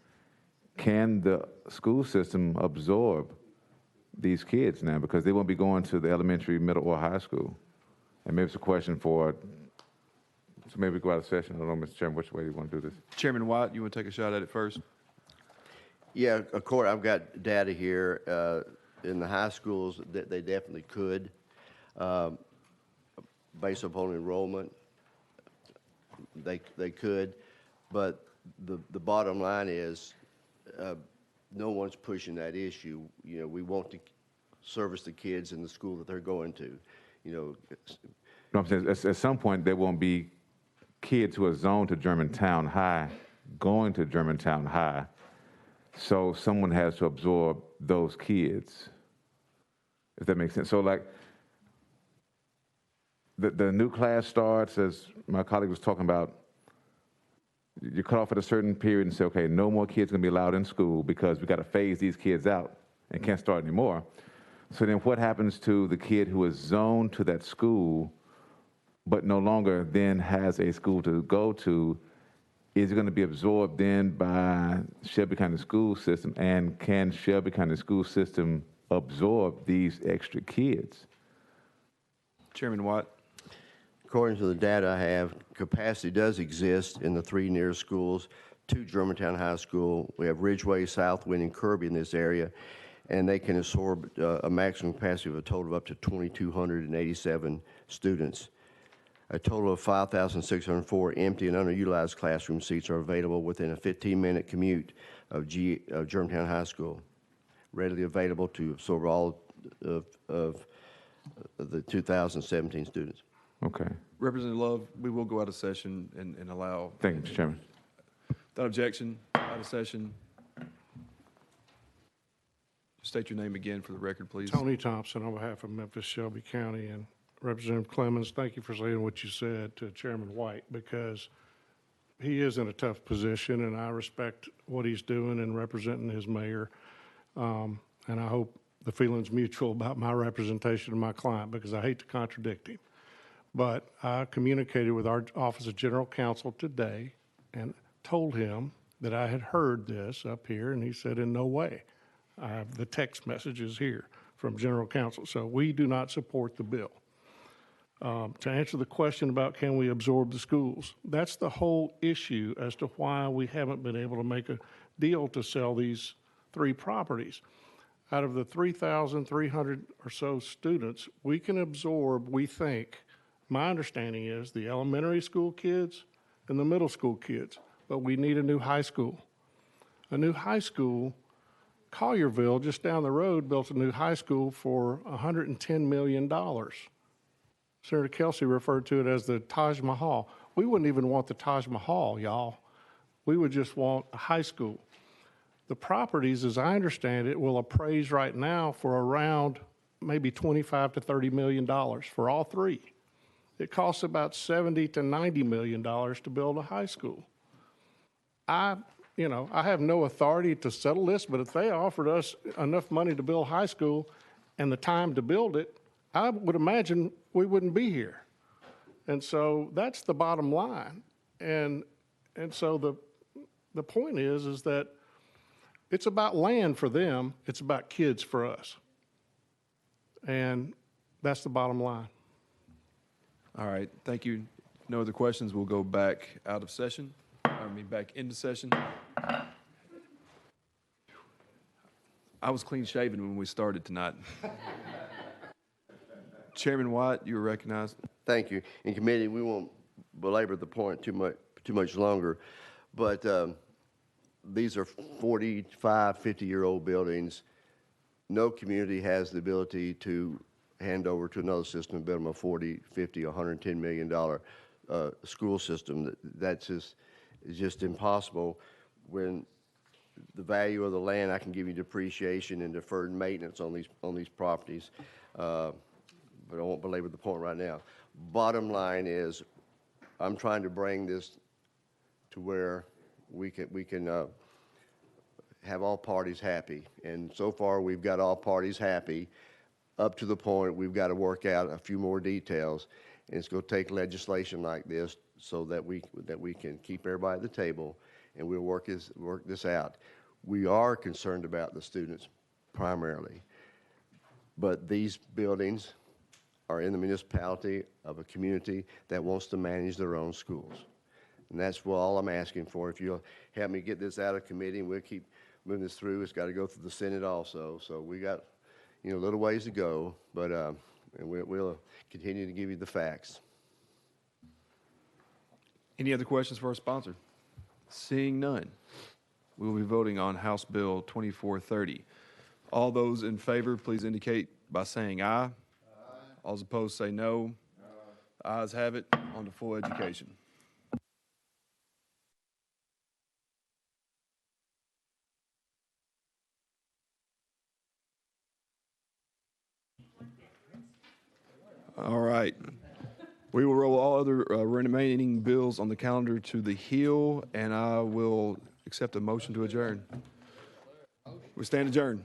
can the school system absorb these kids now, because they won't be going to the elementary, middle, or high school? And maybe it's a question for, so maybe we go out of session. I don't know, Mr. Chairman, which way do you want to do this?
Chairman White, you want to take a shot at it first?
Yeah, of course, I've got data here. In the high schools, that they definitely could, based upon enrollment. They could, but the bottom line is, no one's pushing that issue. You know, we want to service the kids in the school that they're going to. You know,
No, I'm saying at some point there won't be kids who are zoned to Germantown High going to Germantown High. So someone has to absorb those kids, if that makes sense. So like the new class starts, as my colleague was talking about, you cut off at a certain period and say, okay, no more kids going to be allowed in school because we got to phase these kids out and can't start anymore. So then what happens to the kid who is zoned to that school but no longer then has a school to go to? Is it going to be absorbed then by Shelby County School System? And can Shelby County School System absorb these extra kids?
Chairman White.
According to the data I have, capacity does exist in the three nearest schools to Germantown High School. We have Ridgeway, Southwind, and Kirby in this area, and they can absorb a maximum capacity of a total of up to 2,287 students. A total of 5,604 empty and underutilized classroom seats are available within a 15-minute commute of Germantown High School, readily available to absorb all of the 2017 students.
Okay.
Representative Love, we will go out of session and allow.
Thank you, Mr. Chairman.
Without objection, out of session. State your name again for the record, please.
Tony Thompson on behalf of Memphis Shelby County. And Representative Clemens, thank you for saying what you said to Chairman White, because he is in a tough position, and I respect what he's doing and representing his mayor. And I hope the feeling's mutual about my representation of my client, because I hate to contradict him. But I communicated with our Office of General Counsel today and told him that I had heard this up here, and he said, in no way. I have the text messages here from General Counsel. So we do not support the bill. To answer the question about can we absorb the schools, that's the whole issue as to why we haven't been able to make a deal to sell these three properties. Out of the 3,300 or so students, we can absorb, we think, my understanding is, the elementary school kids and the middle school kids, but we need a new high school. A new high school, Collierville, just down the road, built a new high school for $110 million. Senator Kelsey referred to it as the Taj Mahal. We wouldn't even want the Taj Mahal, y'all. We would just want a high school. The properties, as I understand it, will appraise right now for around maybe $25 to $30 million for all three. It costs about $70 to $90 million to build a high school. I have no authority to settle this, but if they offered us enough money to build high school and the time to build it, I would imagine we wouldn't be here. And so that's the bottom line. And so the point is that it's about land for them, it's about kids for us. And that's the bottom line.
All right, thank you. No other questions, we'll go back out of session, back into session. I was clean shaven when we started tonight. Chairman White, you are recognized.
Thank you. In committee, we won't belabor the point too much longer, but these are 45, 50-year-old buildings. No community has the ability to hand over to another system and build them a 40, 50, $110 million school system. That's just impossible. When the value of the land, I can give you depreciation and deferred maintenance on these properties, but I won't belabor the point right now. Bottom line is, I'm trying to bring this to where we can have all parties happy, and so far we've got all parties happy. Up to the point we've got to work out a few more details, and it's going to take legislation like this so that we can keep everybody at the table, and we'll work this out. We are concerned about the students primarily, but these buildings are in the municipality of a community that wants to manage their own schools, and that's all I'm asking for. If you'll help me get this out of committee, and we'll keep moving this through. It's got to go through the Senate also, so we got a little ways to go, but and we'll continue to give you the facts.
Any other questions for our sponsor? Seeing none, we will be voting on House Bill 2430. All those in favor, please indicate by saying aye. Aye. All those opposed say no. Aye. The ayes have it. On to full education. All right. We will roll all other remaining bills on the calendar to the Hill, and I will accept a motion to adjourn. We stand adjourned.